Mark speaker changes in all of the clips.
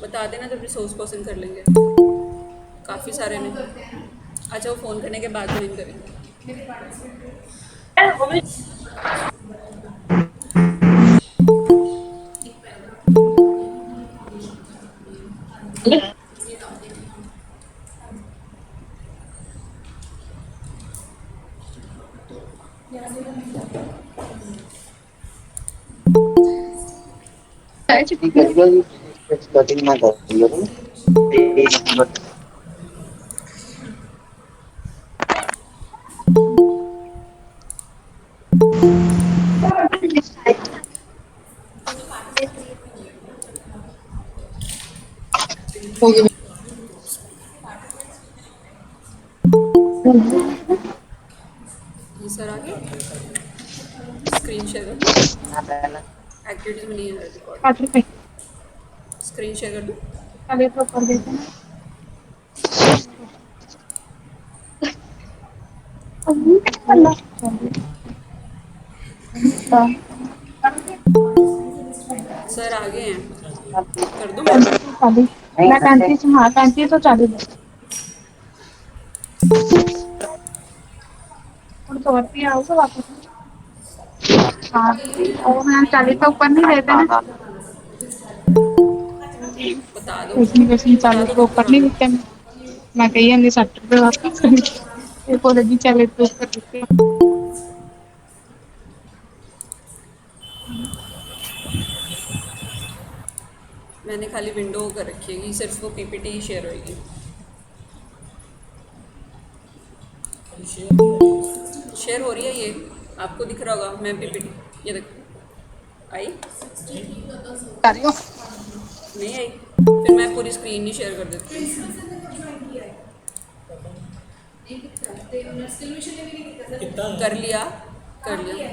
Speaker 1: बता देना जब रिसोर्स पर्सन कर लेंगे। काफ़ी सारे ने। अच्छा वो फ़ोन करने के बाद ज्वाइन करेंगे। जी सर आगे स्क्रीन शेयर कर दूँ। एक्टिविटीज़ में नहीं है रिकॉर्ड। स्क्रीन शेयर कर दूँ। सर आगे हैं, कर दूँ मैं।
Speaker 2: 35 हाँ 35 तो 40 तो और भी आओगे वापस। हाँ और मैं 40 तो ऊपर नहीं देते ना।
Speaker 1: बता दो,
Speaker 2: इसलिए वैसे
Speaker 1: बता
Speaker 2: 40
Speaker 1: दो
Speaker 2: तो
Speaker 1: कब
Speaker 2: ऊपर नहीं
Speaker 1: करवाना।
Speaker 2: देते मैं कही हमने 60 रुपये वापस ये बोले जी 40 तो ऊपर देते हैं।
Speaker 1: मैंने खाली विंडो कर रखी है, सिर्फ वो पीपीटी ही शेयर होगी। शेयर हो रही है ये, आपको दिख रहा होगा। मैं पीपीटी, ये देखो आई
Speaker 2: आ रही हो
Speaker 1: नहीं आई, फिर मैं पूरी स्क्रीन ही शेयर कर देती हूँ। कर लिया, कर लिया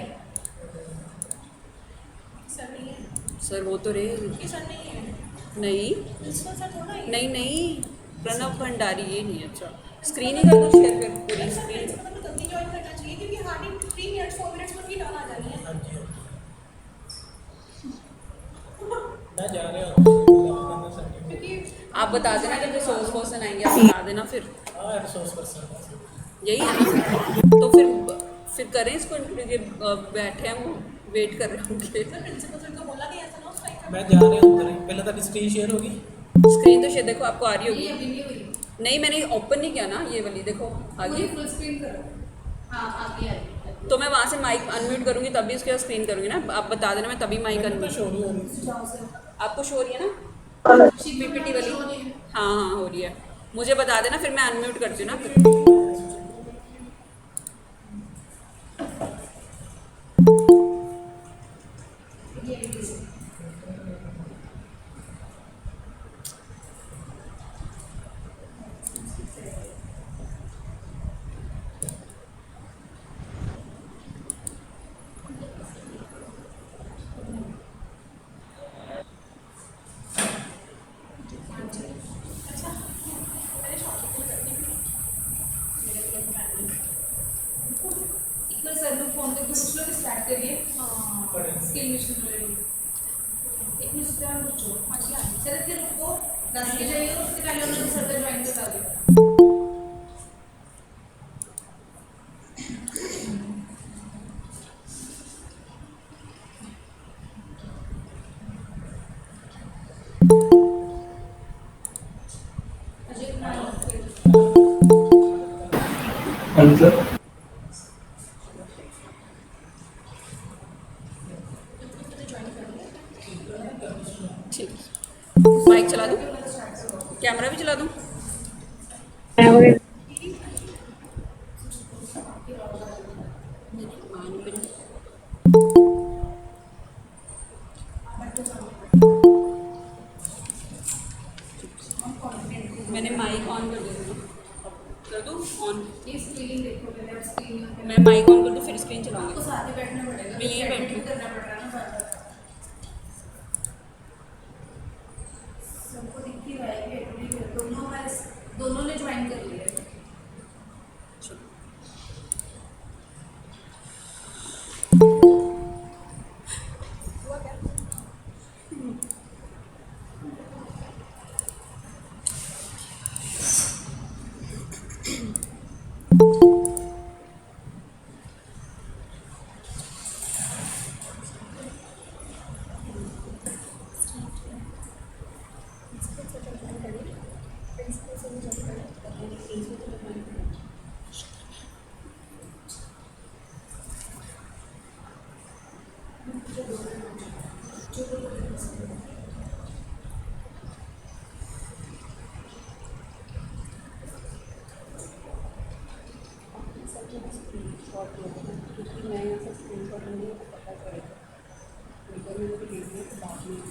Speaker 1: सर। वो तो रे नहीं नहीं नहीं, प्रणव भंडारी ये नहीं। अच्छा स्क्रीन ही कर दो शेयर, फिर पूरी स्क्रीन। आप बता देना जब रिसोर्स पर्सन आएंगे, आप बता देना फिर। यही है ना, तो फिर करें इसको क्योंकि बैठे हैं वो वेट कर रहे होंगे।
Speaker 3: मैं जा रहा हूँ उधर, पहले तक स्क्रीन शेयर होगी।
Speaker 1: स्क्रीन तो शायद देखो आपको आ रही होगी। नहीं मैंने ओपन नहीं किया ना, ये वाली देखो आ गई। तो मैं वहाँ से माइक अनम्यूट करूँगी तभी उसके बाद स्क्रीन करूँगी ना। आप बता देना, मैं तभी माइक
Speaker 3: मैंने तो
Speaker 1: अनम्यूट।
Speaker 3: शो नहीं हो रही।
Speaker 1: आपको शो हो रही है ना पीपीटी वाली? हाँ हाँ हो रही है। मुझे बता देना फिर मैं अनम्यूट करती हूँ ना। ठीक, माइक चला दूँ, कैमरा भी चला दूँ। मान भी नहीं। मैंने माइक ऑन कर दिया था। कर दूँ ऑन? मैं माइक ऑन कर दूँ फिर स्क्रीन चलाऊँगी। मैं यहीं बैठी हूँ। शॉर्ट क्योंकि मैं यहाँ से स्क्रीन पर लूँगी तो पता चलेगा, अगर मैंने भी देख लिया तो बाद में ये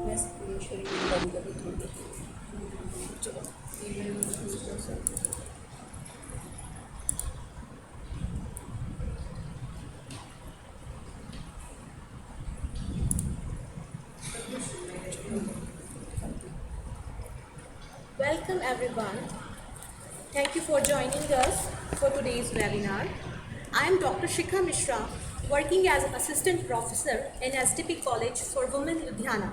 Speaker 1: मैं स्क्रीन शेयरिंग बंद कर दूँगी। चलो
Speaker 4: Welcome everyone. Thank you for joining us for today's webinar. I am Dr. Shikha Mishra, working as Assistant Professor in STP College for Women Ludhiana.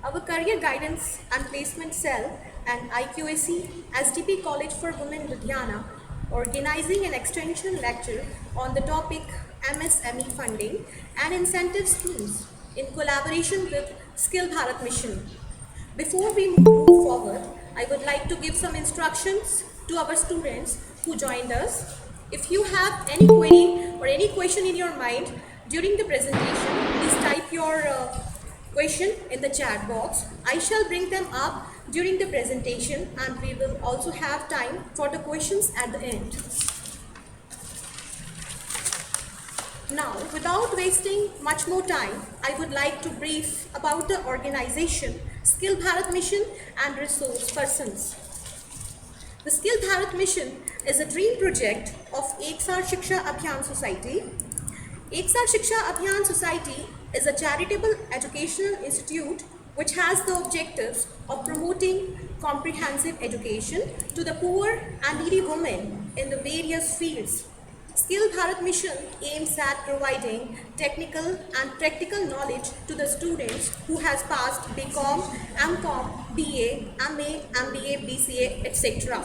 Speaker 4: Our Career Guidance and Placement Cell and IQAC STP College for Women Ludhiana organizing an extension lecture on the topic MSME funding and incentive schemes in collaboration with Skill Bharat Mission. Before we move forward, I would like to give some instructions to our students who joined us. If you have any query or any question in your mind during the presentation, please type your question in the chat box. I shall bring them up during the presentation and we will also have time for the questions at the end. Now, without wasting much more time, I would like to brief about the organization Skill Bharat Mission and resource persons. The Skill Bharat Mission is a dream project of Eksar Shiksha Abhiyan Society. Eksar Shiksha Abhiyan Society is a charitable educational institute which has the objectives of promoting comprehensive education to the poor and needy women in the various fields. Skill Bharat Mission aims at providing technical and practical knowledge to the students who has passed BCom, MCom, BA, MA, MBA, BCA, etc.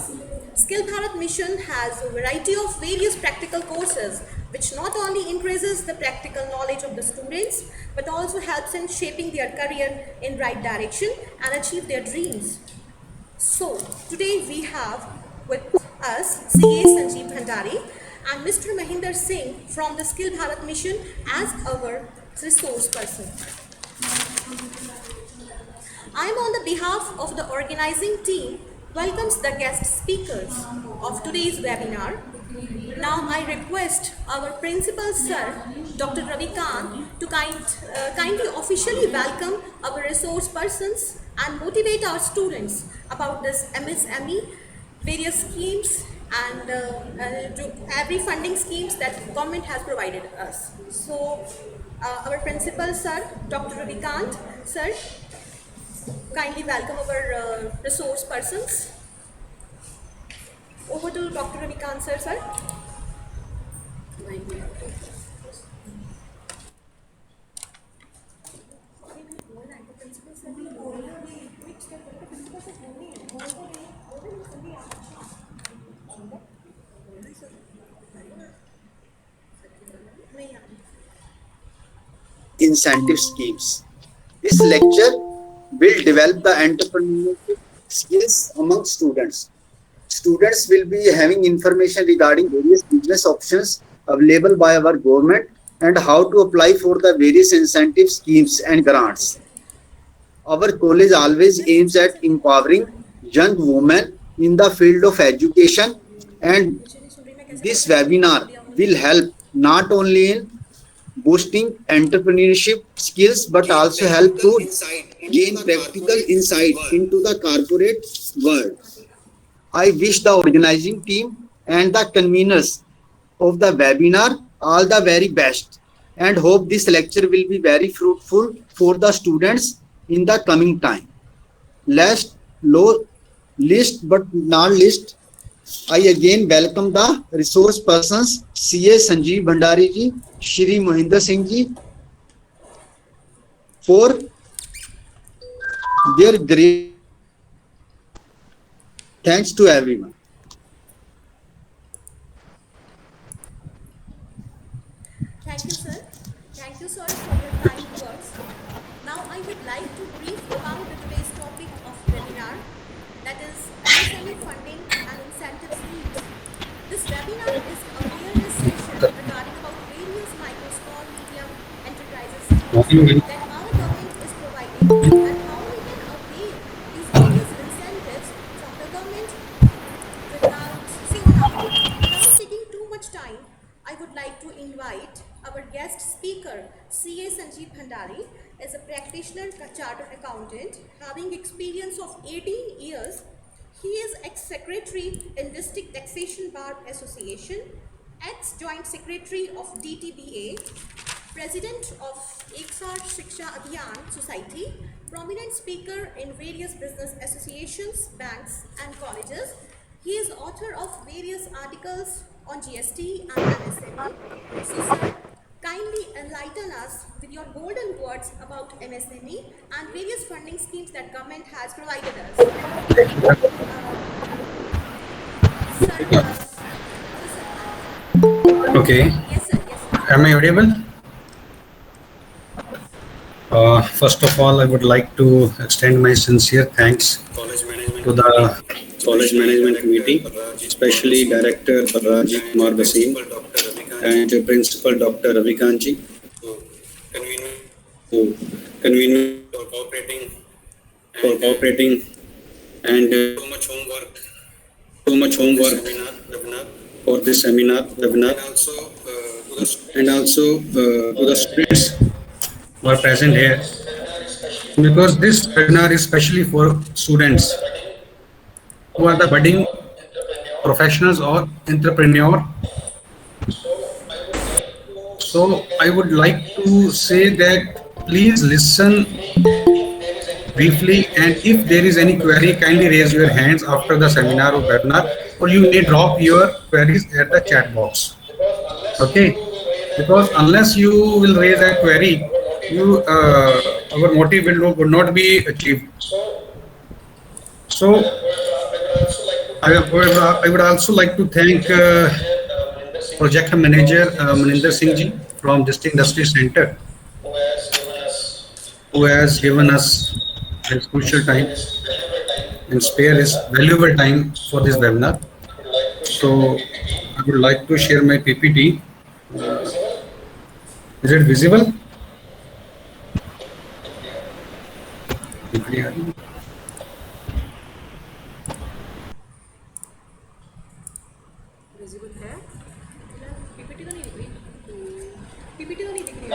Speaker 4: Skill Bharat Mission has a variety of various practical courses which not only increases the practical knowledge of the students but also helps in shaping their career in right direction and achieve their dreams. So, today we have with us CA Sanjeev Bhandari and Mr. Mahinder Singh from the Skill Bharat Mission as our resource person. I am on the behalf of the organizing team welcomes the guest speakers of today's webinar. Now I request our principal sir, Dr. Ravi Kant, to kindly officially welcome our resource persons and motivate our students about this MSME, various schemes and to every funding schemes that government has provided us. So our principal sir, Dr. Ravi Kant, sir, kindly welcome our resource persons. Over to Dr. Ravi Kant, sir.
Speaker 5: Incentive schemes. This lecture will develop the entrepreneurship skills among students. Students will be having information regarding various business options available by our government and how to apply for the various incentive schemes and grants. Our college always aims at empowering young women in the field of education, and this webinar will help not only in boosting entrepreneurship skills but also help to gain practical insight into the corporate world. I wish the organizing team and the conveners of the webinar all the very best, and hope this lecture will be very fruitful for the students in the coming time. Last, but not least, I again welcome the resource persons CA Sanjeev Bhandari ji, Shri Mohinder Singh ji for their great. Thanks to everyone.
Speaker 4: Thank you, sir. Thank you, sir, for your kind words. Now, I would like to brief about the today's topic of webinar, that is MSME funding and incentive schemes. This webinar is a awareness session regarding about various micro, small, medium enterprises schemes that our government is providing and how we can avail these various incentives from the government without taking too much time. I would like to invite our guest speaker, CA Sanjeev Bhandari, is a practitioner chartered accountant having experience of 18 years. He is ex-secretary in District Taxation Bar Association, ex-joint secretary of DTBA, president of Eksar Shiksha Abhiyan Society, prominent speaker in various business associations, banks and colleges. He is author of various articles on GST and MSME. So, sir, kindly enlighten us with your golden words about MSME and various funding schemes that government has provided us.
Speaker 6: Okay.
Speaker 4: Yes, sir. Yes, sir.
Speaker 6: Am I audible? First of all, I would like to extend my sincere thanks to the College Management Committee, especially Director Paraj Kumar Basim and Principal Dr. Ravikant ji, convening for cooperating and so much homework for this webinar, and also to the students who are present here, because this webinar is specially for students who are the budding professionals or entrepreneur. So I would like to say that please listen briefly, and if there is any query, kindly raise your hands after the seminar or webinar, or you may drop your queries at the chat box. Okay, because unless you will raise a query, our motive would not be achieved. So I would also like to thank project manager Maninder Singh ji from District Industry Center, who has given us his crucial time and spare his valuable time for this webinar. So I would like to share my PPT. Is it visible?
Speaker 1: Visible है
Speaker 4: PPT तो नहीं दिख रही। PPT तो नहीं दिख रही।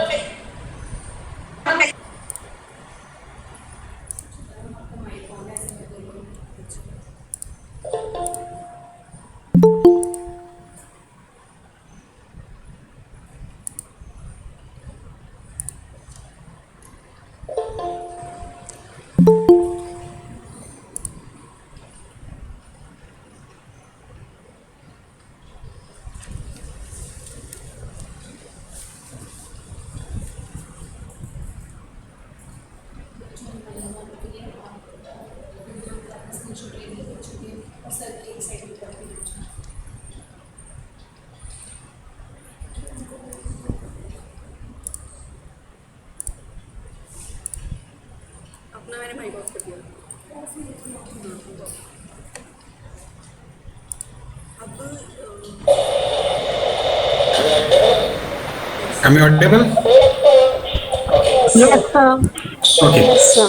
Speaker 1: अपना मैंने माइक ऑफ कर दिया। अब
Speaker 6: Am I audible?
Speaker 2: Yes, sir.
Speaker 6: Okay.
Speaker 2: Yes, sir.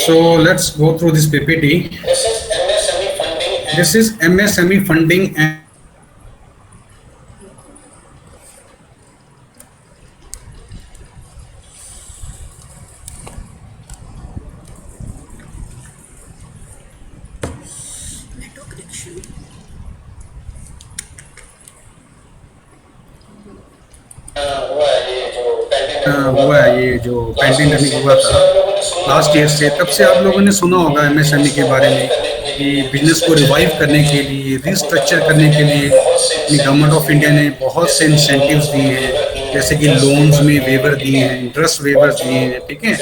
Speaker 6: So let's go through this PPT. This is MSME funding and
Speaker 1: network connection
Speaker 7: हुआ है ये जो
Speaker 6: हुआ है, ये जो पैंडेमिक हुआ था लास्ट ईयर से, तब से आप लोगों ने सुना होगा एमएसएमई के बारे में कि बिजनेस को रिवाइव करने के लिए, रिस्ट्रक्चर करने के लिए गवर्नमेंट ऑफ इंडिया ने बहुत से इंसेंटिव्स दिए हैं, जैसे कि लोन्स में वेवर दिए हैं, इंटरेस्ट वेवर्स दिए हैं, ठीक है।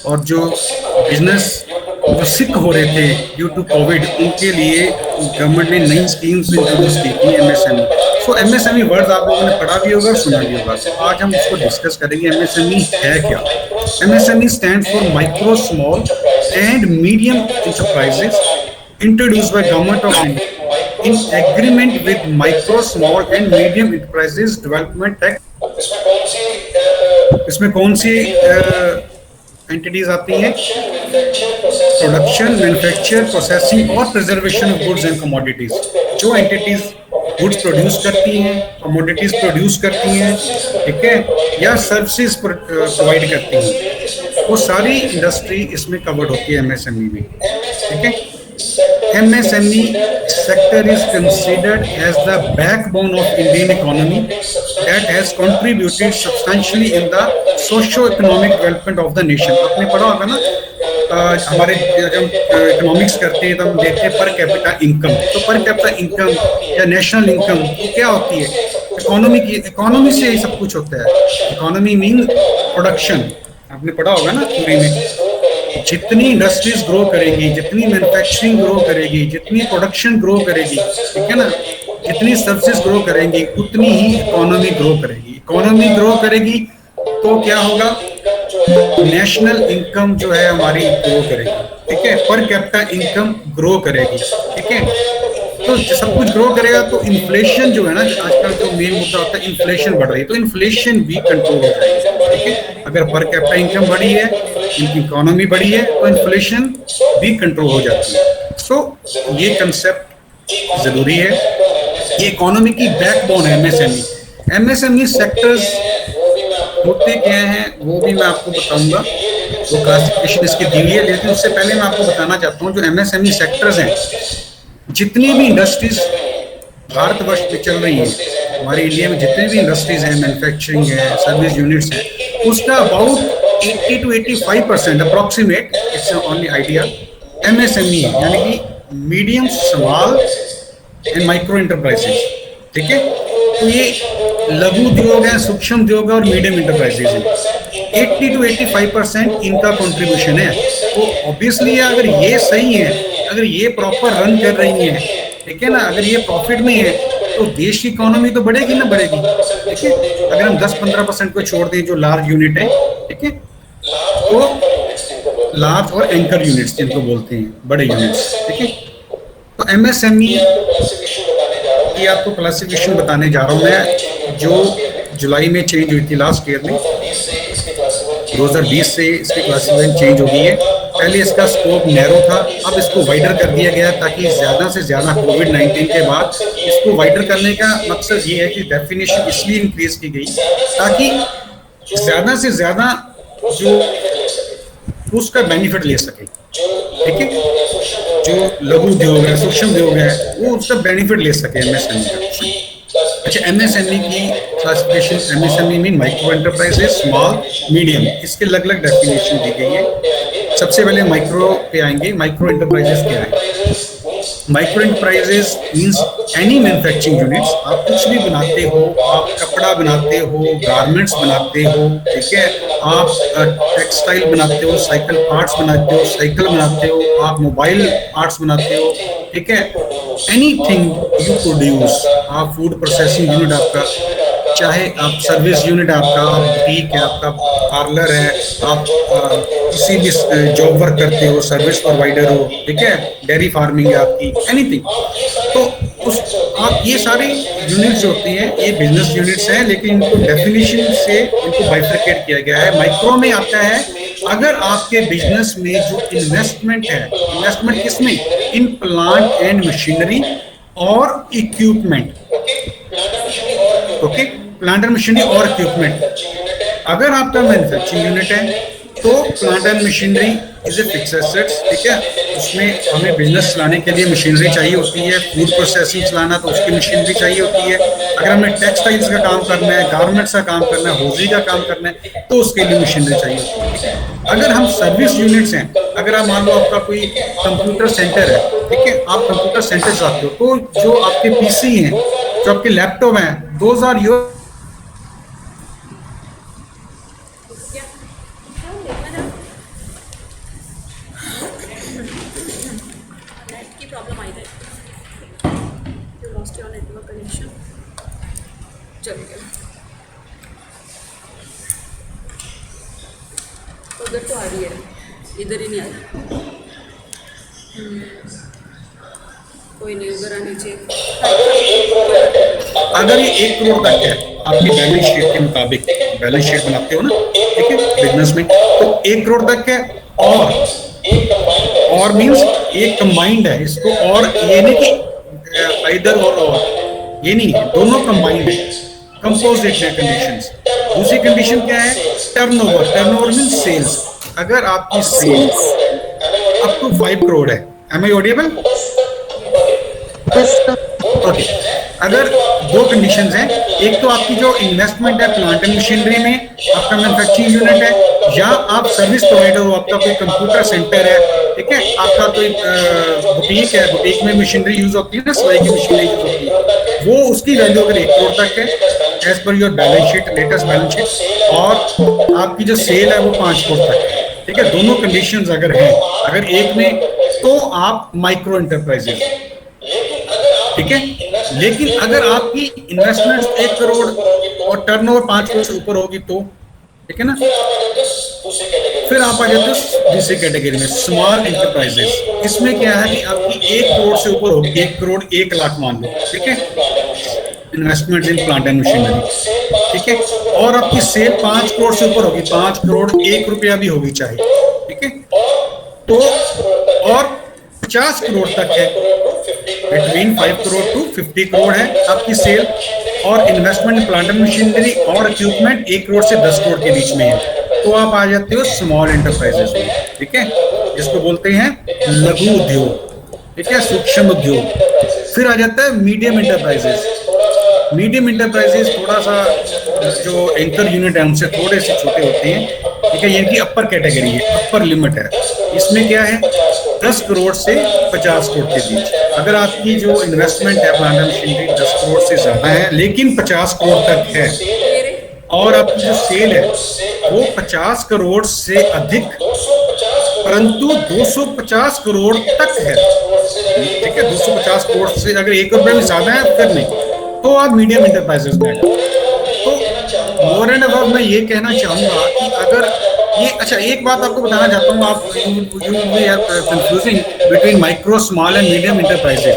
Speaker 6: और जो बिजनेस जो सिक हो रहे थे ड्यू टू कोविड, उनके लिए गवर्नमेंट ने नई स्कीम्स इंट्रोड्यूस की थी एमएसएमई। सो एमएसएमई वर्ड आप लोगों ने पढ़ा भी होगा, सुना भी होगा। तो आज हम उसको डिस्कस करेंगे एमएसएमई है क्या। MSME stand for micro, small and medium enterprises introduced by government of India in agreement with micro, small and medium enterprises development act. इसमें कौन सी एंटिटीज आती हैं? प्रोडक्शन, मैन्युफैक्चर, प्रोसेसिंग और preservation of goods and commodities. जो entities goods produce करती हैं, commodities produce करती हैं, ठीक है, या सर्विसेज प्रोवाइड करती हैं, वो सारी इंडस्ट्री इसमें कवर्ड होती है एमएसएमई में, ठीक है। MSME sector is considered as the backbone of Indian economy that has contributed substantially in the socio-economic development of the nation. आपने पढ़ा होगा ना, हमारे जब इकोनॉमिक्स करते हैं तो हम देखते हैं पर कैपिटा इनकम। तो पर कैपिटा इनकम या नेशनल इनकम क्या होती है? इकोनॉमी से ही सब कुछ होता है। इकोनॉमी मीन प्रोडक्शन, आपने पढ़ा होगा ना पूरी में। जितनी इंडस्ट्रीज ग्रो करेगी, जितनी मैन्युफैक्चरिंग ग्रो करेगी, जितनी प्रोडक्शन ग्रो करेगी, ठीक है ना, जितनी सर्विसेज ग्रो करेंगी, उतनी ही इकोनॉमी ग्रो करेगी। इकोनॉमी ग्रो करेगी तो क्या होगा? नेशनल इनकम जो है हमारी ग्रो करेगी, ठीक है, पर कैपिटा इनकम ग्रो करेगी, ठीक है। तो सब कुछ ग्रो करेगा तो इन्फ्लेशन जो है ना, आजकल जो मेन मुद्दा होता है इन्फ्लेशन बढ़ रही है, तो इन्फ्लेशन भी कंट्रोल हो जाएगी, ठीक है। अगर पर कैपिटा इनकम बढ़ी है, इनकी इकोनॉमी बढ़ी है, तो इन्फ्लेशन भी कंट्रोल हो जाती है। सो ये कंसेप्ट जरूरी है। ये इकोनॉमी की बैकबोन है एमएसएमई। एमएसएमई सेक्टर्स होते क्या हैं वो भी मैं आपको बताऊंगा, वो क्लासिफिकेशन इसकी दी हुई है। लेकिन उससे पहले मैं आपको बताना चाहता हूँ जो एमएसएमई सेक्टर्स हैं, जितनी भी इंडस्ट्रीज भारतवर्ष में चल रही हैं, हमारे इंडिया में जितने भी इंडस्ट्रीज हैं, मैन्युफैक्चरिंग है, सर्विस यूनिट्स हैं, उसका about 80 to 85% approximate, it's only idea, MSME है, यानी कि medium, small and micro enterprises, ठीक है। तो ये लघु उद्योग है, सूक्ष्म उद्योग है और मीडियम इंटरप्राइजेज है। 80 to 85% इनका कंट्रीब्यूशन है। तो ऑब्वियसली अगर ये सही है, अगर ये प्रॉपर रन कर रही है, ठीक है ना, अगर ये प्रॉफिट में है, तो देश की इकोनॉमी तो बढ़ेगी ना, बढ़ेगी, ठीक है। अगर हम 10-15% को छोड़ दें जो लार्ज यूनिट है, ठीक है, तो लार्ज और एंकर यूनिट्स जिनको बोलते हैं, बड़े यूनिट्स, ठीक है। तो एमएसएमई की आपको क्लासिफिकेशन बताने जा रहा हूँ मैं, जो जुलाई में चेंज हुई थी लास्ट ईयर में, 2020 से इसकी क्लासिफिकेशन चेंज हो गई है। पहले इसका स्कोप नैरो था, अब इसको वाइडर कर दिया गया ताकि ज़्यादा से ज़्यादा कोविड-19 के बाद इसको वाइडर करने का मकसद ये है कि डेफिनेशन इसलिए इंक्रीज की गई ताकि ज़्यादा से ज़्यादा जो उसका बेनिफिट ले सके, ठीक है। जो लघु उद्योग है, सूक्ष्म उद्योग है, वो उसका बेनिफिट ले सके एमएसएमई का। अच्छा, एमएसएमई की classification, MSME mean micro enterprises, small, medium, इसके अलग अलग डेफिनेशन दी गई है। सबसे पहले माइक्रो पे आएंगे। माइक्रो एंटरप्राइजेज क्या है? Micro enterprises means any manufacturing units. आप कुछ भी बनाते हो, आप कपड़ा बनाते हो, गारमेंट्स बनाते हो, ठीक है, आप टेक्सटाइल बनाते हो, साइकिल पार्ट्स बनाते हो, साइकिल बनाते हो, आप मोबाइल पार्ट्स बनाते हो, ठीक है, एनीथिंग यू प्रोड्यूस। आप फूड प्रोसेसिंग यूनिट आपका, चाहे आप सर्विस यूनिट आपका, आप बुटीक है, आपका पार्लर है, आप किसी भी जॉब वर्क करते हो, सर्विस प्रोवाइडर हो, ठीक है, डेयरी फार्मिंग है आपकी, एनीथिंग। तो उस आप ये सारे यूनिट्स होते हैं, ये बिजनेस यूनिट्स हैं, लेकिन इनको डेफिनेशन से इनको बाइफरकेट किया गया है। माइक्रो में आता है अगर आपके बिजनेस में जो इन्वेस्टमेंट है, इन्वेस्टमेंट किसमें? इन प्लांट एंड मशीनरी और equipment, okay, plant and machinery और इक्विपमेंट। अगर आपका मैन्युफैक्चरिंग यूनिट है, तो plant and machinery is a fix assets, ठीक है। उसमें हमें बिजनेस चलाने के लिए मशीनरी चाहिए होती है, फूड प्रोसेसिंग चलाना तो उसकी मशीनरी चाहिए होती है। अगर हमें टेक्सटाइल्स का काम करना है, गारमेंट्स का काम करना है, होजी का काम करना है तो उसके लिए मशीनरी चाहिए होती है, ठीक है। अगर हम सर्विस यूनिट्स हैं, अगर आप मान लो आपका कोई कंप्यूटर सेंटर है, ठीक है, आप कंप्यूटर सेंटर चाहते हो तो जो आपके पीसी हैं, जो आपके लैपटॉप हैं, दोज आर योर
Speaker 4: की प्रॉब्लम आई है, you lost your network connection.
Speaker 1: चलिए उधर तो आ रही है, इधर ही नहीं आ रही। कोई नहीं, उधर आनी चाहिए।
Speaker 6: अगर ये 1 करोड़ तक है आपकी बैलेंस शीट के मुताबिक, बैलेंस शीट बनाते हो ना, ठीक है, बिजनेस में, तो 1 करोड़ तक है और मींस ये कंबाइंड है, इसको और ये नहीं कि इधर और ये नहीं है, दोनों कंबाइंड है, कंपोजिट है कंडीशंस। दूसरी कंडीशन क्या है? टर्नओवर। Turnover means sales. अगर आपकी सेल्स अप टू 5 करोड़ है, एम आई ऑडिएबल? ओके, अगर 2 कंडीशंस हैं, एक तो आपकी जो इन्वेस्टमेंट है प्लांट एंड मशीनरी में, आपका मैन्युफैक्चरिंग यूनिट है, या आप सर्विस प्रोवाइडर हो, आपका कोई कंप्यूटर सेंटर है, ठीक है, आपका कोई बुटीक है, बुटीक में मशीनरी यूज होती है ना, सिलाई की मशीनरी यूज होती है, वो उसकी वैल्यू अगर 1 करोड़ तक है as per your balance sheet, latest balance sheet, और आपकी जो सेल है वो 5 करोड़ तक है, ठीक है। दोनों कंडीशंस अगर हैं, अगर एक में, तो आप माइक्रो एंटरप्राइजेज, ठीक है। लेकिन अगर आपकी इन्वेस्टमेंट 1 करोड़ और टर्नओवर 5 करोड़ से ऊपर होगी तो, ठीक है ना, फिर आप आ जाते हो दूसरी कैटेगरी में, स्मॉल एंटरप्राइजेस। इसमें क्या है कि आपकी 1 करोड़ से ऊपर होगी, 1 करोड़ 1 लाख मान लो, ठीक है, investment in plant and machinery, ठीक है, और आपकी सेल 5 करोड़ से ऊपर होगी, 5 करोड़ 1 रुपया भी होगी चाहे, ठीक है, तो और 50 करोड़ तक है, बिटवीन 5 करोड़ टू 50 करोड़ है आपकी सेल, और इन्वेस्टमेंट प्लांट एंड मशीनरी और इक्विपमेंट 1 करोड़ से 10 करोड़ के बीच में है, तो आप आ जाते हो स्मॉल एंटरप्राइजेस में, ठीक है, जिसको बोलते हैं लघु उद्योग, ठीक है, सूक्ष्म उद्योग। फिर आ जाता है मीडियम एंटरप्राइजेस। मीडियम एंटरप्राइजेस थोड़ा सा जो एंकर यूनिट है उनसे थोड़े से छोटे होते हैं, ठीक है, ये इनकी अपर कैटेगरी है, अपर लिमिट है। इसमें क्या है, 10 करोड़ से 50 करोड़ के बीच। अगर आपकी जो इन्वेस्टमेंट है प्लांट एंड मशीनरी 10 करोड़ से ज्यादा है लेकिन 50 करोड़ तक है, और आपकी जो सेल है वो 50 करोड़ से अधिक परंतु 250 करोड़ तक है, ठीक है, 250 करोड़ से अगर 1 रुपये भी ज्यादा है फिर नहीं, तो आप मीडियम एंटरप्राइजेस में। तो मोर एंड अबव मैं ये कहना चाहूंगा कि अगर ये, अच्छा एक बात आपको बताना चाहता हूँ, आप confusing between micro, small and medium enterprises,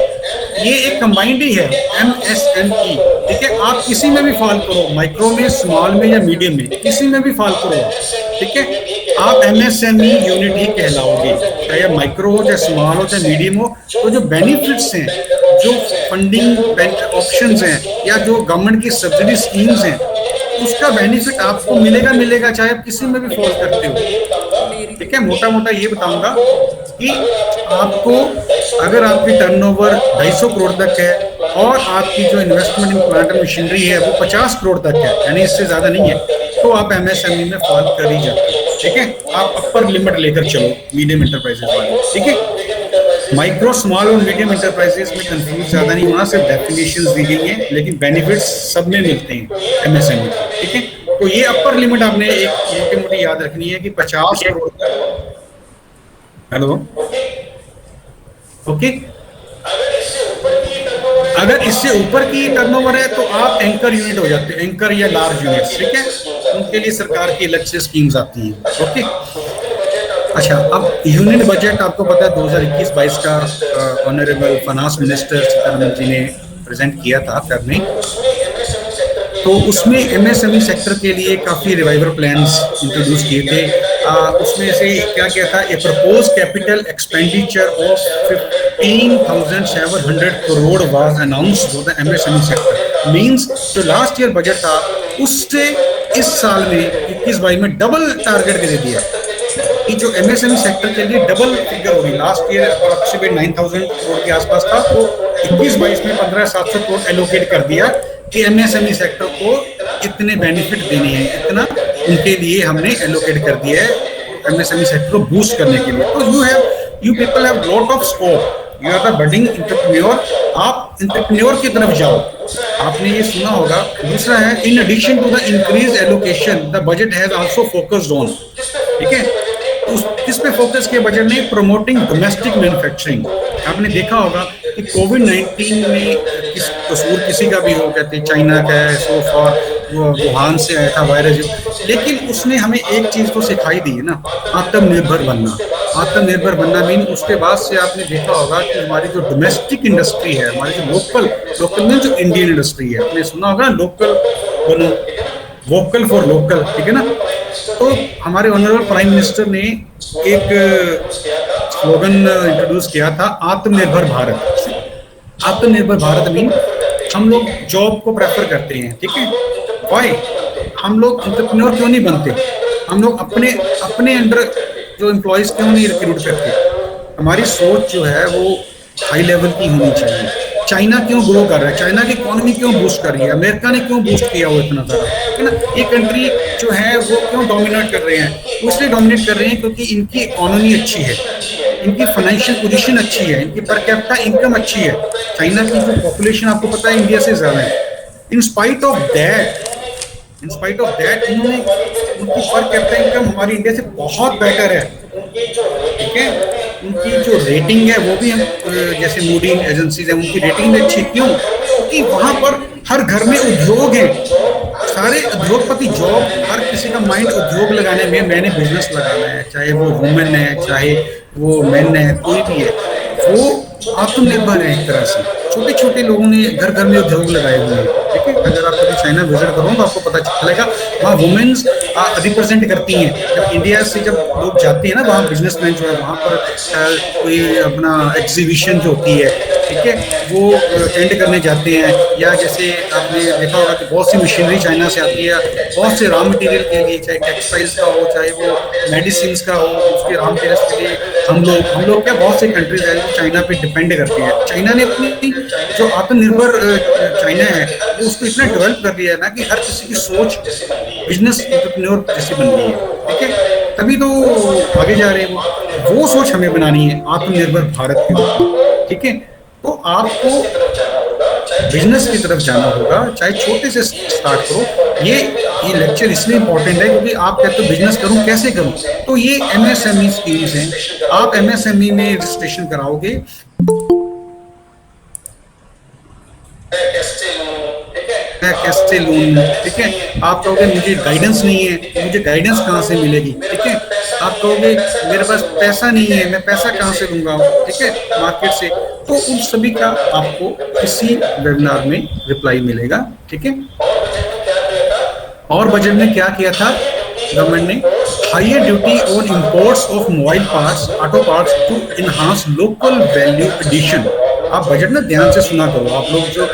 Speaker 6: ये एक कंबाइंड ही है, MSME, ठीक है। आप किसी में भी फॉल करो, माइक्रो में, स्मॉल में या मीडियम में, किसी में भी फॉल करो, ठीक है, आप MSME यूनिट ही कहलाओगे, चाहे माइक्रो हो, चाहे स्मॉल हो, चाहे मीडियम हो। तो जो बेनिफिट्स हैं, जो फंडिंग ऑप्शंस हैं, या जो गवर्नमेंट की सब्सिडी स्कीम्स हैं, उसका बेनिफिट आपको मिलेगा चाहे आप किसी में भी फॉल करते हो, ठीक है। मोटा मोटा ये बताऊंगा कि आपको अगर आपकी टर्नओवर 250 करोड़ तक है और आपकी जो investment in plant and machinery है वो 50 करोड़ तक है, यानी इससे ज्यादा नहीं है, तो आप MSME में फॉल कर ही जाते हैं, ठीक है। आप अपर लिमिट लेकर चलो मीडियम एंटरप्राइजेस वाले, ठीक है। माइक्रो, स्मॉल और मीडियम एंटरप्राइजेस में कंफ्यूज ज्यादा नहीं होना, सिर्फ डेफिनेशंस दी गई हैं, लेकिन बेनिफिट्स सब में मिलते हैं MSME, ठीक है। तो ये अपर लिमिट आपने एक मोटी याद रखनी है कि 50 करोड़ तक। Hello, okay. अगर इससे ऊपर की टर्नओवर है तो आप एंकर यूनिट हो जाते हैं, एंकर या लार्ज यूनिट, ठीक है, उनके लिए सरकार की अलग से स्कीम्स आती हैं, ओके। अच्छा, अब यूनियन बजट आपको पता है 2021-22 का honourable finance minister Sitharaman ji ने प्रेजेंट किया था करने, तो उसमें MSME सेक्टर के लिए काफ़ी रिवाइवल प्लान्स इंट्रोड्यूस किए थे। उसमें से क्या क्या था, a proposed capital expenditure of 15,700 crore was announced for the MSME sector. Means जो लास्ट ईयर बजट था उससे इस साल में 21-22 में डबल टारगेट दे दिया, कि जो एमएसएमई सेक्टर के लिए डबल फिगर होगी। लास्ट ईयर अप्रोक्सीमेट 9,000 करोड़ के आसपास था, तो 21-22 में 15,700 करोड़ एलोकेट कर दिया कि एमएसएमई सेक्टर को इतने बेनिफिट देने हैं, इतना उनके लिए हमने एलोकेट कर दिया है एमएसएमई सेक्टर को बूस्ट करने के लिए। तो you people have lot of scope, you are the budding entrepreneur, आप एंटरप्रेन्योर की तरफ जाओ। आपने ये सुना होगा। दूसरा है, in addition to the increase allocation the budget has also focused on, ठीक है, किस पे फोकस किया बजट ने? Promoting domestic manufacturing. आपने देखा होगा कि कोविड-19 में किस कसूर किसी का भी हो, कहते चाइना का है, सो फॉर वो वुहान से आया था वायरस, लेकिन उसने हमें एक चीज तो सिखाई दी है ना, आत्मनिर्भर बनना। आत्मनिर्भर बनना मीन उसके बाद से आपने देखा होगा कि हमारी जो डोमेस्टिक इंडस्ट्री है, हमारी जो लोकल में जो इंडियन इंडस्ट्री है, आपने सुना होगा लोकल बनो, वोकल फॉर लोकल, ठीक है ना। तो हमारे ऑनरेबल प्राइम मिनिस्टर ने एक स्लोगन इंट्रोड्यूस किया था, आत्मनिर्भर भारत। आत्मनिर्भर भारत मीन हम लोग जॉब को प्रेफर करते हैं, ठीक है। वाई हम लोग एंटरप्रेन्योर क्यों नहीं बनते? हम लोग अपने अंडर जो एम्प्लॉयज क्यों नहीं रिक्रूट करते? हमारी सोच जो है वो हाई लेवल की होनी चाहिए। चाइना क्यों ग्रो कर रहा है? चाइना की इकोनॉमी क्यों बूस्ट कर रही है? अमेरिका ने क्यों बूस्ट किया वो इतना सारा, है ना। ये कंट्री जो है वो क्यों डोमिनेट कर रहे हैं? वो इसलिए डोमिनेट कर रहे हैं क्योंकि इनकी इकोनॉमी अच्छी है, इनकी फाइनेंशियल पोजीशन अच्छी है, इनकी पर कैपिटा इनकम अच्छी है। चाइना की जो पॉपुलेशन आपको पता है इंडिया से ज्यादा है। इन स्पाइट ऑफ दैट उन्होंने उनकी पर कैपिटा इनकम हमारी इंडिया से बहुत बेटर है, ठीक है। उनकी जो रेटिंग है वो भी हम जैसे मूडी एजेंसीज है, उनकी रेटिंग भी अच्छी। क्यों? क्योंकि वहां पर हर घर में उद्योग है, सारे उद्योगपति, जॉब, हर किसी का माइंड उद्योग लगाने में, मैंने बिजनेस लगाना है, चाहे वो वुमेन है, चाहे वो मैन है, कोई भी है, वो आत्मनिर्भर है एक तरह से। छोटे छोटे लोगों ने घर घर में उद्योग लगाए हुए हैं, ठीक है। अगर आप कभी चाइना विजिट करो तो आपको पता चलेगा वहाँ वुमेन्स रिप्रेजेंट करती हैं। जब इंडिया से जब लोग जाते हैं ना, वहाँ बिजनेसमैन जो है वहाँ पर कोई अपना एग्जीबिशन जो होती है, ठीक है, वो अटेंड करने जाते हैं। या जैसे आपने देखा होगा कि बहुत सी मशीनरी चाइना से आती है, बहुत से रॉ मटेरियल के लिए, चाहे टेक्सटाइल्स का हो, चाहे वो मेडिसिन का हो, उसके रॉ मटेरियल्स के लिए हम लोग क्या, बहुत से कंट्रीज है जो चाइना पे डिपेंड करती है। चाइना ने अपनी जो आत्मनिर्भर चाइना है वो उसको इतना डेवलप कर दिया है ना कि हर किसी की सोच बिजनेस एंटरप्रेन्योर जैसी बन गई है, ठीक है। तभी तो आगे जा रहे हैं। वो सोच हमें बनानी है आत्मनिर्भर भारत की, ठीक है। तो आपको बिजनेस की तरफ जाना होगा, चाहे छोटे से स्टार्ट करो। ये लेक्चर इसलिए इंपॉर्टेंट है क्योंकि आप कहते हो बिजनेस करूं, कैसे करूं? तो ये एमएसएमई स्कीम्स हैं। आप एमएसएमई में रजिस्ट्रेशन कराओगे, कैसे लोन, ठीक है। आप कहोगे मुझे गाइडेंस नहीं है, मुझे गाइडेंस कहाँ से मिलेगी, ठीक है। आप कहोगे मेरे पास पैसा नहीं है, मैं पैसा कहाँ से दूंगा, ठीक है, मार्केट से। तो उन सभी का आपको इसी वेबिनार में रिप्लाई मिलेगा, ठीक है। और बजट में क्या किया था गवर्नमेंट ने? Higher duty on imports of mobile parts, auto parts to enhance local value addition. आप बजट में ध्यान से सुना करो। आप लोग जो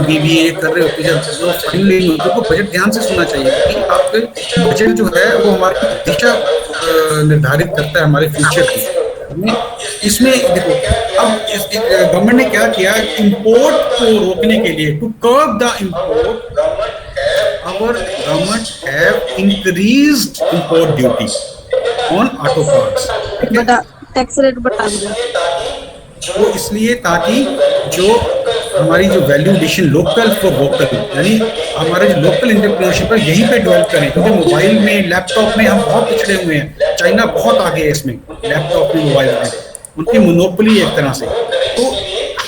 Speaker 6: बीबीए कर रहे होते हैं, जो फाइनल होते हैं, तो बजट ध्यान से सुनना चाहिए क्योंकि आपके बजट जो है वो हमारी दिशा निर्धारित करता है हमारे फ्यूचर की। इसमें देखो, अब गवर्नमेंट ने क्या किया, इंपोर्ट को रोकने के लिए, to curb the import, our government have increased import duty on auto parts।
Speaker 2: बड़ा टैक्स रेट बढ़ा दिया।
Speaker 6: वो इसलिए ताकि जो हमारी जो value addition local for vocal, यानी हमारे जो लोकल एंटरप्रेन्योरशिप है यहीं पे डेवलप करें। क्योंकि मोबाइल में, लैपटॉप में हम बहुत पिछड़े हुए हैं। चाइना बहुत आगे है इसमें, लैपटॉप में, मोबाइल में, उनकी मोनोपोली एक तरह से। तो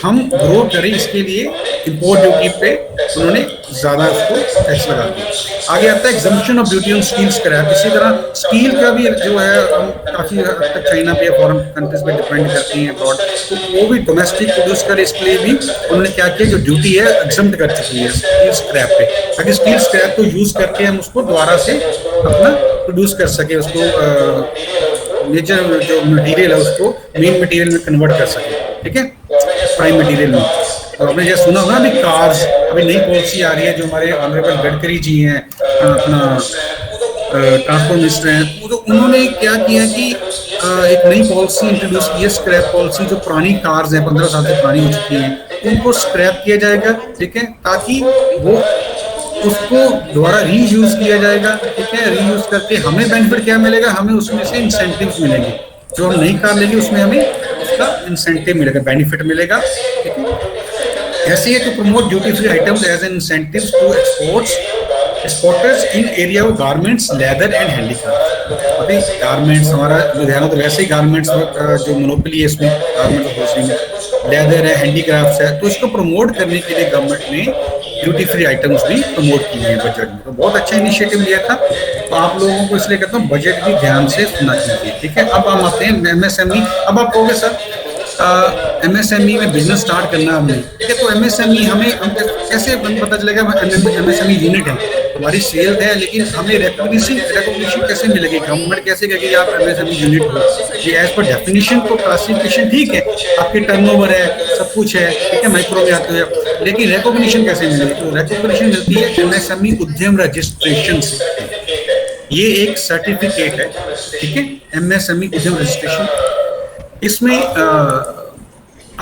Speaker 6: हम ग्रो करें, इसके लिए इंपोर्ट ड्यूटी पे उन्होंने ज्यादा उसको टैक्स लगा दिया। आगे आता है exemption of duty on steel scrap. इसी तरह स्टील का भी जो है हम काफी हद तक चाइना पे, फॉरेन कंट्रीज पे डिपेंड करती हैं अब्रॉड, तो वो भी डोमेस्टिक प्रोड्यूस करे, इसके लिए भी उन्होंने क्या किया, जो ड्यूटी है एग्जम्प्ट कर चुकी है स्टील स्क्रैप पे, ताकि स्टील स्क्रैप को यूज करके हम उसको दोबारा से अपना प्रोड्यूस कर सके, उसको नेचर जो मटेरियल है उसको मेन मटेरियल में कन्वर्ट कर सके, ठीक है, प्राइम मटेरियल में। तो आपने जैसे सुना होगा अभी कार्स, अभी नई पॉलिसी आ रही है जो हमारे ऑनरेबल गडकरी जी हैं, अपना ट्रांसपोर्ट मिनिस्टर हैं, तो उन्होंने क्या किया कि एक नई पॉलिसी इंट्रोड्यूस की है, स्क्रैप पॉलिसी। जो पुरानी कार्स हैं 15 साल से पुरानी हो चुकी हैं उनको स्क्रैप किया जाएगा, ठीक है, ताकि वो उसको दोबारा रीयूज किया जाएगा, ठीक है। रीयूज करके हमें बेनिफिट क्या मिलेगा, हमें उसमें से इंसेंटिव्स मिलेंगे। जो हम नई कार लेंगे उसमें हमें उसका इंसेंटिव मिलेगा, बेनिफिट मिलेगा, ठीक है। ऐसे ही to promote duty free items as an incentives to exporters in area of garments, leather and handicraft. अभी गारमेंट्स हमारा लुधियाना तो वैसे ही गारमेंट्स जो मोनोपोली है इसमें, गारमेंट्स होलसेल में, लेदर है, हैंडीक्राफ्ट्स है, तो इसको प्रमोट करने के लिए गवर्नमेंट ने ड्यूटी फ्री आइटम्स भी प्रमोट किए हैं बजट में। तो बहुत अच्छा इनिशिएटिव लिया था। तो आप लोगों को इसलिए कहता हूँ बजट भी ध्यान से सुनना चाहिए, ठीक है। अब हम आते हैं एमएसएमई। अब आप कहोगे सर एमएसएमई में बिजनेस स्टार्ट करना हमने, ठीक है, तो एमएसएमई हम कैसे पता चलेगा एमएसएमई यूनिट है, हमारी सेल है, लेकिन हमें रिकॉग्निशन कैसे मिलेगी, गवर्नमेंट कैसे कहेगी आप एमएसएमई यूनिट हो। ये एज पर डेफिनेशन तो क्लासिफिकेशन ठीक है, आपकी टर्नओवर है, सब कुछ है, ठीक है, माइक्रो में आते हो, लेकिन रिकॉग्निशन कैसे मिलेगी? तो रिकॉग्निशन मिलती है एमएसएमई उद्यम रजिस्ट्रेशन से। ये एक सर्टिफिकेट है, ठीक है, एमएसएमई उद्यम रजिस्ट्रेशन। इसमें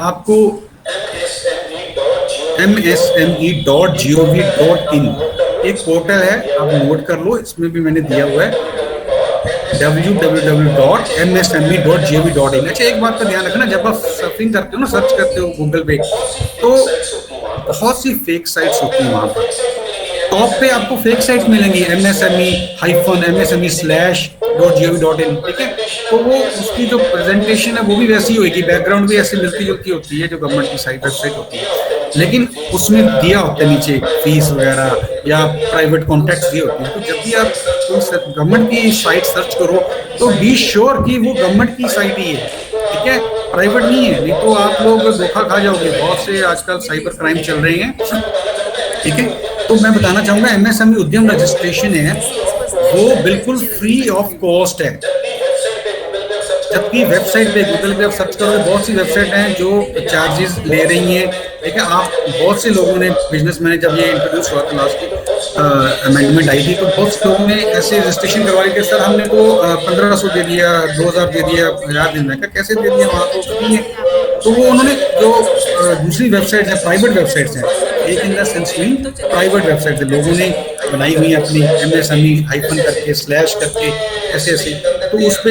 Speaker 6: आपको msme.gov.in एक पोर्टल है, आप नोट कर लो, इसमें भी मैंने दिया हुआ है www.msme.gov.in। अच्छा, एक बात का ध्यान रखना, जब आप सर्फिंग करते हो ना, सर्च करते हो गूगल पे, तो बहुत सी फेक साइट्स होती हैं। वहाँ पर टॉप पे आपको फेक साइट्स मिलेंगी, msme-msme/.gov.in, ठीक है। तो वो उसकी जो प्रेजेंटेशन है वो भी वैसी होगी, बैकग्राउंड भी ऐसी मिलती जुलती होती है जो गवर्नमेंट की साइट वेबसाइट होती है, लेकिन उसमें दिया होता है नीचे फीस वगैरह या प्राइवेट कॉन्टैक्ट्स दिए होते हैं। तो जब भी आप गवर्नमेंट की साइट सर्च करो तो बी श्योर कि वो गवर्नमेंट की साइट ही है, ठीक है, प्राइवेट नहीं है, नहीं तो आप लोग धोखा खा जाओगे। बहुत से आजकल साइबर क्राइम चल रहे हैं, ठीक है। तो मैं बताना चाहूंगा एमएसएमई उद्यम रजिस्ट्रेशन है वो बिल्कुल फ्री ऑफ कॉस्ट है। जबकि वेबसाइट पे गूगल पे आप सर्च करोगे, बहुत सी वेबसाइट हैं जो चार्जेस ले रही हैं, ठीक है। आप बहुत से लोगों ने, बिजनेसमैन, जब ये इंट्रोड्यूस हुआ था लास्ट अमेंडमेंट आई थी, तो बहुत से लोगों ने ऐसे रजिस्ट्रेशन करवाई कि सर हमने तो 1500 दे दिया, 2000 दे दिया, 1000 दे दिया, कैसे दे दिया, वहाँ तो नहीं है। तो वो उन्होंने जो दूसरी वेबसाइट्स हैं, प्राइवेट वेबसाइट्स हैं, एक in the sense private websites लोगों ने बनाई हुई अपनी एमएसएमई हाइफन करके स्लैश करके ऐसे ऐसे, तो उस पर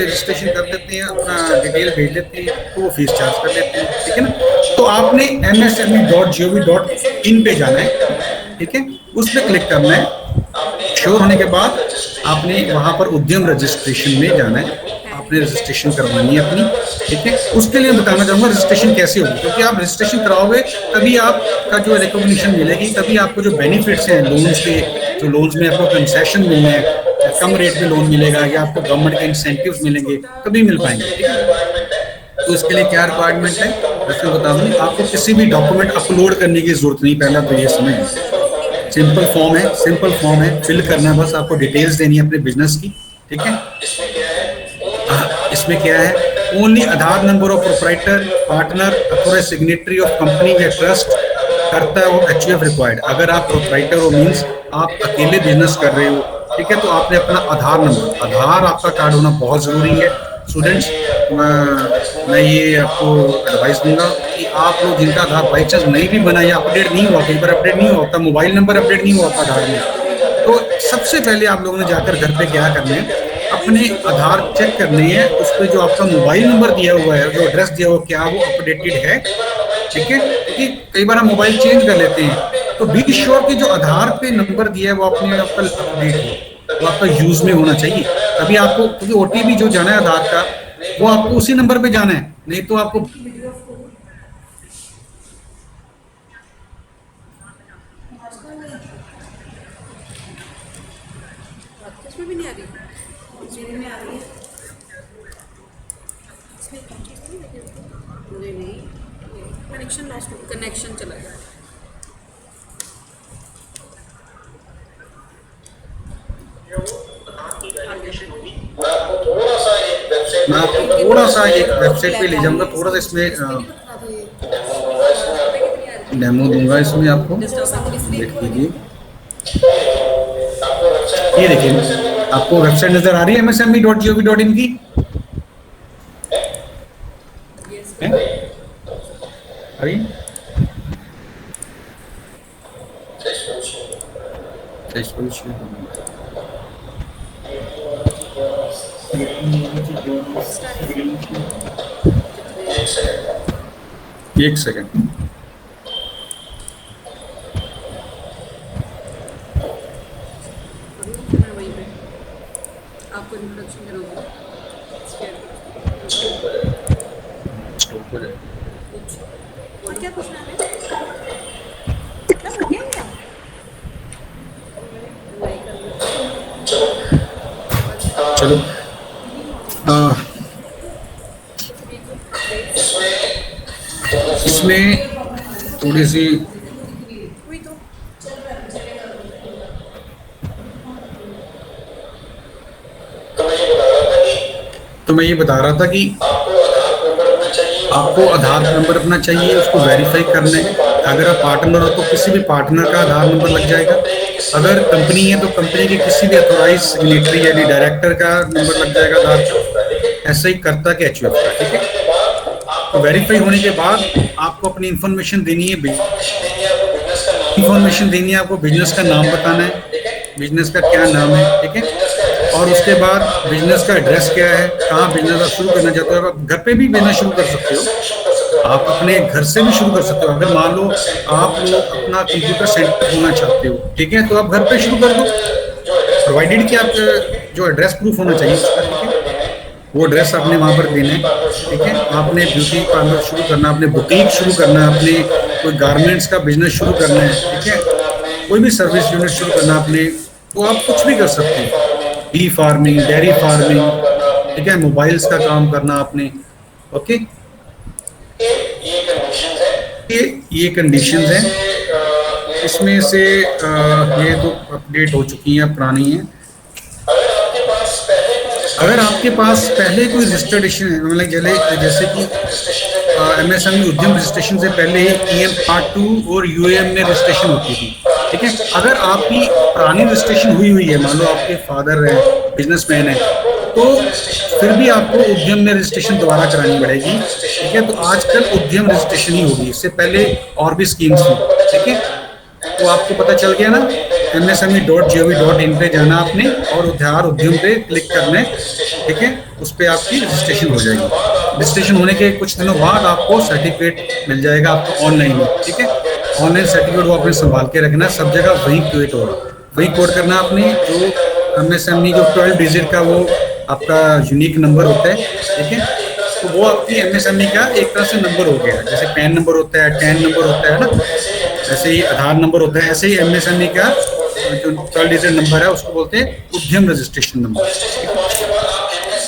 Speaker 6: रजिस्ट्रेशन कर देते हैं, अपना डिटेल भेज देते हैं, तो वो फीस चार्ज कर देते हैं, ठीक है ना। तो आपने msme.gov.in पे जाना है, ठीक है, उस पर क्लिक करना है। श्योर होने के बाद आपने वहाँ पर उद्यम रजिस्ट्रेशन में जाना है, आपने रजिस्ट्रेशन करवानी है अपनी, ठीक है। उसके लिए बताना चाहूँगा रजिस्ट्रेशन कैसे होगी, क्योंकि आप रजिस्ट्रेशन कराओगे तभी आपका जो रिकॉग्निशन मिलेगी, तभी आपको जो बेनिफिट्स हैं लोन्स के, जो लोन्स में आपको कंसेशन मिलने हैं, कम रेट में लोन मिलेगा या आपको गवर्नमेंट के इंसेंटिव्स मिलेंगे, तभी मिल पाएंगे, ठीक है। तो इसके लिए क्या रिक्वायरमेंट है मैं बता दूँ, आपको किसी भी डॉक्यूमेंट अपलोड करने की जरूरत नहीं। पहला तो ये समझ, सिंपल फॉर्म है, फिल करना है, बस आपको डिटेल्स देनी है अपने बिजनेस की, ठीक है। इसमें क्या है, only Aadhaar number of proprietor, partner अथवा सिग्नेटरी ऑफ कंपनी या ट्रस्ट करता है वो एचयूएफ रिक्वायर्ड। अगर आप प्रोप्राइटर हो, मीन्स आप अकेले बिजनेस कर रहे हो, ठीक है, तो आपने अपना आधार नंबर, आधार आपका कार्ड होना बहुत जरूरी है। स्टूडेंट्स, मैं ये आपको एडवाइस दूंगा कि आप लोग जिनका आधार बाई चांस नहीं भी बना या अपडेट नहीं हुआ, कई बार अपडेट नहीं होता, मोबाइल नंबर अपडेट नहीं होता आधार में, तो सबसे पहले आप लोगों ने जाकर घर पे क्या करना है, अपने आधार चेक करने हैं, उस पर जो आपका मोबाइल नंबर दिया हुआ है, जो एड्रेस दिया हुआ है, क्या वो अपडेटेड है, ठीक है। क्योंकि कई बार हम मोबाइल चेंज कर लेते हैं, तो बी श्योर कि जो आधार पे नंबर दिया है वो अपने आपका अपडेट हो, वो आपका यूज में होना चाहिए। तभी आपको, क्योंकि ओटीपी जो जाना है आधार का वो आपको उसी नंबर पे जाना है, नहीं तो आपको
Speaker 1: इसमें भी नहीं आ रही, जीने में आ रही है, मुझे नहीं,
Speaker 4: कनेक्शन लॉस्ट हो गया।
Speaker 1: कनेक्शन चला गया।
Speaker 6: मैं आपको थोड़ा सा एक वेबसाइट पे ले जाऊंगा, थोड़ा सा इसमें डेमो दूंगा, इसमें आपको देख लीजिए। ये देखिए आपको वेबसाइट नजर आ रही है msme.gov.in की? है? आ रही है? एक सेकंड।
Speaker 1: मैं वहीं पे आपको इंट्रोडक्शन करूँगी।
Speaker 6: स्टॉप हो जाएगा।
Speaker 4: और क्या पूछना है? क्या हो गया क्या?
Speaker 6: चलो इसमें थोड़ी सी
Speaker 4: हुई तो
Speaker 6: तो मैं ये बता रहा था कि आपको आधार नंबर अपना चाहिए, उसको वेरीफाई करना है। अगर आप पार्टनर हो तो किसी भी पार्टनर का आधार नंबर लग जाएगा। अगर कंपनी है तो कंपनी के किसी भी अथोराइज सिग्नेटरी यानी डायरेक्टर का नंबर लग जाएगा आधार पर। ऐसा ही करता के एचयूएफ का, ठीक है। तो वेरीफाई होने के बाद आपको अपनी इंफॉर्मेशन देनी है, आपको बिजनेस का नाम बताना है, बिजनेस का क्या नाम है, ठीक है। और उसके बाद बिजनेस का एड्रेस क्या है, कहाँ बिजनेस आप शुरू करना चाहते हो। आप घर पे भी बिजनेस शुरू कर सकते हो, आप अपने घर से भी शुरू कर सकते हो। अगर मान लो आप लोग अपना कंप्यूटर सेंटर खोलना चाहते हो, ठीक है, तो आप घर पे शुरू कर दो, प्रोवाइडेड कि आप जो एड्रेस प्रूफ होना चाहिए उसका, ठीक है, वो एड्रेस आपने वहाँ पर देना है, ठीक है। आपने ब्यूटी पार्लर शुरू करना, आपने बुटीक शुरू करना, आपने कोई गारमेंट्स का बिजनेस शुरू करना है, ठीक है, कोई भी सर्विस यूनिट शुरू करना आपने, तो आप कुछ भी कर सकते हैं। बी फार्मिंग, डेयरी फार्मिंग, ठीक है, मोबाइल्स का काम करना आपने, ओके। ये कंडीशंस हैं। इसमें से ये तो अपडेट हो चुकी हैं, पुरानी हैं। अगर आपके पास पहले कोई रजिस्ट्रेशन है, मतलब जैसे कि एमएसएमई उद्यम रजिस्ट्रेशन से पहले ईएम पार्ट 2 और यूएएम में रजिस्ट्रेशन होती थी, ठीक है। अगर आपकी पुरानी रजिस्ट्रेशन हुई है, मान लो आपके फादर है बिजनेसमैन है, तो फिर भी आपको उद्यम में रजिस्ट्रेशन दोबारा करानी पड़ेगी, ठीक है। तो आजकल उद्यम रजिस्ट्रेशन ही होगी, इससे पहले और भी स्कीम्स थी, ठीक है। तो आपको पता चल गया ना, msme.gov.in पे जाना आपने और आधार उद्यम पे क्लिक करना है, ठीक है। उस पर आपकी रजिस्ट्रेशन हो जाएगी। रजिस्ट्रेशन होने के कुछ दिनों बाद आपको सर्टिफिकेट मिल जाएगा आपको ऑनलाइन में, ठीक है। ऑनलाइन सर्टिफिकेट वो आपने संभाल के रखना, सब जगह वही क्रिएट होगा, वही कोड करना आपने। जो एमएसएमई जो 12 डिजिट का वो आपका यूनिक नंबर होता है, ठीक है। तो वो आपकी एमएसएमई का एक तरह से नंबर हो गया, जैसे पैन नंबर होता है, टैन नंबर होता है ना, ऐसे ही आधार नंबर होता है, ऐसे ही एमएसएमई का जो 12 डिजिट नंबर है उसको बोलते हैं उद्यम रजिस्ट्रेशन नंबर।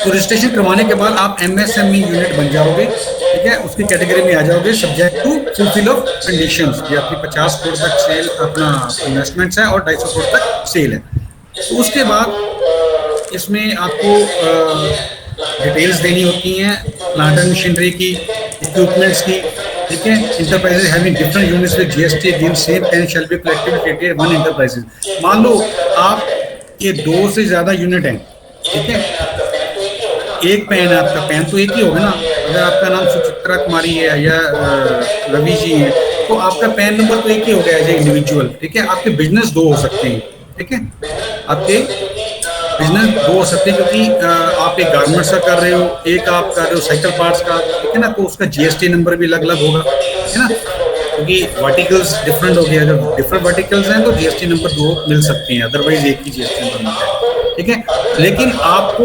Speaker 6: तो रजिस्ट्रेशन करवाने के बाद आप एमएसएमई यूनिट बन जाओगे, ठीक है, उसकी कैटेगरी में आ जाओगे, subject to fulfil of conditions. ये आपकी 50 करोड़ तक सेल अपना इन्वेस्टमेंट्स है और 250 करोड़ तक सेल है। तो उसके बाद इसमें आपको डिटेल्स देनी होती हैं प्लांट एंड मशीनरी की, इक्विपमेंट्स की, ठीक है। Enterprises having different units with GST again same PAN shall be collected created one enterprises. मान लो आप ये 2 से ज़्यादा यूनिट हैं, ठीक है, एक पैन है आपका, पैन तो एक ही होगा ना। अगर आपका नाम सुचित्रा कुमारी है या रवि जी है, तो आपका पैन नंबर तो एक ही हो गया एज ए इंडिविजुअल, ठीक है। आपके बिजनेस 2 हो सकते हैं, ठीक है, आपके बिजनेस 2 हो सकते हैं, क्योंकि आप एक गारमेंट्स का कर रहे हो, एक आप कर रहे हो साइकिल पार्ट्स का, ठीक है ना, तो उसका जीएसटी नंबर भी अलग अलग होगा, है ना, क्योंकि वर्टिकल्स डिफरेंट हो गया। अगर डिफरेंट वर्टिकल्स हैं तो जीएसटी नंबर 2 मिल सकते हैं, अदरवाइज एक ही जीएसटी नंबर मिलता है, ठीक है। लेकिन आपको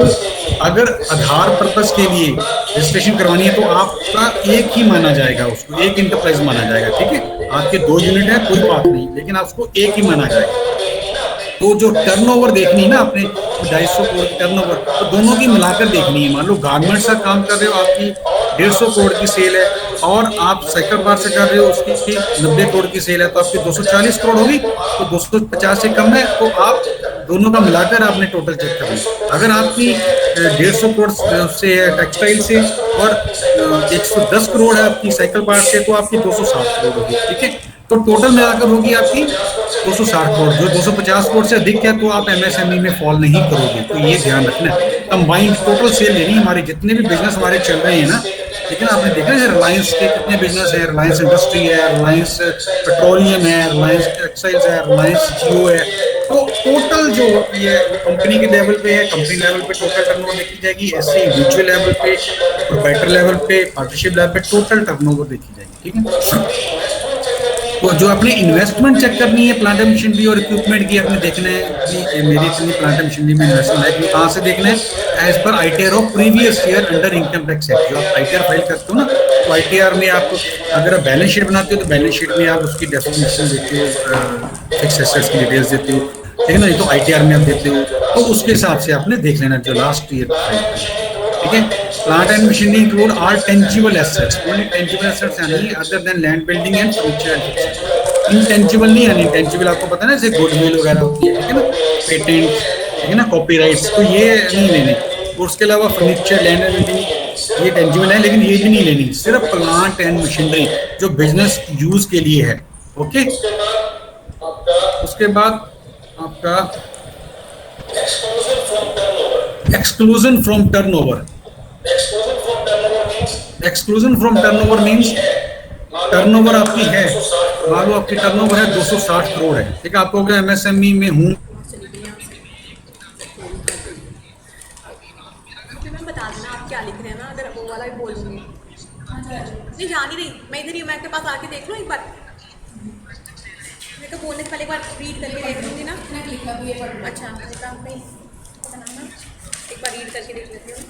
Speaker 6: अगर आधार पर्पस के लिए रजिस्ट्रेशन करवानी है तो आपका एक ही माना जाएगा, उसको एक इंटरप्राइज माना जाएगा, ठीक है। आपके 2 यूनिट है कोई बात नहीं, लेकिन आपको एक ही माना जाएगा। तो जो टर्नओवर देखनी है ना आपने 250 करोड़ की टर्नओवर, तो दोनों की मिलाकर देखनी है। मान लो गारमेंट्स का काम कर रहे हो, आपकी 150 करोड़ की सेल है, और आप साइकिल पार्ट से कर रहे हो, उसकी 90 करोड़ की सेल है, तो आपकी 240 करोड़ होगी। तो 250 से कम है तो आप दोनों का मिलाकर आपने टोटल चेक करना है। अगर आपकी 150 करोड़ से है टेक्सटाइल से और 110 करोड़ है आपकी साइकिल पार्ट से, तो आपकी 260 करोड़ होगी, ठीक है। तो टोटल मिलाकर होगी आपकी 260 करोड़। जो 250 करोड़ से अधिक है तो आप एमएसएमई में फॉल नहीं करोगे, तो ये ध्यान रखना है। कंबाइंड टोटल सेल लेनी हमारे जितने भी बिजनेस हमारे चल रहे हैं ना, लेकिन आपने देखा है रिलायंस के कितने बिजनेस है, रिलायंस इंडस्ट्री है, रिलायंस पेट्रोलियम है, रिलायंस टेक्सटाइल्स है, रिलायंस जियो है। तो टोटल जो ये कंपनी के लेवल पे है, कंपनी लेवल पे टोटल टर्नओवर देखी जाएगी, ऐसे इंडिविजुअल लेवल पे, प्रोप्राइटर लेवल पे, पार्टनरशिप लेवल पे टोटल टर्नओवर देखी जाएगी, ठीक है। तो जो अपनी इन्वेस्टमेंट चेक करनी है प्लांट एंड मशीनरी और इक्विपमेंट की, अपने देखना है कि मेरी इतनी प्लांट एंड मशीनरी में इन्वेस्टमेंट है, कि कहाँ से देखना है, as per ITR of previous year under income tax act. जो आप आईटीआर फाइल करते हो ना, तो आईटीआर में आपको अगर आप बैलेंस शीट बनाते हो तो बैलेंस शीट में आप उसकी डेफिनेशन देते हो, फिक्स एसेट्स की डिटेल्स देते हो, ठीक है ना। तो आईटीआर में आप देते हो, तो उसके हिसाब से आपने देख लेना जो लास्ट ईयर, ठीक है। Plant and machinery include all tangible assets, only tangible assets यानी other than land building and furniture and fixture. Intangible नहीं यानी इंटेंजिबल आपको पता है ना, जैसे गुडविल वगैरह होती है, ठीक है ना, पेटेंट, ठीक है ना, कॉपीराइट्स, तो ये नहीं लेने। और उसके अलावा फर्नीचर, लैंड एंड बिल्डिंग ये टेंजिबल है, लेकिन ये भी नहीं लेनी, सिर्फ प्लांट एंड मशीनरी जो बिजनेस यूज के लिए है, ओके। उसके बाद आपका exclusion from turnover. Exclusion from turnover means turnover आपकी है, मान लो आपकी टर्नओवर है 260 करोड़ है, ठीक है। आपको अगर एमएसएमई में हूँ,
Speaker 4: मैं बता देना आप क्या लिख रहे हैं ना, अगर वो वाला भी बोल दूंगी। नहीं जान ही रही, मैं इधर ही, मैं आपके पास आके देख लो एक बार। मेरे को बोलने से पहले एक बार रीड करके देख लूँगी ना। अच्छा नहीं, एक बार रीड करके देख लेती हूँ।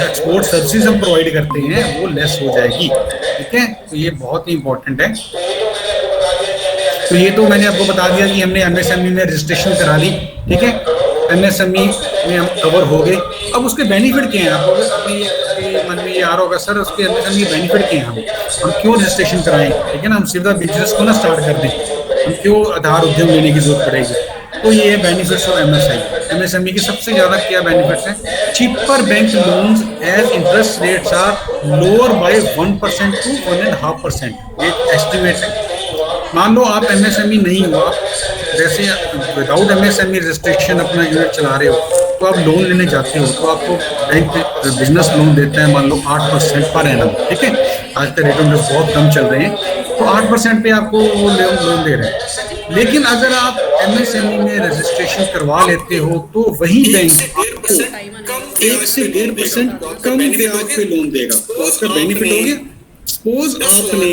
Speaker 6: एक्सपोर्ट सर्विसेज हम प्रोवाइड करते हैं वो लेस हो जाएगी, ठीक है। तो ये बहुत ही इंपॉर्टेंट है। तो ये तो मैंने आपको बता दिया कि हमने एमएसएमई में रजिस्ट्रेशन करा ली, ठीक है। एमएसएमई में हम कवर हो गए। अब उसके बेनिफिट क्या हैं, आपको अपने मन में ये आ रहा होगा, सर उसके एमएसएमई बेनिफिट क्या हैं, हम क्यों रजिस्ट्रेशन कराएं, ठीक है ना, हम सीधा बिजनेस को ना स्टार्ट कर दें, हम क्यों आधार उद्यम लेने की जरूरत पड़ेगी। तो ये है बेनिफिट्स ऑफ एमएसएमई के सबसे ज्यादा क्या बेनिफिट्स हैं, cheaper bank loans as interest rates are lower by 1% to 1.5%, ये एस्टिमेट है। मान लो आप एमएसएमई नहीं हो, आप जैसे विदाउट एमएसएमई रजिस्ट्रेशन अपना यूनिट चला रहे हो, तो आप लोन लेने जाते हो तो आपको बैंक बिजनेस लोन देता है मान लो 8% पर एनम, ठीक है। आज के रेट में बहुत कम चल रहे हैं, तो 8% पे आपको वो लोन दे रहे हैं। लेकिन अगर आप एमएसएमई में रजिस्ट्रेशन करवा लेते हो तो वही बैंक आपको 1 से 1.5% कम ब्याज पे लोन देगा। तो आपका बेनिफिट हो गया। सपोज आपने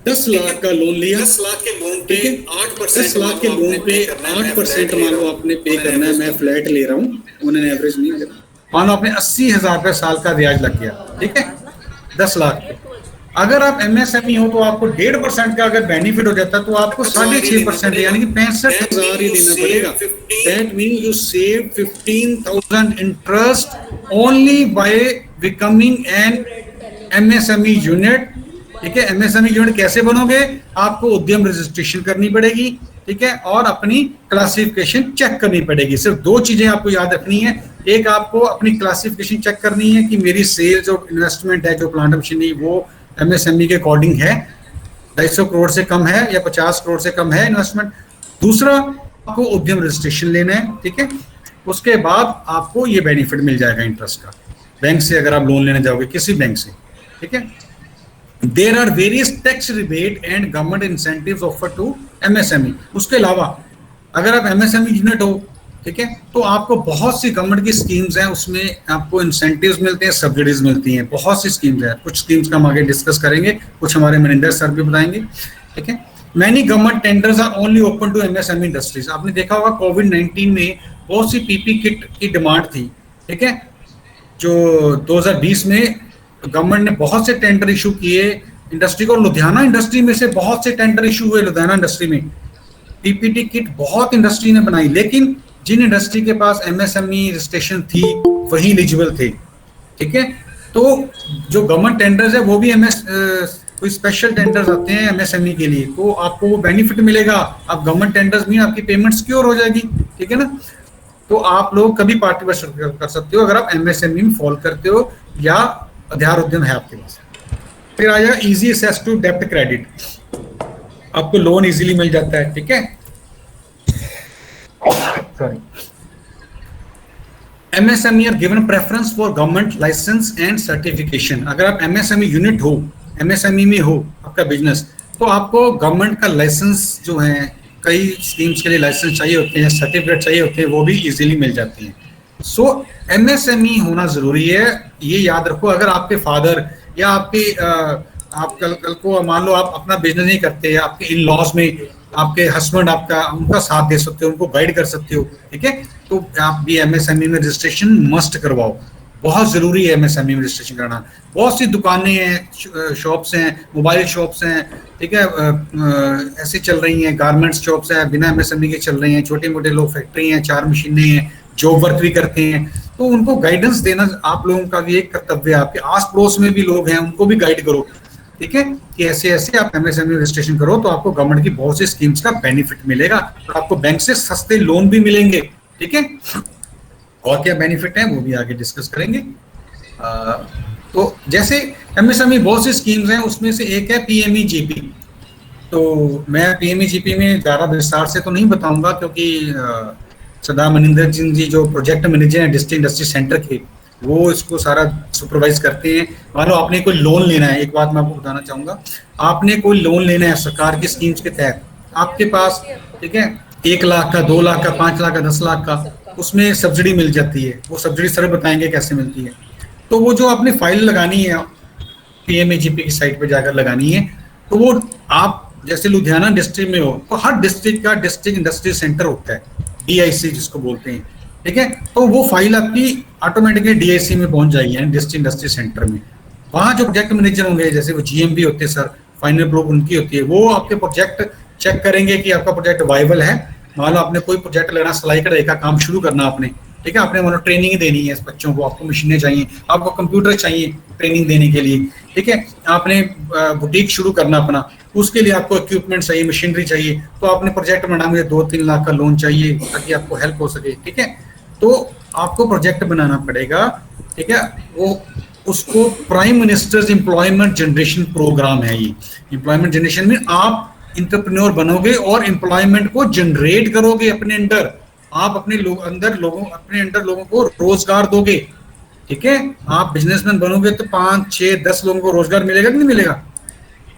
Speaker 6: 10 लाख का लोन लिया, 10 लाख के लोन पे 8%, 10 लाख के लोन पे 8% मान लो आपने पे करना है। मैं फ्लैट ले रहा हूँ, उन्होंने एवरेज नहीं ले रहा। मान लो आपने 80,000 रुपये साल का ब्याज लग गया, ठीक है, 10 लाख पे। अगर आप एमएसएमई हो तो आपको 1.5% का अगर बेनिफिट हो जाता है तो आपको 6.5% यानी कि 65,000 ही देना पड़ेगा। That means you save 15,000 interest only by becoming an MSME unit, ठीक है। एमएसएमई यूनिट कैसे बनोगे, आपको उद्यम रजिस्ट्रेशन करनी पड़ेगी, ठीक है, और अपनी क्लासिफिकेशन चेक करनी पड़ेगी। सिर्फ 2 चीजें आपको याद रखनी है। एक, आपको अपनी क्लासिफिकेशन चेक करनी है कि मेरी सेल्स और इन्वेस्टमेंट है जो प्लांट मशीनरी वो एमएसएमई के अकॉर्डिंग है, 250 करोड़ से कम है या 50 करोड़ से कम है इन्वेस्टमेंट। दूसरा, आपको उद्यम रजिस्ट्रेशन लेना है, ठीक है। उसके बाद आपको ये बेनिफिट मिल जाएगा इंटरेस्ट का, बैंक से अगर आप लोन लेने जाओगे किसी बैंक से, ठीक है। There are various tax rebate and government incentives offered to MSME. उसके अलावा अगर आप MSME यूनिट हो, ठीक है, तो आपको बहुत सी गवर्नमेंट की स्कीम्स हैं, उसमें आपको इंसेंटिव्स मिलते हैं, सब्सिडीज मिलती हैं, बहुत सी स्कीम्स हैं। कुछ स्कीम्स का हम आगे डिस्कस करेंगे, कुछ हमारे मैनेजर सर भी बताएंगे, ठीक है। Many government tenders are only open to MSME industries. आपने देखा होगा कोविड-19 में बहुत सी पीपी किट की डिमांड थी, ठीक है, जो 2020 में गवर्नमेंट ने बहुत से टेंडर इशू किए इंडस्ट्री को। लुधियाना इंडस्ट्री में से बहुत से टेंडर इशू हुए। लुधियाना इंडस्ट्री में पीपीटी किट बहुत इंडस्ट्री ने बनाई, लेकिन जिन इंडस्ट्री के पास एमएसएमई रजिस्ट्रेशन थी वही एलिजिबल थे, ठीक है। तो जो गवर्नमेंट टेंडर्स है वो भी कोई स्पेशल टेंडर्स आते हैं एमएसएमई के लिए, तो आपको वो बेनिफिट मिलेगा। आप गवर्नमेंट टेंडर्स में आपकी पेमेंट सिक्योर हो जाएगी, ठीक है ना। तो आप लोग कभी पार्टिसिपेट कर सकते हो अगर आप एमएसएमई में फॉल करते हो या आधार उद्यम है आपके पास। फिर आया इजी एक्सेस टू डेब्ट क्रेडिट, आपको लोन इजीली मिल जाता है, ठीक है। Sorry, MSME are given preference for government license and certification। अगर आप MSME यूनिट हो, MSME में हो आपका बिजनेस, तो आपको गवर्नमेंट का लाइसेंस जो है, कई स्कीम्स के लिए लाइसेंस चाहिए होते हैं, सर्टिफिकेट चाहिए होते हैं, वो भी इजीली मिल जाती हैं। सो MSME होना जरूरी है, ये याद रखो। अगर आपके फादर या आपके आप कल को मान लो आप अपना बिजनेस नहीं करते, आपके इन लॉज में आपके हस्बैंड आपका उनका साथ दे सकते हो, उनको गाइड कर सकते हो, ठीक है। तो आप भी MSME में रजिस्ट्रेशन मस्ट करवाओ, बहुत जरूरी है MSME में रजिस्ट्रेशन कराना। बहुत सी दुकानें हैं, शॉप्स हैं, मोबाइल शॉप्स हैं, ठीक है, ऐसे चल रही हैं, गारमेंट्स शॉप्स हैं बिना MSME के चल रही हैं, छोटे मोटे लोग फैक्ट्री हैं, 4 मशीनें हैं, जॉब वर्क भी करते हैं। तो उनको गाइडेंस देना आप लोगों का भी एक कर्तव्य है। आपके आस पड़ोस में भी लोग हैं, उनको भी गाइड करो, ठीक है, कि ऐसे ऐसे आप MSME रजिस्ट्रेशन करो तो आपको गवर्नमेंट की बहुत सी स्कीम्स का बेनिफिट मिलेगा और आपको बैंक से सस्ते लोन भी मिलेंगे, ठीक है। और क्या बेनिफिट है वो भी आगे डिस्कस करेंगे। तो जैसे MSME बहुत सी स्कीम्स हैं, उसमें से एक है PMEGP। तो मैं PMEGP में ज़्यादा विस्तार से तो नहीं बताऊंगा, क्योंकि सदा मनिंदर सिंह जी जो प्रोजेक्ट मैनेजर हैं डिस्ट्रिक्ट इंडस्ट्री सेंटर के, वो इसको सारा सुपरवाइज करते हैं। मान लो आपने कोई लोन लेना है, एक बात मैं आपको बताना चाहूँगा, आपने कोई लोन लेना है सरकार की स्कीम्स के तहत, आपके पास, ठीक है, 1 लाख का, 2 लाख का, 5 लाख का, 10 लाख का, उसमें सब्सिडी मिल जाती है। वो सब्सिडी सर बताएंगे कैसे मिलती है। तो वो जो आपने फाइल लगानी है PMEGP की साइट पर जाकर लगानी है, तो वो आप जैसे लुधियाना डिस्ट्रिक्ट में हो तो हर डिस्ट्रिक्ट का डिस्ट्रिक्ट इंडस्ट्री सेंटर होता है, DIC जिसको बोलते हैं, ठीक है। तो वो फाइल आपकी ऑटोमेटिकली DIC में पहुंच जाएगी, यानी डिस्ट्रिक्ट इंडस्ट्री सेंटर में। वहाँ जो प्रोजेक्ट मैनेजर होंगे, जैसे वो GM भी होते हैं सर, फाइनल अप्रूव उनकी होती है, वो आपके प्रोजेक्ट चेक करेंगे कि आपका प्रोजेक्ट वाइबल है। मान लो आपने कोई प्रोजेक्ट लेना, सिलाई कढ़ाई का काम शुरू करना आपने, ठीक है, आपने मान लो ट्रेनिंग देनी है इस बच्चों को, आपको मशीनें चाहिए, आपको कंप्यूटर चाहिए ट्रेनिंग देने के लिए, ठीक है, आपने बुटीक शुरू करना अपना, उसके लिए आपको इक्विपमेंट चाहिए, मशीनरी चाहिए, तो आपने प्रोजेक्ट बनाना, मुझे 2-3 लाख का लोन चाहिए ताकि आपको हेल्प हो सके, ठीक है। तो आपको प्रोजेक्ट बनाना पड़ेगा, ठीक है। वो उसको Prime Minister's Employment Generation Programme है। ये एम्प्लॉयमेंट जनरेशन में आप इंटरप्रेन्योर बनोगे और एम्प्लॉयमेंट को जनरेट करोगे अपने अंदर, आप अपने अपने अंदर लोगों को रोजगार दोगे, ठीक है। आप बिजनेसमैन बनोगे तो 5, 6, 10 लोगों को रोजगार मिलेगा कि नहीं मिलेगा।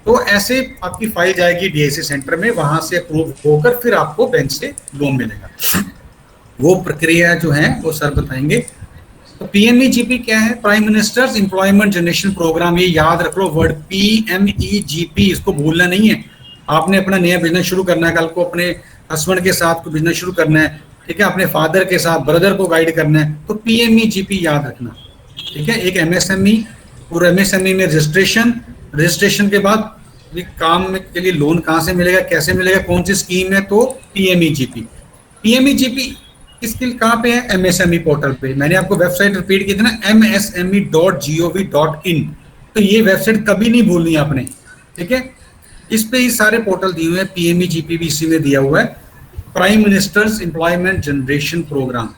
Speaker 6: तो ऐसे आपकी फाइल जाएगी DIC सेंटर में, वहां से अप्रूव होकर फिर आपको बैंक से लोन मिलेगा। वो प्रक्रिया जो है वो सर बताएंगे। तो PMEGP क्या है? Prime Minister's Employment Generation Programme. ये याद रख लो वर्ड PMEGP, इसको भूलना नहीं है। आपने अपना नया बिजनेस शुरू करना है, कल को अपने हस्बैंड के साथ कोई बिजनेस शुरू करना है, ठीक है, अपने फादर के साथ, ब्रदर को गाइड करना है, तो PMEGP याद रखना, ठीक है। एक MSME और MSME में रजिस्ट्रेशन के बाद काम के लिए लोन कहाँ से मिलेगा, कैसे मिलेगा, कौन सी स्कीम है, तो PMEGP इसके कहाँ पे है? MSME पोर्टल पे। मैंने आपको वेबसाइट रिपीट की थी ना, msme.gov.in। तो ये वेबसाइट कभी नहीं भूलनी आपने, ठीक है। इस पे ही सारे पोर्टल दिए हुए हैं, PMEGP भी इसी में दिया हुआ है, Prime Minister's Employment Generation Programme.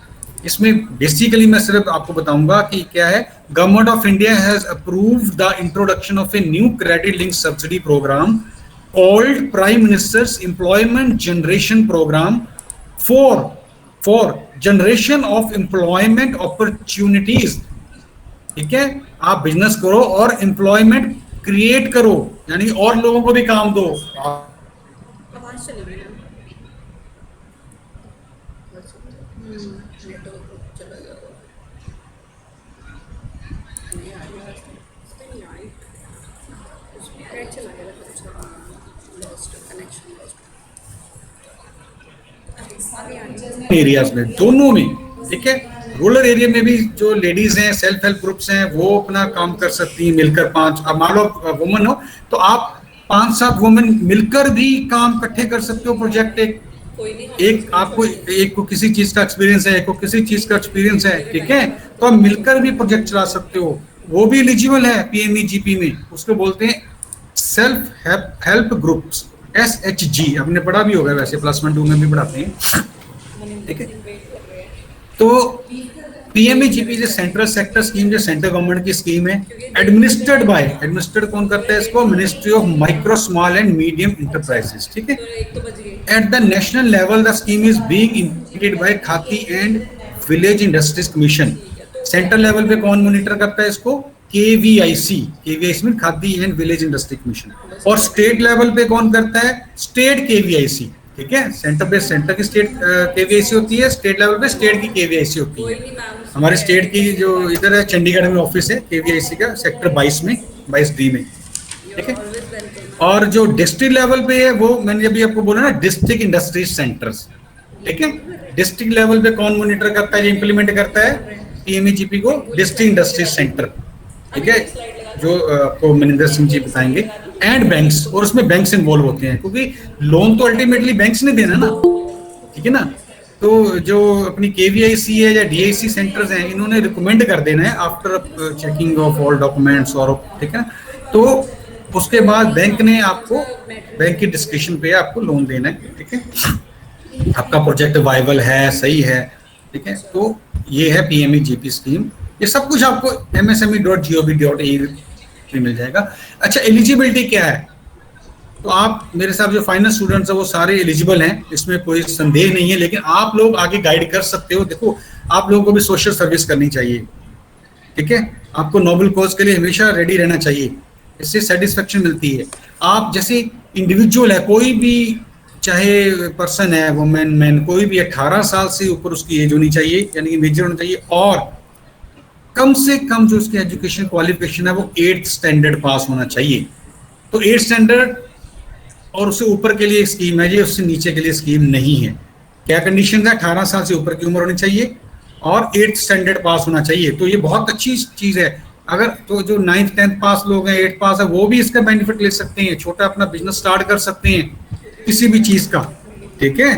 Speaker 6: इसमें बेसिकली मैं सिर्फ आपको बताऊंगा कि क्या है। Government of India has approved the introduction of a new credit link subsidy programme called Prime Minister's Employment Generation Programme for generation of employment opportunities, ठीक है। आप बिजनेस करो और एम्प्लॉयमेंट क्रिएट करो, यानी और लोगों को भी काम दो।
Speaker 1: आवाज चली गई ना, चला गया नहीं आ रही आवाज, नहीं आई, उसमें नेट चला गया, लॉस्ट कनेक्शन लॉस्ट
Speaker 6: एरियाज में, दोनों में, ठीक है। रूरल एरिया में भी जो लेडीज हैं, सेल्फ हेल्प ग्रुप्स हैं, वो अपना काम कर सकती हैं मिलकर। 5 अब मान लो वुमन हो तो आप 5-7 वुमन मिलकर भी काम इकट्ठे कर सकते हो। प्रोजेक्ट एक आपको एक को किसी चीज का एक्सपीरियंस है, एक को किसी चीज का एक्सपीरियंस है, ठीक है, तो आप मिलकर भी प्रोजेक्ट चला सकते हो। वो भी एलिजिबल है पीएमईजीपी में, उसको बोलते हैं सेल्फ हेल्प ग्रुप्स, SHG, आपने पढ़ा भी होगा वैसे, +1 में भी पढ़ाते हैं, ठीक है। तो पीएमईजीपी जो सेंट्रल सेक्टर स्कीम, जो सेंट्रल गवर्नमेंट की स्कीम है, एडमिनिस्टर्ड कौन करता है इसको, ministry of micro small and medium enterprises, ठीक है। At the national level the scheme is being implemented by khadi and village industries commission. Central level पे कौन मॉनिटर करता है इसको, KVIC में khadi and village industry commission. और स्टेट लेवल पे कौन करता है, स्टेट KVIC, ठीक है। सेंटर पे सेंटर की स्टेट KVIC होती है, स्टेट लेवल पे स्टेट की KVIC होती है। हमारे स्टेट की जो इधर है चंडीगढ़ में ऑफिस है KVIC का, सेक्टर 22 में, 22D में, ठीक है। और जो डिस्ट्रिक्ट लेवल पे है वो मैंने अभी आपको बोला ना, डिस्ट्रिक्ट इंडस्ट्रीज सेंटर्स, ठीक है। डिस्ट्रिक्ट लेवल पे कौन मॉनिटर करता है, इंप्लीमेंट करता है पीएमईजीपी को, डिस्ट्रिक्ट इंडस्ट्रीज सेंटर, ठीक है, जो आपको मनिंदर सिंह जी बताएंगे। एंड बैंक्स, और उसमें बैंक्स इन्वॉल्व होते हैं, क्योंकि लोन तो अल्टीमेटली बैंक्स ने देना ना, ठीक है ना। तो जो अपनी KVIC है या DIC सेंटर्स हैं, इन्होंने रिकमेंड कर देना है after checking of all documents, और ठीक है ना। तो उसके बाद बैंक ने आपको, बैंक की डिस्क्रिप्शन पे आपको लोन देना है, ठीक है। आपका प्रोजेक्ट वायबल है, सही है, ठीक है। तो ये है पीएमईजीपी स्कीम। ये सब कुछ आपको msme.gov.in पे मिल जाएगा। अच्छा, एलिजिबिलिटी क्या है, तो आप मेरे साथ जो फाइनल स्टूडेंट्स है वो सारे एलिजिबल हैं, इसमें कोई संदेह नहीं है। लेकिन आप लोग आगे गाइड कर सकते हो। देखो, आप लोगों को भी सोशल सर्विस करनी चाहिए, ठीक है। आपको नोबल कॉज के लिए हमेशा रेडी रहना चाहिए, इससे सेटिस्फेक्शन मिलती है। आप जैसे इंडिविजुअल है, कोई भी चाहे पर्सन है, वुमेन मैन, कोई भी 18 साल से ऊपर उसकी एज होनी चाहिए, यानी कि मेजर होना चाहिए, और कम से कम जो उसकी एजुकेशन क्वालिफिकेशन है वो 8th स्टैंडर्ड पास होना चाहिए। तो 8th स्टैंडर्ड और उससे ऊपर के लिए स्कीम है, ये उससे नीचे के लिए स्कीम नहीं है। क्या कंडीशन है, 18 साल से ऊपर की उम्र होनी चाहिए और 8th स्टैंडर्ड पास होना चाहिए। तो ये बहुत अच्छी चीज है। अगर तो जो 9th 10th पास लोग हैं, 8th पास है, वो भी इसका बेनिफिट ले सकते हैं, छोटा अपना बिजनेस स्टार्ट कर सकते हैं किसी भी चीज का, ठीक है।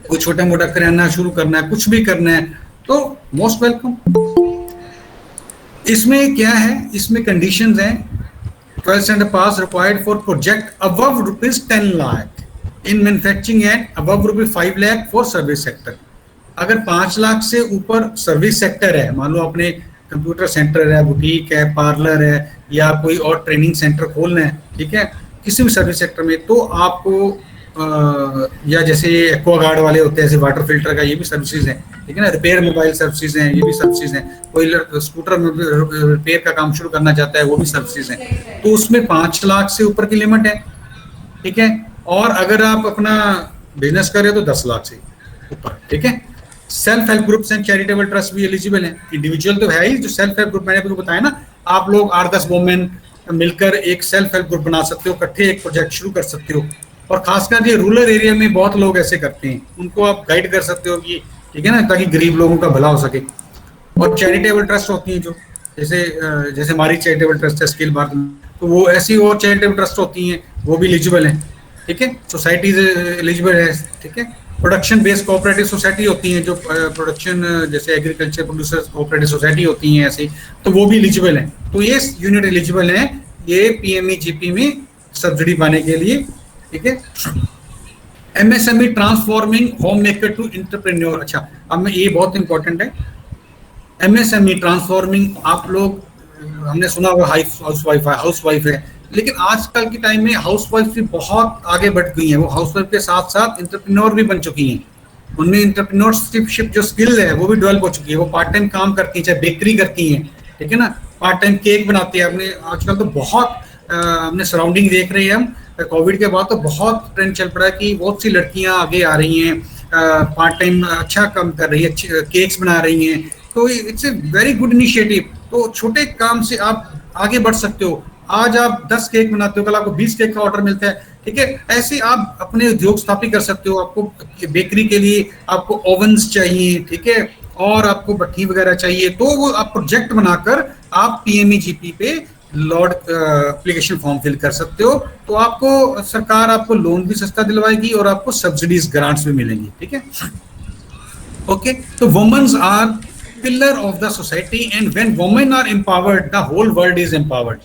Speaker 6: कोई छोटा मोटा किराना शुरू करना है, कुछ भी करना है, तो मोस्ट वेलकम। इसमें क्या है, इसमें कंडीशंस हैं, 12th standard pass required for project above ₹10 lakh in manufacturing and above ₹5 lakh for service sector. अगर 5 लाख से ऊपर सर्विस सेक्टर है, मान लो अपने कंप्यूटर सेंटर है, बुटीक है, पार्लर है, या कोई और ट्रेनिंग सेंटर खोलना है, ठीक है, किसी भी सर्विस सेक्टर में, तो आपको या जैसे एक्वागार्ड वाले होते हैं, जैसे वाटर फिल्टर का, ये भी सर्विसेज हैं, ठीक है ना। रिपेयर मोबाइल सर्विसेज हैं, ये भी सर्विसेज हैं। कोई स्कूटर में रिपेयर का काम शुरू करना चाहता है, वो भी सर्विसेज हैं। तो उसमें 5 लाख से ऊपर की लिमिट है, ठीक है। और अगर आप अपना बिजनेस करें तो 10 लाख से ऊपर, ठीक है। Self help groups and charitable trust भी एलिजिबल हैं। इंडिविजुअल तो है ही, जो सेल्फ हेल्प ग्रुप मैंने आपको बताया ना, आप लोग 8-10 वुमेन मिलकर एक सेल्फ हेल्प ग्रुप बना सकते हो, इकट्ठे एक प्रोजेक्ट शुरू कर सकते हो। और खासकर ये रूरल एरिया में बहुत लोग ऐसे करते हैं, उनको आप गाइड कर सकते हो कि, ठीक है ना, ताकि गरीब लोगों का भला हो सके। और चैरिटेबल ट्रस्ट होती हैं जो, जैसे हमारी चैरिटेबल ट्रस्ट है स्किल भारत, तो वो ऐसी और चैरिटेबल ट्रस्ट होती हैं, वो भी एलिजिबल हैं, ठीक है। सोसाइटीज एलिजिबल है, ठीक है। प्रोडक्शन बेस्ड कोऑपरेटिव सोसाइटी होती हैं, जो प्रोडक्शन जैसे एग्रीकल्चर प्रोड्यूसर्स कोऑपरेटिव सोसाइटी होती हैं ऐसी, तो वो भी एलिजिबल हैं। तो ये यूनिट एलिजिबल हैं ये पीएमईजीपी में सब्सिडी पाने के लिए, ठीक है। MSME transforming home maker to entrepreneur. अच्छा, अब ये बहुत इंपॉर्टेंट है, एमएसएमई ट्रांसफॉर्मिंग। आप लोग, हमने सुना होगा हाउस वाइफ है, लेकिन आजकल के टाइम में हाउस वाइफ भी बहुत आगे बढ़ गई हैं। वो हाउस वाइफ के साथ साथ एंटरप्रेन्योर भी बन चुकी हैं। उनमें एंटरप्रेन्योरशिप जो स्किल है वो भी डेवलप हो चुकी है। वो पार्ट टाइम काम करती हैं, चाहे बेकरी करती हैं, ठीक है ना, पार्ट टाइम केक बनाती है। हमने आजकल तो बहुत हमने सराउंडिंग देख रहे हैं हम, कोविड के बाद तो बहुत ट्रेंड चल पड़ा है कि बहुत सी लड़कियां आगे आ रही हैं, पार्ट टाइम अच्छा काम कर रही है, केक्स बना रही हैं। तो it's a very good initiative. तो छोटे काम से आप आगे बढ़ सकते हो। आज आप 10 केक बनाते हो, कल आपको 20 केक का ऑर्डर मिलता है, ठीक है। ऐसे आप अपने उद्योग स्थापित कर सकते हो। आपको बेकरी के लिए आपको ओवन्स चाहिए, ठीक है, और आपको भट्टी वगैरह चाहिए, तो वो आप प्रोजेक्ट बनाकर आप पीएमईजीपी पे लॉर्ड एप्लीकेशन फॉर्म फिल कर सकते हो। तो आपको सरकार आपको लोन भी सस्ता दिलवाएगी और आपको सब्सिडीज ग्रांट्स भी मिलेंगी, ठीक है। ओके, तो womens are pillar of the society, and when women are empowered, the whole world is empowered.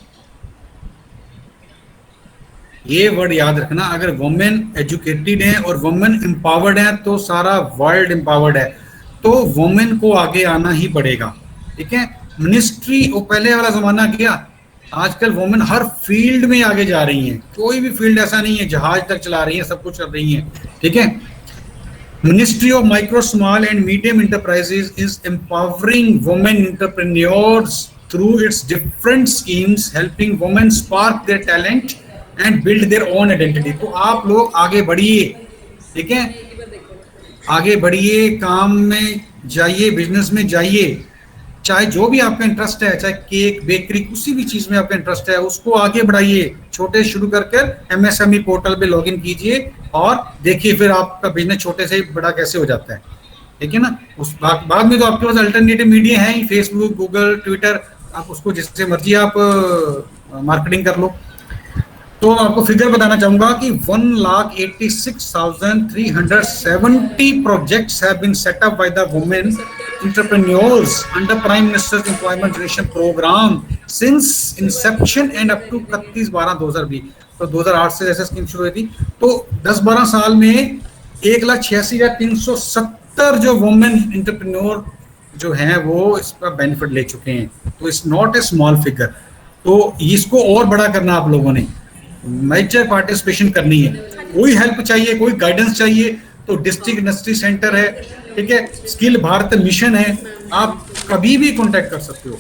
Speaker 6: ये वर्ड याद रखना, अगर वुमेन एजुकेटेड है और वुमेन एम्पावर्ड है तो सारा वर्ल्ड एम्पावर्ड है, तो वुमेन को आगे आना ही पड़ेगा, ठीक है। मिनिस्ट्री वो पहले वाला जमाना गया, आजकल वुमेन हर फील्ड में आगे जा रही हैं, कोई भी फील्ड ऐसा नहीं है, जहाज तक चला रही है, सब कुछ कर रही हैं, ठीक है। Ministry of Micro, Small and Medium Enterprises is empowering women entrepreneurs through its different schemes, helping women spark their talent and build their own identity. तो आप लोग आगे बढ़िए, ठीक है, आगे बढ़िए, काम में जाइए, बिजनेस में जाइए, चाहे जो भी आपका इंटरेस्ट है, चाहे केक, बेकरी, किसी भी चीज में आपका इंटरेस्ट है, उसको आगे बढ़ाइए, छोटे शुरू कर एमएसएमई पोर्टल पे लॉगिन कीजिए और देखिए फिर आपका बिजनेस छोटे से बड़ा कैसे हो जाता है, ठीक है ना। उस बाद में तो आपके पास अल्टरनेटिव मीडिया है ही, फेसबुक, गूगल, ट्विटर, आप उसको जिससे मर्जी आप मार्केटिंग कर लो। तो आपको फिगर बताना चाहूंगा कि 1,86,370 projects have been set up by the women entrepreneurs under Prime Minister's Employment Generation Program since inception and up to 31/12/2020। तो 2008 से जैसे स्कीम शुरू हुई थी, तो 10-12 साल में 1,86,370 जो वुमेन एंटरप्रेन्योर जो हैं वो इसका बेनिफिट ले चुके हैं। तो it's not a small figure, तो इसको और बड़ा करना आप लोगों ने, मेजर पार्टिसिपेशन करनी है। कोई हेल्प चाहिए, कोई गाइडेंस चाहिए तो डिस्ट्रिक्ट इंडस्ट्री सेंटर है, ठीक है, स्किल भारत मिशन है, आप कभी भी कांटेक्ट कर सकते हो।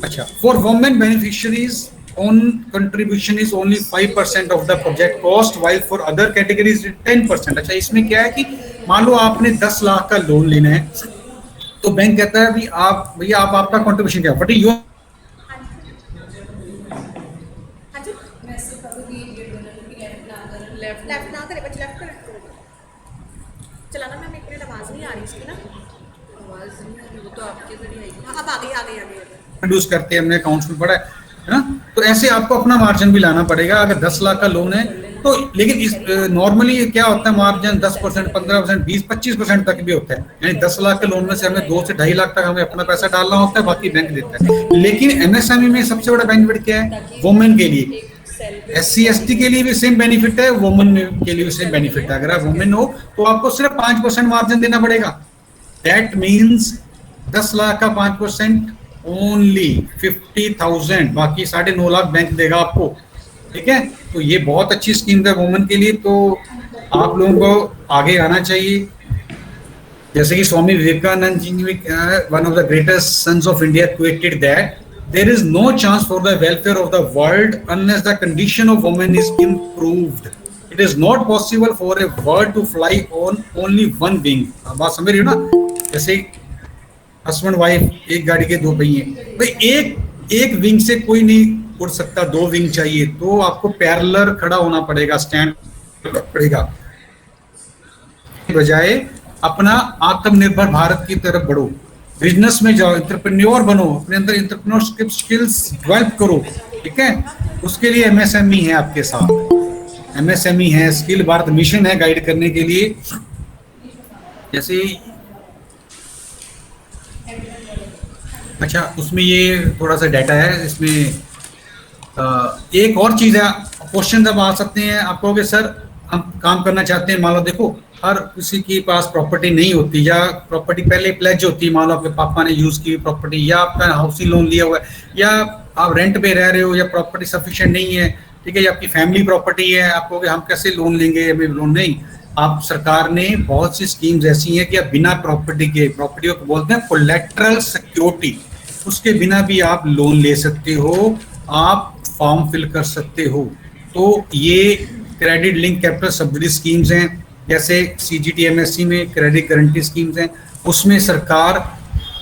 Speaker 6: अच्छा, for women beneficiaries on contribution is only 5% of the project cost, while for other categories 10%। अच्छा, इसमें क्या है कि मान लो आपने 10 लाख का लोन लेना है, तो बैंक कहता है भी आप भैया आप आपका कंट्रीब्यूशन क्या, बट योर
Speaker 4: लेफ्ट ना करे, बच्चे लेफ्ट करें, चलाना। मैम एक मिनट, आवाज नहीं आ रही इसकी ना,
Speaker 1: आवाज नहीं आ रही, वो तो आपके जरिए आएगी।
Speaker 4: हाँ, अब आ गई।
Speaker 6: प्रोड्यूस करते हैं, हमने अकाउंट्स में पढ़ा है ना। तो ऐसे आपको अपना मार्जिन भी लाना पड़ेगा। अगर 10 लाख का लोन है तो, लेकिन इस नॉर्मली क्या होता है, मार्जिन 10%, 15%, 20-25% तक भी होता है। यानी 10 लाख के लोन में से हमें 2 से 2.5 लाख तक हमें अपना पैसा डालना होता है, बाकी बैंक देता है। लेकिन एमएसएमई में सबसे बड़ा बेनिफिट क्या है, वुमेन के लिए, SC ST के लिए भी सेम बेनिफिट है, वुमेन के लिए भी सेम बेनिफिट है। अगर आप वुमेन हो तो आपको सिर्फ 5% मार्जिन देना पड़ेगा। दैट मीन्स 10 लाख का 5% ओनली 50,000, बाकी 9.5 लाख बैंक देगा आपको, ठीक है। तो ये बहुत अच्छी स्कीम है वुमेन के लिए, तो आप लोगों को आगे आना चाहिए। जैसे कि स्वामी विवेकानंद जी ने, one of the greatest sons of India, quoted that there is no chance for the welfare of the world unless the condition of women is improved. It is not possible for a bird to fly on only one wing. आप बात समझ रही हो ना, जैसे husband wife, एक गाड़ी के 2 पहिए, भाई एक विंग से कोई नहीं उड़ सकता, 2 विंग चाहिए, तो आपको पैरेलल खड़ा होना पड़ेगा, स्टैंड पड़ेगा। बजाय अपना आत्मनिर्भर भारत की तरफ बढ़ो, बिजनेस में जाओ, एंटरप्रेन्योर बनो, अपने अंदर एंटरप्रेन्योरशिप स्किल्स डेवलप करो, ठीक है। उसके लिए एमएसएमई है आपके साथ, एमएसएमई है, स्किल भारत मिशन है गाइड करने के लिए। जैसे अच्छा, उसमें ये थोड़ा सा डाटा है, इसमें एक और चीज है, क्वेश्चन जब आ सकते हैं, आप कहोगे सर हम काम करना चाहते हैं, मान लो देखो हर किसी के पास प्रॉपर्टी नहीं होती, या प्रॉपर्टी पहले प्लेज होती है, मान लो आपके पापा ने यूज की प्रॉपर्टी, या आपका हाउसिंग लोन लिया हुआ है, या आप रेंट पे रह रहे हो, या प्रॉपर्टी सफिशिएंट नहीं है, ठीक है, या आपकी फैमिली प्रॉपर्टी है, आप कहोगे हम कैसे लोन लेंगे, हमें लोन नहीं। आप सरकार ने बहुत सी स्कीम्स ऐसी हैं कि आप बिना प्रॉपर्टी के, प्रॉपर्टी को बोलते हैं कोलैटरल सिक्योरिटी, उसके बिना भी आप लोन ले सकते हो, आप फॉर्म फिल कर सकते हो। तो ये credit link capital subsidy schemes हैं, जैसे CGTMSE में क्रेडिट गारंटी स्कीम्स हैं, उसमें सरकार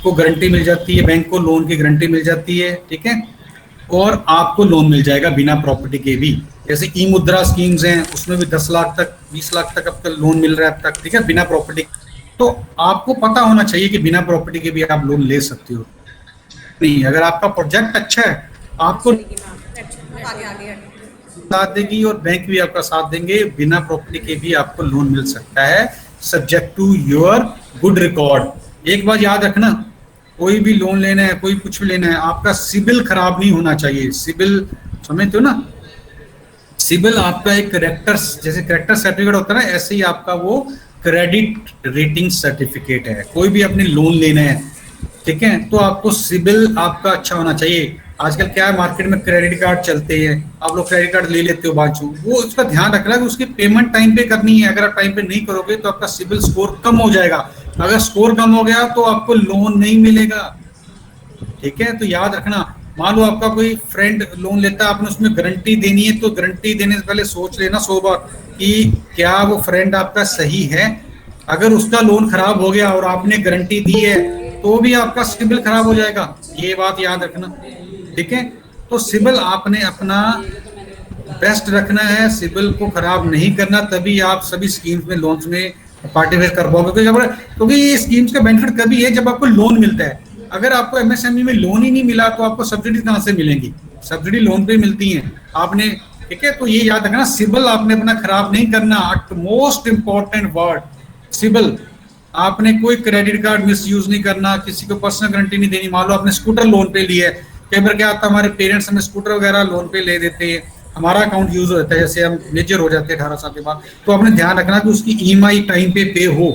Speaker 6: को गारंटी मिल जाती है, बैंक को लोन की गारंटी मिल जाती है, ठीक है, और आपको लोन मिल जाएगा बिना प्रॉपर्टी के भी। जैसे ई मुद्रा स्कीम्स हैं, उसमें भी 10 लाख तक, 20 लाख तक अब तक लोन मिल रहा है अब तक, ठीक है, बिना प्रॉपर्टी। तो आपको पता होना चाहिए कि बिना प्रॉपर्टी के भी आप लोन ले सकते हो। नहीं, अगर आपका प्रोजेक्ट अच्छा है, आपको
Speaker 4: आगे
Speaker 6: साथ देगी और बैंक भी आपका साथ देंगे, बिना प्रॉपर्टी के भी आपको लोन मिल सकता है, subject to your good record. एक बात याद रखना, कोई भी लोन लेना है, कोई कुछ भी लेना है, आपका सिबिल खराब नहीं होना चाहिए। सिबिल समझते हो ना, सिबिल आपका एक करेक्टर, जैसे करेक्टर सर्टिफिकेट होता है ना, ऐसे ही आपका वो क्रेडिट रेटिंग सर्टिफिकेट है। कोई भी अपने लोन लेना है, ठीक है, तो आपको सिबिल आपका अच्छा होना चाहिए। आजकल क्या है, मार्केट में क्रेडिट कार्ड चलते हैं, आप लोग क्रेडिट कार्ड ले लेते हो बाजू, वो उसका ध्यान रखना है कि उसकी पेमेंट टाइम पे करनी है। अगर आप टाइम पे नहीं करोगे तो आपका सिबिल स्कोर कम हो जाएगा। अगर स्कोर कम हो गया तो आपको लोन नहीं मिलेगा, ठीक है। तो याद रखना, मान लो आपका कोई फ्रेंड लोन लेता है, आपने उसमें गारंटी देनी है, तो गारंटी देने से पहले सोच लेना 100 बार कि क्या वो फ्रेंड आपका सही है। अगर उसका लोन खराब हो गया और आपने गारंटी दी है तो भी आपका सिबिल खराब हो जाएगा, ये बात याद रखना, ठीक है। तो सिबिल आपने अपना बेस्ट रखना है, सिबिल को खराब नहीं करना, तभी आप सभी स्कीम्स में, लोन्स में पार्टिसिपेट कर पाओगे। क्योंकि ये स्कीम्स का बेनिफिट कभी है जब आपको लोन मिलता है। अगर आपको एमएसएमई में लोन ही नहीं मिला तो आपको सब्सिडी कहां से मिलेंगी? सब्सिडी लोन पे मिलती है आपने, ठीक है। तो ये याद रखना, सिबिल आपने अपना खराब नहीं करना। Most important word CIBIL. आपने कोई क्रेडिट कार्ड मिसयूज नहीं करना, किसी को पर्सनल गारंटी नहीं देनी। मान लो आपने स्कूटर लोन पे लिया है, कई बार क्या आता है, हमारे पेरेंट्स हमें स्कूटर वगैरह लोन पे ले देते हैं, हमारा अकाउंट यूज होता है, जैसे हम मेजर हो जाते हैं 18 साल के बाद, तो आपने ध्यान रखना कि उसकी ईएमआई टाइम पे हो,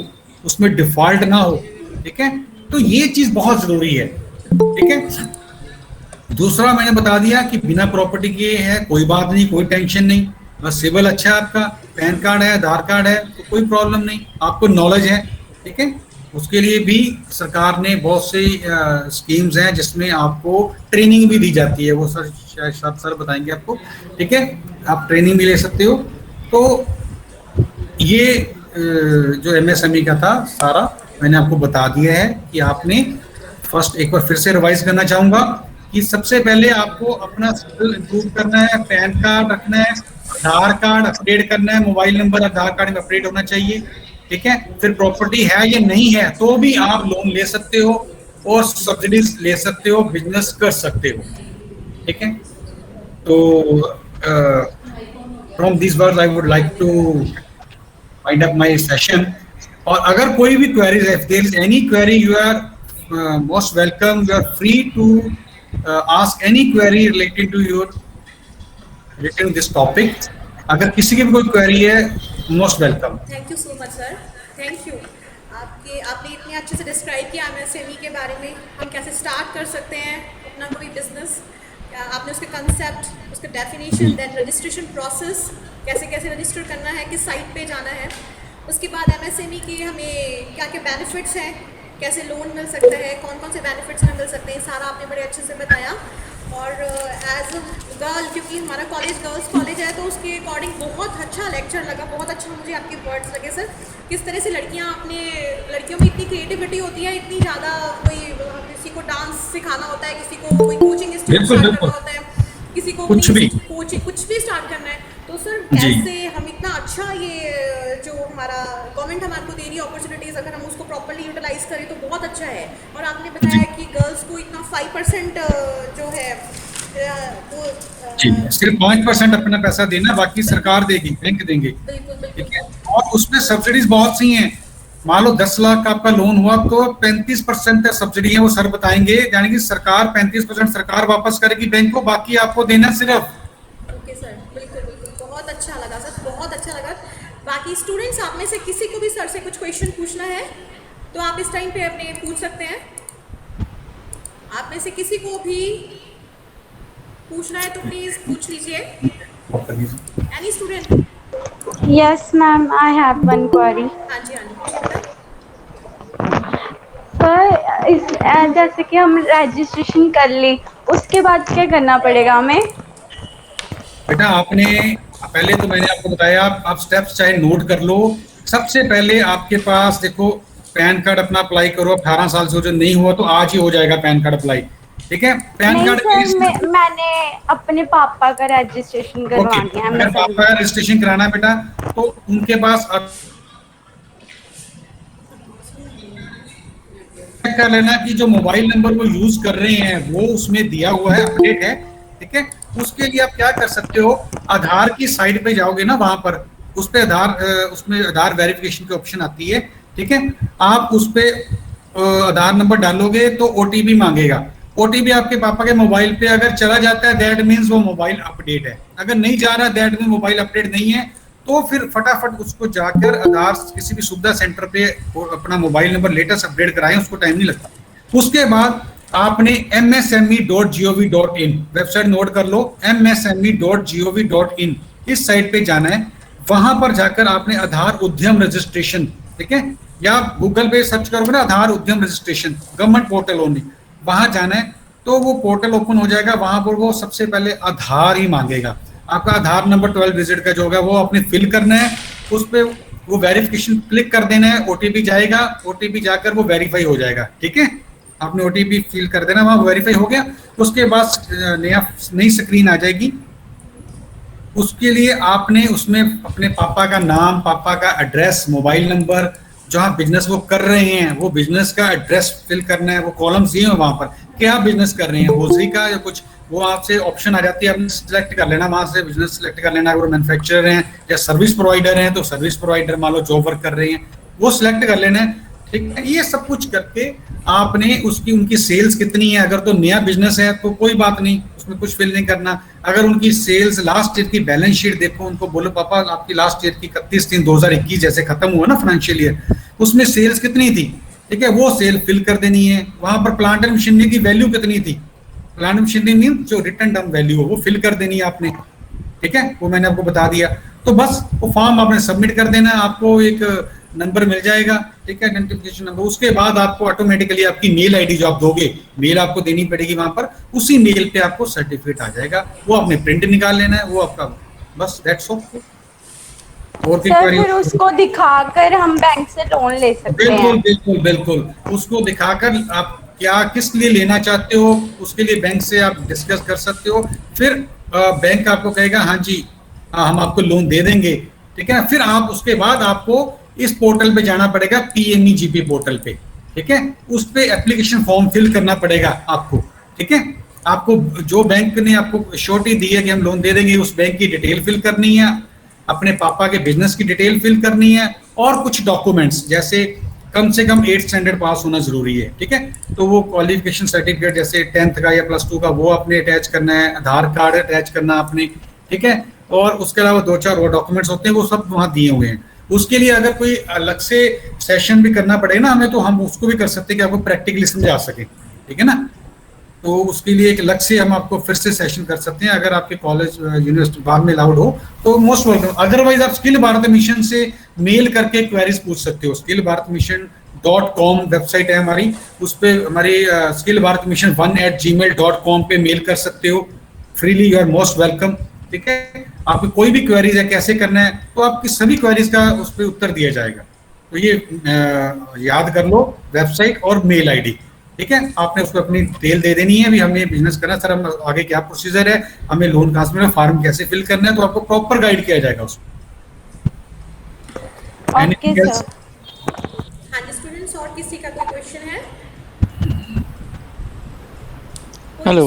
Speaker 6: उसमें डिफॉल्ट ना हो, ठीक है। तो ये चीज बहुत जरूरी है, ठीक है। दूसरा मैंने बता दिया कि बिना प्रॉपर्टी के है कोई बात नहीं, कोई टेंशन नहीं, बस सिबिल अच्छा है आपका, पैन कार्ड है, आधार कार्ड है, तो कोई प्रॉब्लम नहीं, आपको नॉलेज है, ठीक है। उसके लिए भी सरकार ने बहुत से स्कीम्स हैं जिसमें आपको ट्रेनिंग भी दी जाती है, वो सर शायद सर बताएंगे आपको, ठीक है। आप ट्रेनिंग भी ले सकते हो। तो ये जो एमएसएमई का था सारा मैंने आपको बता दिया है कि आपने फर्स्ट एक बार फिर से रिवाइज करना चाहूंगा कि सबसे पहले आपको अपना स्किल इंप्रूव करना है, पैन कार्ड रखना है, आधार कार्ड अपडेट करना है, मोबाइल नंबर आधार कार्ड में अपडेट होना चाहिए, ठीक है। फिर प्रॉपर्टी है या नहीं है तो भी आप लोन ले सकते हो और सब्सिडीज ले सकते हो, बिजनेस कर सकते हो, ठीक है। तो from this words I would like to wind up my session. और अगर कोई भी क्वेरीज है, if there is any query, you are most welcome, you are free to ask any query related to your related this topic. अगर किसी की भी कोई क्वेरी है, most welcome.
Speaker 4: Thank you so much sir, thank you. आपने इतने अच्छे से डिस्क्राइब किया एमएसएमई के बारे में, हम कैसे स्टार्ट कर सकते हैं अपना कोई बिजनेस। आपने उसके कंसेप्ट, उसके डेफिनेशन, देन रजिस्ट्रेशन प्रोसेस, कैसे कैसे रजिस्टर करना है, किस साइट पे जाना है। उसके बाद एमएसएमई के हमें क्या क्या बेनिफिट्स हैं, कैसे लोन मिल सकता है, कौन कौन से बेनिफिट्स हमें मिल सकते हैं, सारा आपने बड़े अच्छे से बताया। और एज गर्ल, क्योंकि हमारा कॉलेज गर्ल्स कॉलेज है, तो उसके अकॉर्डिंग बहुत अच्छा लेक्चर लगा, बहुत अच्छा मुझे आपके वर्ड्स लगे सर। किस तरह से लड़कियों में इतनी क्रिएटिविटी होती है, इतनी ज़्यादा, कोई किसी को डांस सिखाना होता है, किसी को कोई कोचिंग स्टार्ट करना होता है, किसी को कुछ भी स्टार्ट करना है। तो सर कैसे हम इतना अच्छा, ये जो हमारा गवर्नमेंट हमको दे रही है अपॉर्चुनिटीज़, अगर हम उसको प्रॉपर्ली यूटिलाइज करें तो बहुत अच्छा है। और आपने बताया कि गर्ल्स को इतना 5% जो है वो
Speaker 6: जी, सिर्फ 5% अपना पैसा देना, बाकी सरकार देगी, बैंक देंगे,
Speaker 4: बिल्कुल
Speaker 6: ठीक है। और उसमें सब्सिडीज बहुत सी हैं। मान लो 10 लाख का आपका लोन हुआ तो 35% सब्सिडी है, वो सर बताएंगे, यानी कि सरकार 35% सरकार वापस करेगी बैंक को, बाकी आपको देना सिर्फ।
Speaker 4: ओके सर, बिल्कुल बिल्कुल, बहुत अच्छा लगा सर, बहुत अच्छा लगा। बाकी स्टूडेंट्स, आप में से किसी को भी सर से कुछ क्वेश्चन पूछना है तो आप इस टाइम पे अपने पूछ सकते हैं। आप में से किसी को भी पूछना है तो प्लीज पूछ लीजिए। Any student?
Speaker 2: Yes, ma'am. I have one query.
Speaker 4: हाँ जी, हाँ जी।
Speaker 2: सर, जैसे कि हम रजिस्ट्रेशन कर ली, उसके बाद क्या करना पड़ेगा हमें?
Speaker 6: बेटा आपने पहले तो मैंने आपको बताया, आप स्टेप्स चाहे नोट कर लो। सबसे पहले आपके पास देखो, पैन कार्ड अपना अप्लाई करो। 18 साल से जो नहीं हुआ तो आज ही हो जाएगा पैन कार्ड अप्लाई, ठीक है। पैन
Speaker 2: नहीं
Speaker 6: कार्ड
Speaker 2: सर, मैंने अपने पापा का रजिस्ट्रेशन करवाना है।
Speaker 6: अगर पापा का रजिस्ट्रेशन कराना है बेटा, तो उनके पास चेक कर लेना कि जो मोबाइल नंबर वो यूज कर रहे हैं वो उसमें दिया हुआ है, अपडेट है, ठीक है। उसके लिए आप क्या कर सकते हो, आधार की साइट पे जाओगे ना, वहां पर उस पे उसमें आधार वेरिफिकेशन की ऑप्शन आती है, ठीक है। आप उस पे आधार नंबर डालोगे तो ओटीपी मांगेगा। ओटीपी आपके पापा के मोबाइल पे अगर चला जाता है दैट मीन्स वो मोबाइल अपडेट है, अगर नहीं जा रहा दैट मीन्स मोबाइल अपडेट नहीं है, तो फिर फटाफट उसको जाकर आधार किसी भी सुविधा सेंटर पे अपना मोबाइल नंबर लेटेस्ट अपडेट कराएं, उसको टाइम नहीं लगता। उसके बाद आपने msme.gov.in वेबसाइट नोट कर लो, msme.gov.in इस साइट पे जाना है। वहां पर जाकर आपने आधार उद्यम रजिस्ट्रेशन, ठीक है, या गूगल पे सर्च करोगे ना आधार उद्यम रजिस्ट्रेशन गवर्नमेंट पोर्टल ओनली, वहां जाना है तो वो पोर्टल ओपन हो जाएगा। वहां पर वो सबसे पहले आधार ही मांगेगा, आपका आधार नंबर 12 डिजिट का जो होगा वो आपने फिल करना है, उस पर वो वेरिफिकेशन क्लिक कर देना है, ओटीपी जाएगा, ओटीपी जाकर वो वेरीफाई हो जाएगा, ठीक है। आपने ओटीपी फिल कर देना, वहां वेरीफाई हो गया, उसके बाद नई स्क्रीन आ जाएगी। उसके लिए आपने उसमें अपने पापा का नाम, पापा का एड्रेस, मोबाइल नंबर, जहाँ बिजनेस वो कर रहे हैं वो बिजनेस का एड्रेस फिल करना है। वो कॉलम्स दिए हैं वहां पर, क्या बिजनेस कर रहे हैं, होजरी का या कुछ, वो आपसे ऑप्शन आ जाती है, आपने सिलेक्ट कर लेना, वहां से बिजनेस सिलेक्ट कर लेना। अगर मैन्युफैक्चरर हैं या सर्विस प्रोवाइडर हैं तो सर्विस प्रोवाइडर, मान लो जॉब वर्क कर रहे हैं, वो सिलेक्ट कर लेना है, ठीक है। ये सब कुछ करके आपने उसकी उनकी सेल्स कितनी है, अगर तो नया बिजनेस है तो कोई बात नहीं, उसमें कुछ फिल नहीं करना। अगर उनकी सेल्स लास्ट ईयर की बैलेंस शीट देखो, उनको बोलो पापा आपकी लास्ट ईयर की 31/3/2021 जैसे खत्म हुआ ना फाइनेंशियल ईयर, उसमें सेल्स कितनी थी, ठीक है, वो सेल फिल कर देनी है। वहां पर प्लांट एंड मशीनरी की वैल्यू कितनी थी, प्लांट एंड मशीनरी मीन जो रिटर्न डाउन वैल्यू हो वो फिल कर देनी है आपने, ठीक है, वो मैंने आपको बता दिया। तो बस वो फॉर्म आपने सबमिट कर देना है, आपको एक नंबर मिल जाएगा, ठीक है, आइडेंटिफिकेशन नंबर। उसके बाद आपको ऑटोमेटिकली आपकी मेल आईडी जो आप दोगे, मेल आपको देनी पड़ेगी वहां पर, उसी मेल पे आपको सर्टिफिकेट आ जाएगा, वो आपने प्रिंट निकाल लेना है, वो आपका बस दैट्स ऑल। और
Speaker 2: सर फिर उसको दिखाकर हम बैंक से लोन ले सकते हैं?
Speaker 6: बिल्कुल बिल्कुल बिल्कुल, उसको दिखाकर आप क्या किस लिए लेना चाहते हो उसके लिए बैंक से आप डिस्कस कर सकते हो। फिर बैंक आपको कहेगा हाँ जी हम आपको लोन दे देंगे, ठीक है। फिर आप उसके बाद आपको इस पोर्टल पे जाना पड़ेगा, PMEGP पोर्टल पे, ठीक है, उस पे एप्लीकेशन फॉर्म फिल करना पड़ेगा आपको, ठीक है। आपको जो बैंक ने आपको श्योरिटी दी है कि हम लोन दे देंगे, उस बैंक की डिटेल फिल करनी है, अपने पापा के बिजनेस की डिटेल फिल करनी है, और कुछ डॉक्यूमेंट्स जैसे कम से कम 8th स्टैंडर्ड पास होना जरूरी है, ठीक है। तो वो क्वालिफिकेशन सर्टिफिकेट जैसे 10th का या +2 का वो आपने अटैच करना है, आधार कार्ड अटैच करना आपने, ठीक है। और उसके अलावा 2-4 और डॉक्यूमेंट्स होते हैं, वो सब वहाँ दिए हुए हैं। उसके लिए अगर कोई अलग से सेशन भी करना पड़े ना हमें, तो हम उसको भी कर सकते हैं कि आपको प्रैक्टिकली समझा सके, ठीक है ना। तो उसके लिए एक अलग से हम आपको फिर से सेशन कर सकते हैं, अगर आपके कॉलेज यूनिवर्सिटी बाद में अलाउड हो तो मोस्ट वेलकम। अदरवाइज आप स्किल भारत मिशन से मेल करके क्वेरीज पूछ सकते हो। स्किल भारत मिशन.com वेबसाइट है हमारी, उस पर हमारी स्किल भारत मिशन 1@gmail.com पे मेल कर सकते हो freely, you are most welcome, ठीक है। आपकी कोई भी क्वेरीज है कैसे करना है, तो आपकी सभी क्वेरीज का उस पर उत्तर दिया जाएगा। तो ये याद कर लो, वेबसाइट और मेल आईडी, ठीक है। आपने उसको अपनी डिटेल दे देनी है, भी हमें बिजनेस करना सर, हम आगे क्या प्रोसीजर है, हमें लोन कहाँ से मिलेगा, फॉर्म कैसे फिल करना है, तो आपको प्रॉपर गाइड किया जाएगा उसको।
Speaker 2: Okay sir.
Speaker 4: हाँ जी स्टूडेंट्स, और किसी का कोई क्वेश्चन है?
Speaker 7: Hello.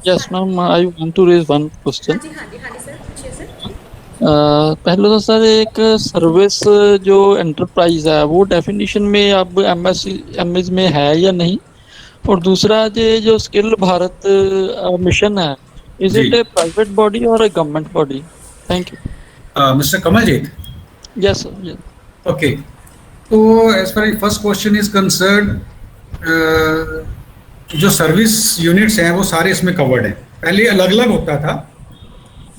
Speaker 7: Yes, ma'am. I want to raise one question.
Speaker 4: हाँ जी सर, पूछिए सर।
Speaker 7: पहले तो सर एक सर्विस जो एंटरप्राइज है वो डेफिनेशन में अब एमएस में है या नहीं, और दूसरा जो स्किल भारत मिशन है, is it a private body और a government body? Thank you.
Speaker 6: Mister Kamaljeet,
Speaker 7: yes sir.
Speaker 6: Okay, तो as far first question is concern, जो सर्विस यूनिट्स हैं वो सारे इसमें कवर्ड हैं। पहले अलग अलग होता था,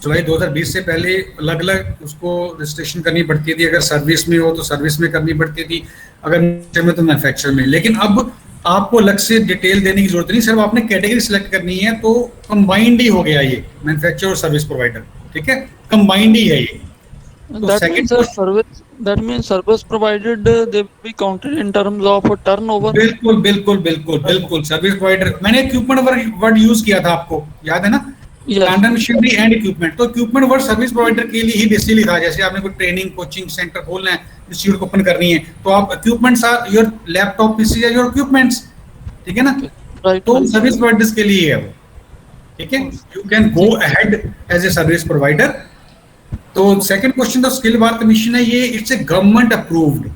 Speaker 6: जुलाई 2020 से पहले अलग अलग उसको रजिस्ट्रेशन करनी पड़ती थी, अगर सर्विस में हो तो सर्विस में करनी पड़ती थी, अगर में तो मैन्युफैक्चर में। लेकिन अब आपको अलग से डिटेल देने की जरूरत नहीं, सिर्फ आपने कैटेगरी सिलेक्ट करनी है, तो कंबाइंड ही हो गया ये मैन्युफैक्चर और सर्विस प्रोवाइडर, ठीक है, कंबाइंड ही है ये।
Speaker 7: That means service provided they will be counted in terms of turnover.
Speaker 6: बिल्कुल बिल्कुल बिल्कुल बिल्कुल, सर्विस प्रोवाइडर, मैंने इक्विपमेंट वर्ड यूज किया था, आपको याद है ना, plant and machinery and equipment. तो इक्विपमेंट वर्ड सर्विस प्रोवाइडर के लिए ही बेसिकली था। जैसे आपने कोई ट्रेनिंग कोचिंग सेंटर खोलना है, इंस्टीट्यूट ओपन करनी है, तो आप equipments are your laptop PC या योर इक्विपमेंट्स, ठीक है ना। तो सर्विस प्रोवाइडर्स के लिए है वो, ठीक है, you can go ahead as a service provider. तो सेकंड क्वेश्चन तो स्किल भारत मिशन है, ये it's a government approved,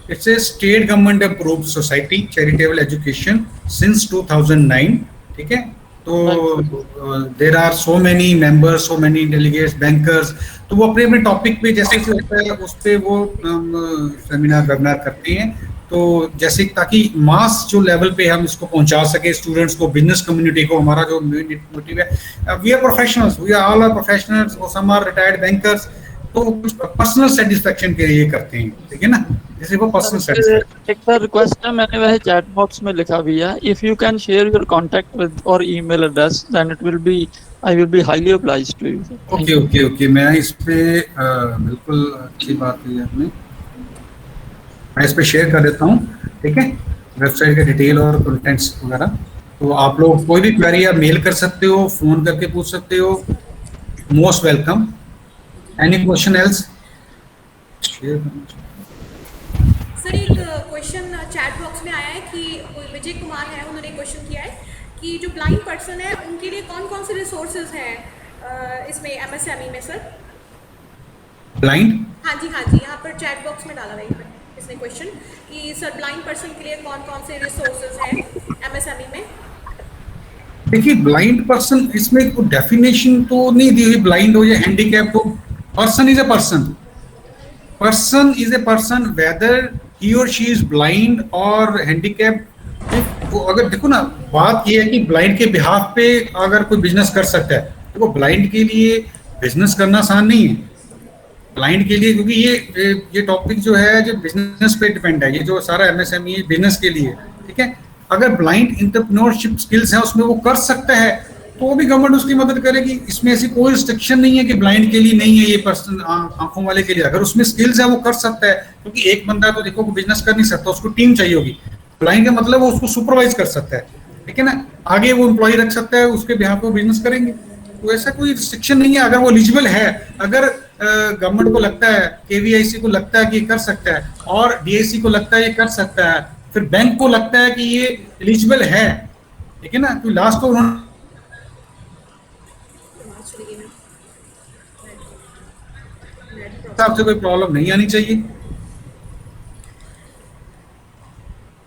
Speaker 6: It's a state government approved society, charitable education since 2009. ठीक है, तो there are so many members, so many delegates, bankers. तो वो अपने अपने टॉपिक पे जैसे जैसे होता है उस पे वो सेमिनार वेबिनार करते हैं। तो जैसे ताकि मास जो लेवल पे हम इसको पहुंचा सके स्टूडेंट्स को, बिजनेस कम्युनिटी को, हमारा जो मोटिव है, we are professionals, we are all are professionals, some are retired bankers, तो कुछ पर्सनल सेटिस्फेक्शन के लिए करते हैं, ठीक है ना, जैसे वो पर्सनल सेटिस्फेक्शन।
Speaker 7: एक बार रिक्वेस्ट है, मैंने वह चैट बॉक्स में लिखा भी है, if you can share your contact with और email address then it will be, I will be highly obliged to you.
Speaker 6: Okay okay okay, मैं इस पे बिल्कुल अच्छी बात की आपने, मैं इस पे शेयर कर देता हूँ, ठीक है, वेबसाइट के डिटेल और कंटेंट्स वगैरह। तो आप लोग कोई भी क्वेरी आप मेल कर सकते हो, फोन करके पूछ सकते हो, most welcome. Any question else?
Speaker 4: Sir एक क्वेश्चन चैट बॉक्स में आया है कि विजय कुमार है, उन्होंने क्वेश्चन किया है कि जो ब्लाइंड पर्सन है उनके लिए कौन कौन से रिसोर्सेज हैं इसमें एमएसएमई में सर?
Speaker 6: ब्लाइंड?
Speaker 4: हाँ जी, यहाँ पर चैट बॉक्स में डाला हुआ है इसने क्वेश्चन कि सर ब्लाइंड पर्सन के लिए कौन कौन से रिसोर्सेज हैं एमएसएमई में?
Speaker 6: देखिए, ब्लाइंड पर्सन, इसमें कोई डेफिनेशन तो नहीं दी हुई, ब्लाइंड हो या हैंडीकैप हो, person is a person, person is a person whether ही और शी इज ब्लाइंड और हैंडीकैप। अगर देखो ना, बात यह है कि ब्लाइंड के बिहाफ पे अगर कोई बिजनेस कर सकता है, देखो ब्लाइंड के लिए बिजनेस करना आसान नहीं है, ब्लाइंड के लिए, क्योंकि ये टॉपिक जो है जो बिजनेस पे डिपेंड है, ये जो सारा एमएसएमई बिजनेस के लिए, ठीक है। अगर ब्लाइंड एंटरप्रेन्योरशिप स्किल्स हैं उसमें वो कर सकता है तो भी गवर्नमेंट उसकी मदद करेगी, इसमें ऐसी कोई रिस्ट्रिक्शन नहीं है कि ब्लाइंड के लिए नहीं है, ये पर्सन आंखों वाले के लिए, अगर उसमें स्किल्स है वो कर सकता है, क्योंकि एक बंदा तो देखो बिजनेस कर नहीं सकता, उसको टीम चाहिए होगी। ब्लाइंड का मतलब वो उसको सुपरवाइज कर सकता है, ठीक है ना, आगे वो एम्प्लॉय रख सकता है, उसके बिहाफ पे बिजनेस करेंगे, तो ऐसा कोई रिस्ट्रिक्शन नहीं है। अगर वो एलिजिबल है, अगर गवर्नमेंट को लगता है, केवीआईसी को लगता है कि ये कर सकता है, और डीआईसी को लगता है ये कर सकता है, फिर बैंक को लगता है कि ये एलिजिबल है, ठीक है ना, तो लास्ट तो उन्होंने से कोई प्रॉब्लम नहीं आनी चाहिए।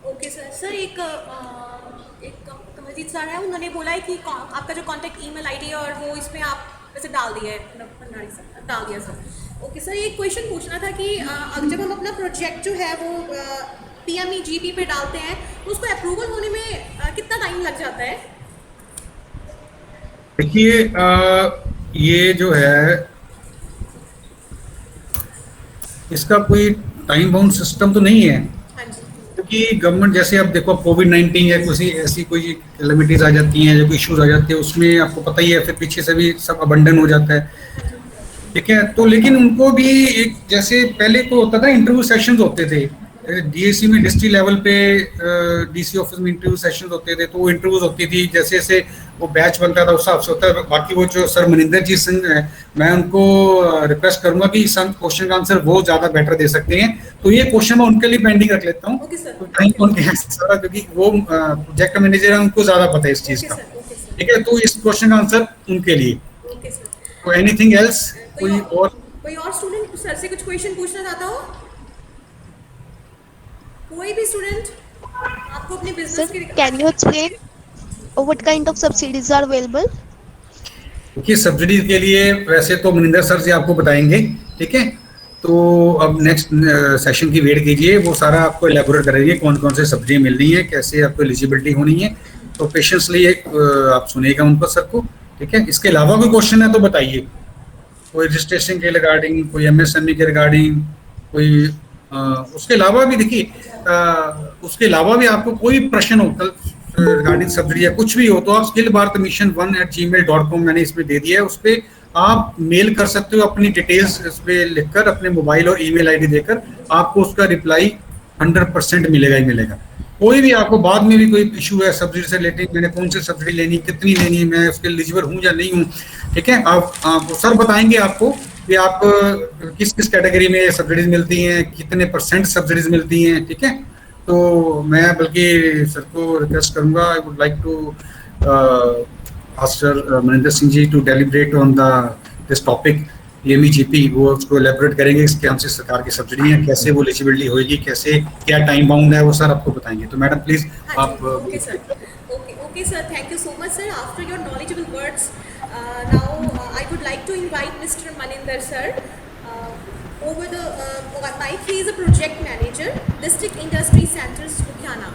Speaker 4: Okay sir. सर एक कमलजीत सर है, उन्होंने बोला है कि आपका जो कांटेक्ट ईमेल आईडी और वो इसमें आप वैसे डाल दिया है, भंडारी सर डाल दिया सर। ओके सर, एक क्वेश्चन पूछना था कि जब हम अपना प्रोजेक्ट जो है वो PMEGP पे डालते हैं तो उसको अप्रूवल होने में कितना टाइम लग जाता है?
Speaker 6: देखिए, ये जो है इसका कोई टाइम बाउंड सिस्टम तो नहीं है, क्योंकि गवर्नमेंट, जैसे आप देखो कोविड-19 या किसी ऐसी कोई कैलेमिटीज आ जाती हैं, जो कोई इश्यूज आ जाते हैं, उसमें आपको पता ही है फिर पीछे से भी सब अबंडन हो जाता है, ठीक है। तो लेकिन उनको भी एक, जैसे पहले तो होता था इंटरव्यू सेशंस होते थे डीएसी में, डिस्ट्रिक्ट लेवल पे डीसी ऑफिस में इंटरव्यू सेशंस होते थे, तो वो इंटरव्यूज होती थी, जैसे जैसे वो बैच बनता था उस हिसाब से होता है। बाकी वो जो सर मनिंदर जी सिंह है, मैं उनको रिक्वेस्ट करूंगा कि सम क्वेश्चन का आंसर वो ज्यादा बेटर दे सकते हैं, तो ये क्वेश्चन मैं उनके लिए पेंडिंग रख लेता हूँ, क्योंकि वो प्रोजेक्ट मैनेजर है, उनको ज्यादा पता है इस चीज का, ठीक है। तो इस क्वेश्चन का आंसर उनके लिए। तो एनीथिंग एल्स, कोई और
Speaker 4: स्टूडेंट सर से कुछ क्वेश्चन पूछना चाहता हो? कोई भी स्टूडेंट आपको अपने बिजनेस के,
Speaker 2: can you explain what kind of subsidies are available?
Speaker 6: देखिए, सब्सिडीज के लिए वैसे तो मनिंदर सर जी आपको बताएंगे, ठीक है। तो अब नेक्स्ट सेशन की वेट कीजिए, वो सारा आपको एलेबोरेट करेंगे कौन कौन से सब्सिडी मिलनी है, कैसे आपको एलिजिबिलिटी होनी है, तो पेशेंसली आप सुनिएगा उनको सर को, ठीक है। इसके अलावा कोई क्वेश्चन है तो बताइए, कोई रजिस्ट्रेशन के रिगार्डिंग, कोई एमएसएमई के रिगार्डिंग, कोई उसके अलावा भी देखिए, उसके अलावा भी आपको कोई प्रश्न हो रिगार्डिंग सब्सिडी या कुछ भी हो, तो आप skillbharatmission1@gmail.com मैंने इसमें दे दिया है, उस पर आप मेल कर सकते हो अपनी डिटेल्स इस पे लिखकर, अपने मोबाइल और ईमेल आईडी देकर, आपको उसका रिप्लाई 100% मिलेगा ही मिलेगा। कोई भी आपको बाद में भी कोई इशू है सब्सिडी से रिलेटेड, मैंने कौन सी सब्सिडी लेनी, कितनी लेनी, मैं उसके एलिजिबल हूँ या नहीं हूँ, ठीक है, आप सर बताएंगे आपको कि आप किस किस कैटेगरी में सब्सिडीज मिलती हैं, कितने % सब्सिडीज मिलती हैं, ठीक है। तो मैं बल्कि सर को रिक्वेस्ट करूंगा, I would like to ask sir Maninder Singh ji to deliberate on this topic, PMEGP, वो उसको एलेबोरेट करेंगे कि कौन सी सरकार की सब्सिडी है, कैसे वो एलिजिबिलिटी होगी, कैसे क्या टाइम बाउंड है, वो सर आपको बताएंगे। तो मैडम प्लीज आप
Speaker 4: Okay, sir. Okay, sir. Thank you so much, sir. After your knowledgeable words, now I would like to invite Mr. Maninder, sir. Over the mic, he is a project manager, District Industry Centers, Ludhiana.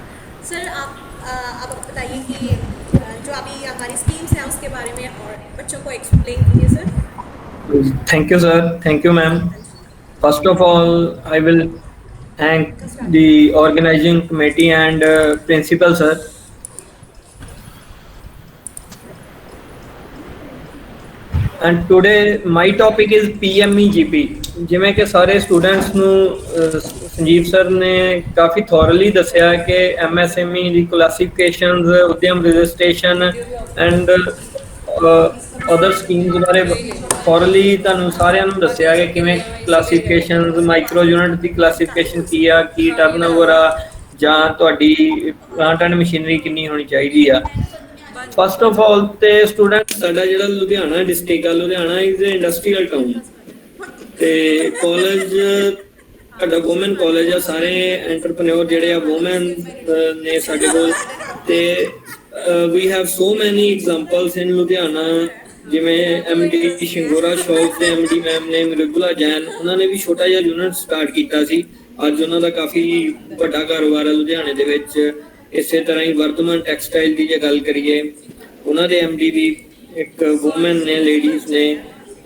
Speaker 4: Sir, आप बताइए कि जो अभी हमारी schemes हैं उसके बारे में और बच्चों को एक्सप्लेन कीजिए, sir.
Speaker 8: Thank you, sir. Thank you, ma'am. First of all, I will thank the organizing committee and principal, sir. And today my topic is PMEGP. ਜਿਵੇਂ ਕਿ ਸਾਰੇ ਸਟੂਡੈਂਟਸ ਨੂੰ ਸੰਜੀਵ ਸਰ ਨੇ ਕਾਫੀ ਥੋਰਲੀ ਦੱਸਿਆ ਕਿ MSME the ਕਲਾਸੀਫਿਕੇਸ਼ਨਸ, ਉਦਯਮ registration and other schemes ਬਾਰੇ thoroughly ਤੁਹਾਨੂੰ ਸਾਰਿਆਂ ਨੂੰ ਦੱਸਿਆ ਕਿ ਕਿਵੇਂ ਕਲਾਸੀਫਿਕੇਸ਼ਨਸ, ਮਾਈਕਰੋ ਯੂਨਿਟ ਦੀ ਕਲਾਸੀਫਿਕੇਸ਼ਨ ਕੀ ਆ, ਕੀ ਟਰਨਓਵਰ ਆ, ਜਾਂ ਤੁਹਾਡੀ ਪਲਾਂਟ ਐਂਡ ਮਸ਼ੀਨਰੀ ਕਿੰਨੀ ਹੋਣੀ ਚਾਹੀਦੀ ਆ। ਫਸਟ ਆਫ ਆਲ ਤੇ ਸਟੂਡੈਂਟ ਸਾਡਾ ਜਿਹੜਾ ਲੁਧਿਆਣਾ ਡਿਸਟ੍ਰਿਕਟ ਆ, ਲੁਧਿਆਣਾ ਇਜ਼ ਇੰਡਸਟਰੀਅਲ ਟਾਊਨ ਤੇ ਕਾਲਜ ਸਾਡਾ ਵੂਮਨ ਕਾਲਜ ਆ, ਸਾਰੇ ਐਂਟਰਪ੍ਰੈਨਿਓਰ ਜਿਹੜੇ ਆ ਵੂਮਨ ਨੇ ਸਾਡੇ ਕੋਲ। ਤੇ ਵੀ ਹੈਵ ਸੋ ਮੈਨੀ ਐਗਜ਼ਾਮਪਲਸ ਇਨ ਲੁਧਿਆਣਾ, ਜਿਵੇਂ MD ਸ਼ਿੰਗੋਰਾ ਸ਼ੌਪ ਦੇ MD ਮੈਮ ਨੇ ਮ੍ਰਿਦੁਲਾ ਜੈਨ, ਉਹਨਾਂ ਨੇ ਵੀ ਛੋਟਾ ਜਿਹਾ ਯੂਨਿਟ ਸਟਾਰਟ ਕੀਤਾ ਸੀ। ਅੱਜ ਉਹਨਾਂ ਦਾ ਕਾਫੀ ਵੱਡਾ ਕਾਰੋਬਾਰ ਹੈ ਲੁਧਿਆਣੇ ਦੇ ਵਿੱਚ। ਇਸੇ ਤਰ੍ਹਾਂ ਹੀ ਵਰਧਮਾਨ ਟੈਕਸਟਾਈਲ ਦੀ ਜੇ ਗੱਲ ਕਰੀਏ, ਉਹਨਾਂ ਦੇ MD ਵੀ ਇੱਕ ਵੂਮਨ ਨੇ, ਲੇਡੀਜ਼ ਨੇ।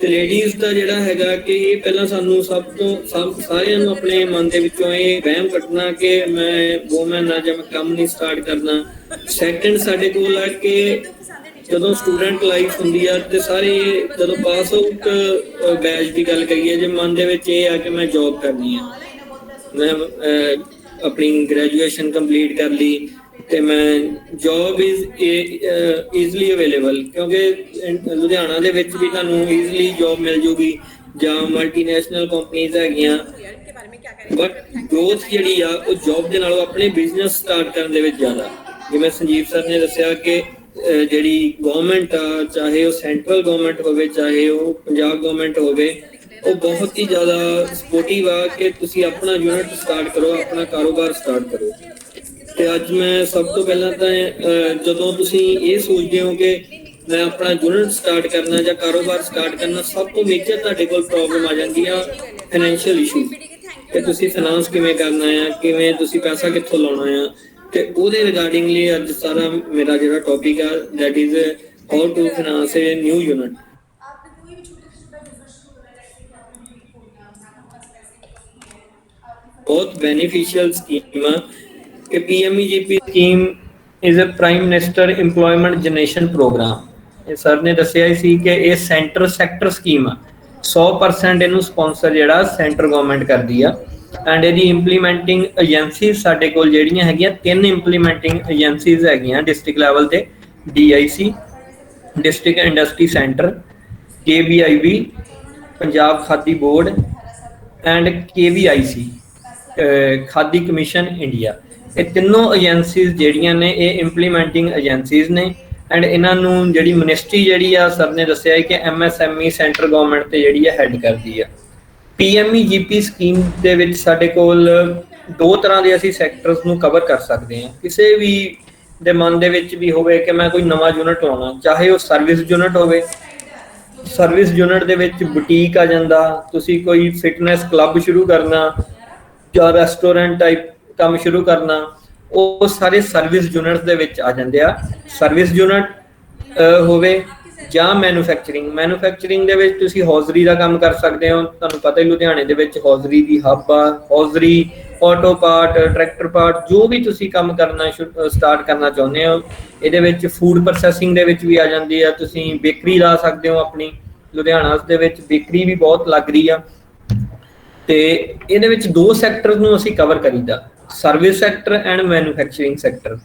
Speaker 8: ਤੇ ਲੇਡੀਜ਼ ਦਾ ਜਿਹੜਾ ਹੈਗਾ ਕਿ ਇਹ ਪਹਿਲਾਂ ਸਾਨੂੰ ਸਭ ਤੋਂ ਸਾਰਿਆਂ ਨੂੰ ਆਪਣੇ ਮਨ ਦੇ ਵਿੱਚੋਂ ਇਹ ਵਹਿਮ ਕੱਢਣਾ ਕਿ ਮੈਂ ਵੂਮਨ ਆ ਜਾਂ ਮੈਂ ਕੰਮ ਨਹੀਂ ਸਟਾਰਟ ਕਰਨਾ। ਸੈਕੰਡ ਸਾਡੇ ਕੋਲ ਆ ਕਿ ਜਦੋਂ ਸਟੂਡੈਂਟ ਲਾਈਫ ਹੁੰਦੀ ਆ ਤੇ ਸਾਰੇ ਜਦੋਂ ਪਾਸ ਆਊਟ ਬੈਚ ਦੀ ਗੱਲ ਕਰੀਏ, ਜੇ ਮਨ ਦੇ ਵਿੱਚ ਇਹ ਆ ਕਿ ਮੈਂ ਜੌਬ ਕਰਨੀ ਆ, ਮੈਂ ਆਪਣੀ ਗ੍ਰੈਜੂਏਸ਼ਨ ਕੰਪਲੀਟ ਕਰ ਲਈ ਤੇ ਮੈਂ ਜੌਬ ਈਜ਼ਲੀ ਅਵੇਲੇਬਲ, ਕਿਉਂਕਿ ਲੁਧਿਆਣਾ ਦੇ ਵਿੱਚ ਵੀ ਤੁਹਾਨੂੰ ਈਜ਼ਲੀ ਜੌਬ ਮਿਲ ਜੂਗੀ ਜਾਂ ਮਲਟੀਨੈਸ਼ਨਲ ਕੰਪਨੀਜ਼ ਹੈਗੀਆਂ। ਬਟ ਗਰੋਥ ਜਿਹੜੀ ਆ ਉਹ ਜੌਬ ਦੇ ਨਾਲੋਂ ਆਪਣੇ ਬਿਜ਼ਨਸ ਸਟਾਰਟ ਕਰਨ ਦੇ ਵਿੱਚ ਜ਼ਿਆਦਾ। ਜਿਵੇਂ ਸੰਜੀਵ ਸਰ ਨੇ ਦੱਸਿਆ ਕਿ ਜਿਹੜੀ ਗਵਰਨਮੈਂਟ ਆ, ਚਾਹੇ ਉਹ ਸੈਂਟਰਲ ਗਵਰਨਮੈਂਟ ਹੋਵੇ ਚਾਹੇ ਉਹ ਪੰਜਾਬ ਗਵਰਨਮੈਂਟ ਹੋਵੇ, ਉਹ ਬਹੁਤ ਹੀ ਜ਼ਿਆਦਾ ਸਪੋਰਟਿਵ ਆ ਕਿ ਤੁਸੀਂ ਆਪਣਾ ਯੂਨਿਟ ਸਟਾਰਟ ਕਰੋ, ਆਪਣਾ ਕਾਰੋਬਾਰ ਸਟਾਰਟ ਕਰੋ। ਤੇ ਅੱਜ ਮੈਂ ਸਭ ਤੋਂ ਪਹਿਲਾਂ ਤਾਂ ਜਦੋਂ ਤੁਸੀਂ ਇਹ ਸੋਚਦੇ ਹੋ ਕਿ ਮੈਂ ਆਪਣਾ ਯੂਨਿਟ ਸਟਾਰਟ ਕਰਨਾ ਜਾਂ ਕਾਰੋਬਾਰ ਸਟਾਰਟ ਕਰਨਾ, ਸਭ ਤੋਂ ਮੇਜਰ ਤੁਹਾਡੇ ਕੋਲ ਪ੍ਰੋਬਲਮ ਆ ਜਾਂਦੀ ਆ ਫਾਈਨੈਂਸ਼ੀਅਲ ਇਸ਼ੂ, ਕਿ ਤੁਸੀਂ ਫਾਈਨਾਂਸ ਕਿਵੇਂ ਕਰਨਾ ਆ, ਕਿਵੇਂ ਤੁਸੀਂ ਪੈਸਾ ਕਿੱਥੋਂ ਲਾਉਣਾ ਆ। ਤੇ ਉਹਦੇ ਰਿਗਾਰਡਿੰਗਲੀ ਅੱਜ ਸਾਰਾ ਮੇਰਾ ਜਿਹੜਾ ਟੌਪਿਕ ਆ that is how to finance a new unit. ਬਹੁਤ ਬੈਨੀਫੀਸ਼ੀਅਲ ਸਕੀਮ ਆ ਕਿ PMEGP scheme is a Prime Minister Employment Generation Programme. ਇਹ ਸਰ ਨੇ ਦੱਸਿਆ ਹੀ ਸੀ ਕਿ ਇਹ ਸੈਂਟਰ ਸੈਕਟਰ ਸਕੀਮ ਆ, 100% ਇਹਨੂੰ ਸਪਾਂਸਰ ਜਿਹੜਾ ਸੈਂਟਰ ਗਵਰਨਮੈਂਟ ਕਰਦੀ ਆ। ਐਂਡ ਇਹਦੀ ਇੰਪਲੀਮੈਂਟਿੰਗ ਏਜੰਸੀਜ਼ ਸਾਡੇ ਕੋਲ ਜਿਹੜੀਆਂ ਹੈਗੀਆਂ 3 ਇੰਪਲੀਮੈਂਟਿੰਗ ਏਜੰਸੀਜ਼ ਹੈਗੀਆਂ ਡਿਸਟ੍ਰਿਕਟ ਲੈਵਲ ਤੇ, DIC district industry centre, KBIB Punjab khadi board and KVIC khadi commission India. ਇਹ ਤਿੰਨੋਂ ਏਜੰਸੀਜ਼ ਜਿਹੜੀਆਂ ਨੇ ਇਹ ਇੰਪਲੀਮੈਂਟਿੰਗ ਏਜੰਸੀਜ਼ ਨੇ। ਐਂਡ ਇਹਨਾਂ ਨੂੰ ਜਿਹੜੀ ਮਿਨਿਸਟਰੀ ਜਿਹੜੀ ਆ ਸਰ ਨੇ ਦੱਸਿਆ ਹੈ ਕਿ MSME ਸੈਂਟਰ ਗਵਰਨਮੈਂਟ ਤੇ ਜਿਹੜੀ ਆ ਹੈਡ ਕਰਦੀ ਆ। PMEGP ਸਕੀਮ ਦੇ ਵਿੱਚ ਸਾਡੇ ਕੋਲ 2 ਤਰ੍ਹਾਂ ਦੇ ਅਸੀਂ ਸੈਕਟਰਸ ਨੂੰ ਕਵਰ ਕਰ ਸਕਦੇ ਹਾਂ। ਕਿਸੇ ਵੀ ਦੇ ਮਨ ਦੇ ਵਿੱਚ ਵੀ ਹੋਵੇ ਕਿ ਮੈਂ ਕੋਈ ਨਵਾਂ ਯੂਨਿਟ ਲਾਉਣਾ, ਚਾਹੇ ਉਹ ਸਰਵਿਸ ਯੂਨਿਟ ਹੋਵੇ, ਸਰਵਿਸ ਯੂਨਿਟ ਦੇ ਵਿੱਚ ਬੁਟੀਕ ਆ ਜਾਂਦਾ, ਤੁਸੀਂ ਕੋਈ ਫਿਟਨੈਸ ਕਲੱਬ ਸ਼ੁਰੂ ਕਰਨਾ ਜਾਂ ਰੈਸਟੋਰੈਂਟ ਟਾਈਪ ਕੰਮ ਸ਼ੁਰੂ ਕਰਨਾ, ਉਹ ਸਾਰੇ ਸਰਵਿਸ ਯੂਨਿਟ ਦੇ ਵਿੱਚ ਆ ਜਾਂਦੇ ਆ। ਸਰਵਿਸ ਯੂਨਿਟ ਹੋਵੇ ਜਾਂ ਮੈਨੂਫੈਕਚਰਿੰਗ ਦੇ ਵਿੱਚ ਤੁਸੀਂ ਹੌਜ਼ਰੀ ਦਾ ਕੰਮ ਕਰ ਸਕਦੇ ਹੋ। ਤੁਹਾਨੂੰ ਪਤਾ ਹੀ ਲੁਧਿਆਣੇ ਦੇ ਵਿੱਚ ਹੌਜ਼ਰੀ ਦੀ ਹੱਬ ਆ। Hosiery, auto part, tractor part, ਜੋ ਵੀ ਤੁਸੀਂ ਕੰਮ ਕਰਨਾ ਸਟਾਰਟ ਕਰਨਾ ਚਾਹੁੰਦੇ ਹੋ, ਇਹਦੇ ਵਿੱਚ ਫੂਡ ਪ੍ਰੋਸੈਸਿੰਗ ਦੇ ਵਿੱਚ ਵੀ ਆ ਜਾਂਦੀ ਆ। ਤੁਸੀਂ ਬੇਕਰੀ ਲਾ ਸਕਦੇ ਹੋ ਆਪਣੀ, ਲੁਧਿਆਣਾ ਦੇ ਵਿੱਚ ਬੇਕਰੀ ਵੀ ਬਹੁਤ ਲੱਗ ਰਹੀ ਆ। ਤੇ ਇਹਦੇ ਵਿੱਚ 2 ਸੈਕਟਰ ਨੂੰ ਅਸੀਂ ਕਵਰ ਕਰੀਦਾ, service sector and manufacturing sector.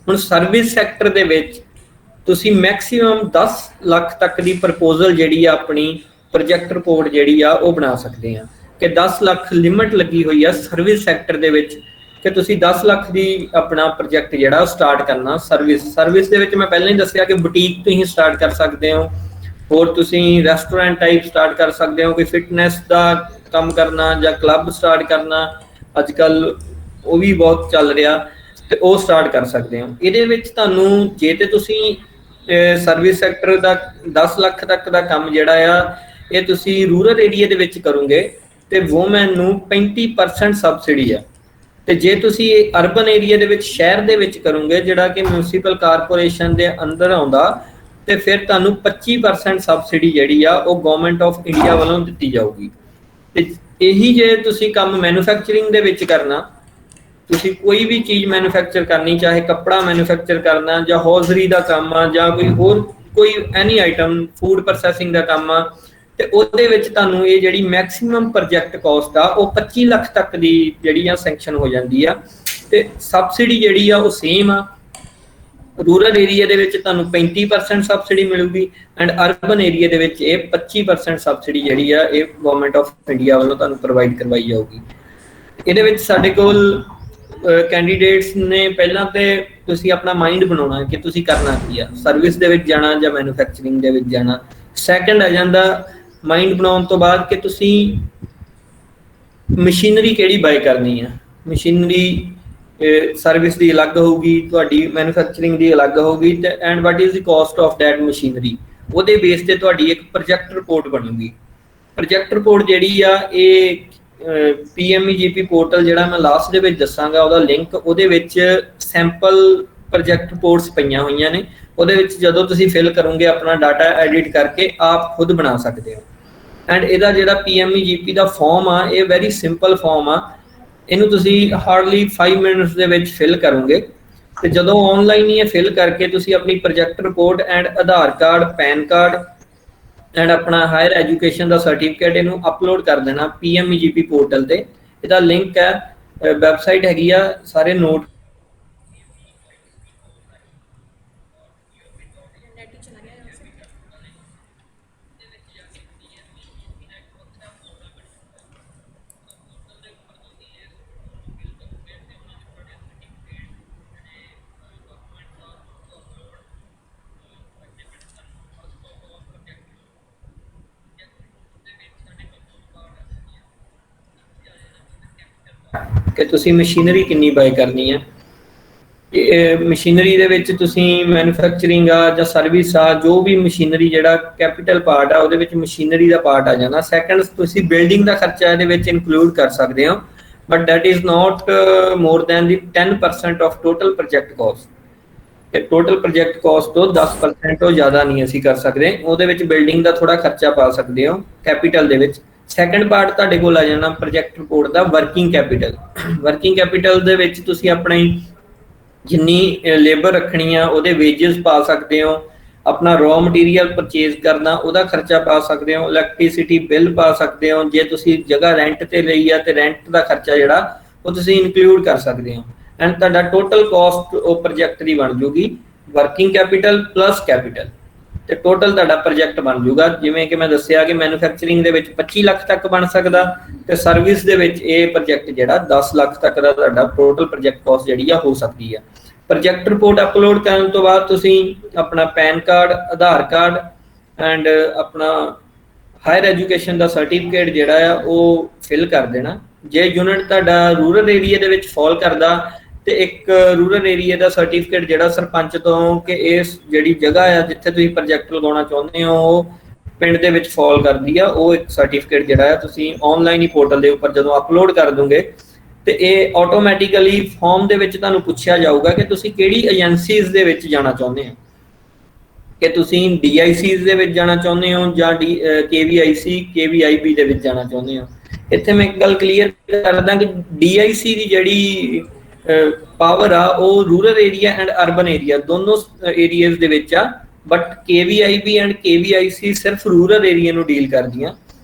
Speaker 8: ਹੁਣ ਸਰਵਿਸ ਸੈਕਟਰ ਦੇ ਵਿੱਚ ਤੁਸੀਂ ਮੈਕਸਿਮਮ 10 ਲੱਖ ਤੱਕ ਦੀ ਪ੍ਰਪੋਜ਼ਲ ਜਿਹੜੀ ਆ ਆਪਣੀ ਪ੍ਰੋਜੈਕਟ ਰਿਪੋਰਟ ਜਿਹੜੀ ਆ ਉਹ ਬਣਾ ਸਕਦੇ ਆ, ਕਿ 10 ਲੱਖ ਲਿਮਿਟ ਲੱਗੀ ਹੋਈ ਆ ਸਰਵਿਸ ਸੈਕਟਰ ਦੇ ਵਿੱਚ ਕਿ ਤੁਸੀਂ 10 ਲੱਖ ਦੀ ਆਪਣਾ ਪ੍ਰੋਜੈਕਟ ਜਿਹੜਾ ਸਟਾਰਟ ਕਰਨਾ। ਸਰਵਿਸ ਦੇ ਵਿੱਚ ਮੈਂ ਪਹਿਲਾਂ ਹੀ ਦੱਸਿਆ ਕਿ ਬੁਟੀਕ ਤੁਸੀਂ ਸਟਾਰਟ ਕਰ ਸਕਦੇ ਹੋ, ਹੋਰ ਤੁਸੀਂ ਰੈਸਟੋਰੈਂਟ ਟਾਈਪ ਸਟਾਰਟ ਕਰ ਸਕਦੇ ਹੋ, ਕੋਈ ਫਿਟਨੈਸ ਦਾ ਕੰਮ ਕਰਨਾ ਜਾਂ ਕਲੱਬ ਸਟਾਰਟ ਕਰਨਾ, ਅੱਜ ਕੱਲ ਉਹ ਵੀ ਬਹੁਤ ਚੱਲ ਰਿਹਾ, ਤੇ ਉਹ ਸਟਾਰਟ ਕਰ ਸਕਦੇ ਹੋ। ਇਹਦੇ ਵਿੱਚ ਤੁਹਾਨੂੰ ਜੇ ਤੇ ਤੁਸੀਂ ਸਰਵਿਸ ਸੈਕਟਰ ਦਾ 10 ਲੱਖ ਤੱਕ ਦਾ ਕੰਮ ਜਿਹੜਾ ਆ ਇਹ ਤੁਸੀਂ ਰੂਰਲ ਏਰੀਆ ਦੇ ਵਿੱਚ ਕਰੋਗੇ ਤੇ ਵੂਮੈਨ ਨੂੰ 35% ਸਬਸਿਡੀ ਆ, ਤੇ ਜੇ ਤੁਸੀਂ ਇਹ ਅਰਬਨ ਏਰੀਆ ਦੇ ਵਿੱਚ ਸ਼ਹਿਰ ਦੇ ਵਿੱਚ ਕਰੋਗੇ ਜਿਹੜਾ ਕਿ ਮਿਊਨਿਸਪਲ ਕਾਰਪੋਰੇਸ਼ਨ ਦੇ ਅੰਦਰ ਆਉਂਦਾ, ਤੇ ਫਿਰ ਤੁਹਾਨੂੰ 25% ਸਬਸਿਡੀ ਜਿਹੜੀ ਆ ਉਹ ਗਵਰਨਮੈਂਟ ਆਫ ਇੰਡੀਆ ਵੱਲੋਂ ਦਿੱਤੀ ਜਾਊਗੀ। ਤੇ ਇਹੀ ਜੇ ਤੁਸੀਂ ਕੰਮ ਮੈਨੂਫੈਕਚਰਿੰਗ ਦੇ ਵਿੱਚ ਕਰਨਾ, ਤੁਸੀਂ ਕੋਈ ਵੀ ਚੀਜ਼ ਮੈਨੂਫੈਕਚਰ ਕਰਨੀ, ਚਾਹੇ ਕੱਪੜਾ ਮੈਨੂਫੈਕਚਰ ਕਰਨਾ ਜਾਂ ਹੌਜ਼ਰੀ ਦਾ ਕੰਮ ਆ ਜਾਂ ਕੋਈ ਹੋਰ ਕੋਈ ਐਨੀ ਆਈਟਮ ਫੂਡ ਪ੍ਰੋਸੈਸਿੰਗ ਦਾ ਕੰਮ ਆ, ਤੇ ਉਹਦੇ ਵਿੱਚ ਤੁਹਾਨੂੰ ਇਹ ਜਿਹੜੀ ਮੈਕਸਿਮਮ ਪ੍ਰੋਜੈਕਟ ਕਾਸਟ ਆ ਉਹ 25 ਲੱਖ ਤੱਕ ਦੀ ਜਿਹੜੀ ਆ ਸੈਂਕਸ਼ਨ ਹੋ ਜਾਂਦੀ ਆ, ਤੇ ਸਬਸਿਡੀ ਜਿਹੜੀ ਆ ਉਹ ਸੇਮ ਆ। ਰੂਰਲ ਏਰੀਆ ਦੇ ਵਿੱਚ ਤੁਹਾਨੂੰ 35% ਸਬਸਿਡੀ ਮਿਲੂਗੀ ਐਂਡ ਅਰਬਨ ਏਰੀਆ ਦੇ ਵਿੱਚ ਇਹ 25% ਸਬਸਿਡੀ ਜਿਹੜੀ ਆ ਇਹ ਗਵਰਨਮੈਂਟ ਆਫ ਇੰਡੀਆ ਵੱਲੋਂ ਤੁਹਾਨੂੰ ਪ੍ਰੋਵਾਈਡ ਕਰਵਾਈ ਜਾਊਗੀ। ਇਹਦੇ ਵਿੱਚ ਸਾਡੇ ਕੋਲ ਕੈਂਡੀਡੇਟਸ ਨੇ ਪਹਿਲਾਂ ਤੇ ਤੁਸੀਂ ਆਪਣਾ ਮਾਈਂਡ ਬਣਾਉਣਾ ਕਿ ਤੁਸੀਂ ਕਰਨਾ ਕੀ ਆ, ਸਰਵਿਸ ਦੇ ਵਿੱਚ ਜਾਣਾ ਜਾਂ ਮੈਨੂਫੈਕਚਰਿੰਗ ਦੇ ਵਿੱਚ ਜਾਣਾ। ਸੈਕੰਡ ਆ ਜਾਂਦਾ ਮਾਈਂਡ ਬਣਾਉਣ ਤੋਂ ਬਾਅਦ ਕਿ ਤੁਸੀਂ ਮਸ਼ੀਨਰੀ ਕਿਹੜੀ ਬਾਏ ਕਰਨੀ ਆ। ਮਸ਼ੀਨਰੀ ਸਰਵਿਸ ਦੀ ਅਲੱਗ ਹੋਊਗੀ, ਤੁਹਾਡੀ ਮੈਨੂਫੈਕਚਰਿੰਗ ਦੀ ਅਲੱਗ ਹੋਊਗੀ, ਤੇ and what is the caste of that machinery. ਉਹਦੇ ਬੇਸ ਤੇ ਤੁਹਾਡੀ ਇੱਕ ਪ੍ਰੋਜੈਕਟ ਰਿਪੋਰਟ ਬਣੂਗੀ। ਪ੍ਰੋਜੈਕਟ ਰਿਪੋਰਟ ਜਿਹੜੀ ਆ ਇਹ PMEGP ਪੋਰਟਲ ਜਿਹੜਾ ਮੈਂ ਲਾਸਟ ਦੇ ਵਿੱਚ ਦੱਸਾਂਗਾ ਉਹਦਾ ਲਿੰਕ, ਉਹਦੇ ਵਿੱਚ ਸੈਂਪਲ ਪ੍ਰੋਜੈਕਟ ਰਿਪੋਰਟਸ ਪਈਆਂ ਹੋਈਆਂ ਨੇ। ਉਹਦੇ ਵਿੱਚ ਜਦੋਂ ਤੁਸੀਂ ਫਿਲ ਕਰੋਗੇ ਆਪਣਾ ਡਾਟਾ ਐਡਿਟ ਕਰਕੇ ਆਪ ਖੁਦ ਬਣਾ ਸਕਦੇ ਹੋ। ਐਂਡ ਇਹਦਾ ਜਿਹੜਾ PMEGP ਦਾ ਫਾਰਮ ਆ ਇਹ ਵੈਰੀ ਸਿੰਪਲ ਫਾਰਮ ਆ, ਇਹਨੂੰ ਤੁਸੀਂ ਹਾਰਡਲੀ 5 ਮਿੰਟਸ ਦੇ ਵਿੱਚ ਫਿਲ ਕਰੋਗੇ, ਤੇ ਜਦੋਂ ਆਨਲਾਈਨ ਹੀ ਇਹ ਫਿਲ ਕਰਕੇ ਤੁਸੀਂ ਆਪਣੀ project report and Aadhaar card, PAN card and ਆਪਣਾ ਹਾਇਰ ਐਜੂਕੇਸ਼ਨ ਦਾ ਸਰਟੀਫਿਕੇਟ ਇਹਨੂੰ ਅਪਲੋਡ ਕਰ ਦੇਣਾ PMEGP ਪੋਰਟਲ ਤੇ। ਇਹਦਾ ਲਿੰਕ ਹੈ, ਵੈਬਸਾਈਟ ਹੈਗੀ ਆ, ਸਾਰੇ ਨੋਟ ਕਿ ਤੁਸੀਂ ਮਸ਼ੀਨਰੀ ਕਿੰਨੀ ਬਾਏ ਕਰਨੀ ਹੈ। ਮਸ਼ੀਨਰੀ ਦੇ ਵਿੱਚ ਤੁਸੀਂ ਮੈਨੂਫੈਕਚਰਿੰਗ ਆ ਜਾਂ ਸਰਵਿਸ ਆ, ਜੋ ਵੀ ਮਸ਼ੀਨਰੀ ਜਿਹੜਾ ਕੈਪੀਟਲ ਪਾਰਟ ਆ ਉਹਦੇ ਵਿੱਚ ਮਸ਼ੀਨਰੀ ਦਾ ਪਾਰਟ ਆ ਜਾਣਾ। ਸੈਕੰਡ ਤੁਸੀਂ ਬਿਲਡਿੰਗ ਦਾ ਖਰਚਾ ਇਹਦੇ ਵਿੱਚ ਇਨਕਲੂਡ ਕਰ ਸਕਦੇ ਹੋ, but that is not more than the 10% of total project caste. ਤੇ ਟੋਟਲ ਪ੍ਰੋਜੈਕਟ ਕਾਸਟ ਤੋਂ 10% ਤੋਂ ਜ਼ਿਆਦਾ ਨਹੀਂ ਅਸੀਂ ਕਰ ਸਕਦੇ। ਉਹਦੇ ਵਿੱਚ ਬਿਲਡਿੰਗ ਦਾ ਥੋੜਾ ਖਰਚਾ ਪਾ ਸਕਦੇ ਹੋ ਕੈਪੀਟਲ ਦੇ ਵਿੱਚ। ਸੈਕੰਡ ਪਾਰਟ ਤੁਹਾਡੇ ਕੋਲ ਆ ਜਾਣਾ ਪ੍ਰੋਜੈਕਟ ਰਿਪੋਰਟ ਦਾ ਵਰਕਿੰਗ ਕੈਪੀਟਲ। ਵਰਕਿੰਗ ਕੈਪੀਟਲ ਦੇ ਵਿੱਚ ਤੁਸੀਂ ਆਪਣੀ ਜਿੰਨੀ ਲੇਬਰ ਰੱਖਣੀ ਆ ਉਹਦੇ ਵੇਜਸ ਪਾ ਸਕਦੇ ਹੋ, ਆਪਣਾ ਰॉ ਮਟੀਰੀਅਲ ਪਰਚੇਜ਼ ਕਰਨਾ ਉਹਦਾ ਖਰਚਾ ਪਾ ਸਕਦੇ ਹੋ, ਇਲੈਕਟ੍ਰਿਸਿਟੀ ਬਿੱਲ ਪਾ ਸਕਦੇ ਹੋ, ਜੇ ਤੁਸੀਂ ਜਗ੍ਹਾ ਰੈਂਟ ਤੇ ਲਈ ਆ ਤੇ ਰੈਂਟ ਦਾ ਖਰਚਾ ਜਿਹੜਾ ਉਹ ਤੁਸੀਂ ਇਨਕਲੂਡ ਕਰ ਸਕਦੇ ਹੋ। ਐਂਡ ਤੁਹਾਡਾ ਟੋਟਲ ਕਾਸਟ ਉਹ ਪ੍ਰੋਜੈਕਟ ਦੀ ਬਣ ਜੂਗੀ ਵਰਕਿੰਗ ਕੈਪੀਟਲ ਪਲੱਸ ਕੈਪੀਟਲ, ਤੇ ਟੋਟਲ ਤੁਹਾਡਾ ਪ੍ਰੋਜੈਕਟ ਬਣ ਜੂਗਾ। ਜਿਵੇਂ ਕਿ ਮੈਂ ਦੱਸਿਆ ਕਿ ਮੈਨੂਫੈਕਚਰਿੰਗ ਦੇ ਵਿੱਚ 25 ਲੱਖ ਤੱਕ ਬਣ ਸਕਦਾ, ਤੇ ਸਰਵਿਸ ਦੇ ਵਿੱਚ ਇਹ ਪ੍ਰੋਜੈਕਟ ਜਿਹੜਾ 10 ਲੱਖ ਤੱਕ ਦਾ ਤੁਹਾਡਾ ਟੋਟਲ ਪ੍ਰੋਜੈਕਟ ਕਾਸਟ ਜਿਹੜੀ ਆ ਹੋ ਸਕਦੀ ਆ। ਪ੍ਰੋਜੈਕਟ ਰਿਪੋਰਟ ਅਪਲੋਡ ਕਰਨ ਤੋਂ ਬਾਅਦ ਤੁਸੀਂ ਆਪਣਾ PAN card, Aadhaar card and ਆਪਣਾ ਹਾਇਰ ਐਜੂਕੇਸ਼ਨ ਦਾ ਸਰਟੀਫਿਕੇਟ ਜਿਹੜਾ ਆ ਉਹ ਫਿਲ ਕਰ ਦੇਣਾ। ਜੇ ਯੂਨਿਟ ਤੁਹਾਡਾ ਰੂਰਲ ਏਰੀਆ ਦੇ ਵਿੱਚ ਫਾਲ ਕਰਦਾ ਤੇ ਇੱਕ ਰੂਰਲ ਏਰੀਆ ਦਾ ਸਰਟੀਫਿਕੇਟ ਜਿਹੜਾ ਸਰਪੰਚ ਤੋਂ ਕਿ ਇਸ ਜਿਹੜੀ ਜਗ੍ਹਾ ਆ ਜਿੱਥੇ ਤੁਸੀਂ ਪ੍ਰੋਜੈਕਟ ਲਗਾਉਣਾ ਚਾਹੁੰਦੇ ਹੋ ਉਹ ਪਿੰਡ ਦੇ ਵਿੱਚ ਫਾਲ ਕਰਦੀ ਆ, ਉਹ ਇੱਕ ਸਰਟੀਫਿਕੇਟ ਜਿਹੜਾ ਆ ਤੁਸੀਂ ਆਨਲਾਈਨ ਹੀ ਪੋਰਟਲ ਦੇ ਉੱਪਰ ਜਦੋਂ ਅਪਲੋਡ ਕਰ ਦੋਗੇ ਤੇ ਇਹ ਆਟੋਮੈਟਿਕਲੀ ਫਾਰਮ ਦੇ ਵਿੱਚ ਤੁਹਾਨੂੰ ਪੁੱਛਿਆ ਜਾਊਗਾ ਕਿ ਤੁਸੀਂ ਕਿਹੜੀ ਏਜੰਸੀਜ਼ ਦੇ ਵਿੱਚ ਜਾਣਾ ਚਾਹੁੰਦੇ ਹੋ, ਕਿ ਤੁਸੀਂ DICs ਦੇ ਵਿੱਚ ਜਾਣਾ ਚਾਹੁੰਦੇ ਹੋ ਜਾਂ KVIC, KVIB ਦੇ ਵਿੱਚ ਜਾਣਾ ਚਾਹੁੰਦੇ ਹੋ। ਇੱਥੇ ਮੈਂ ਇੱਕ ਗੱਲ ਕਲੀਅਰ ਕਰਦਾ ਕਿ DIC ਦੀ ਜਿਹੜੀ ਪਾਵਰ ਆ ਉਹ rural area and urban area ਦੋਨੋਂ ਏਰੀਆਜ਼ ਦੇ ਵਿੱਚ ਆ, ਬਟ KVIB ਐਂਡ KVIC ਸਿਰਫ ਰੂਰਲ ਏਰੀਆ ਨੂੰ ਡੀਲ ਕਰਦੀਆਂ।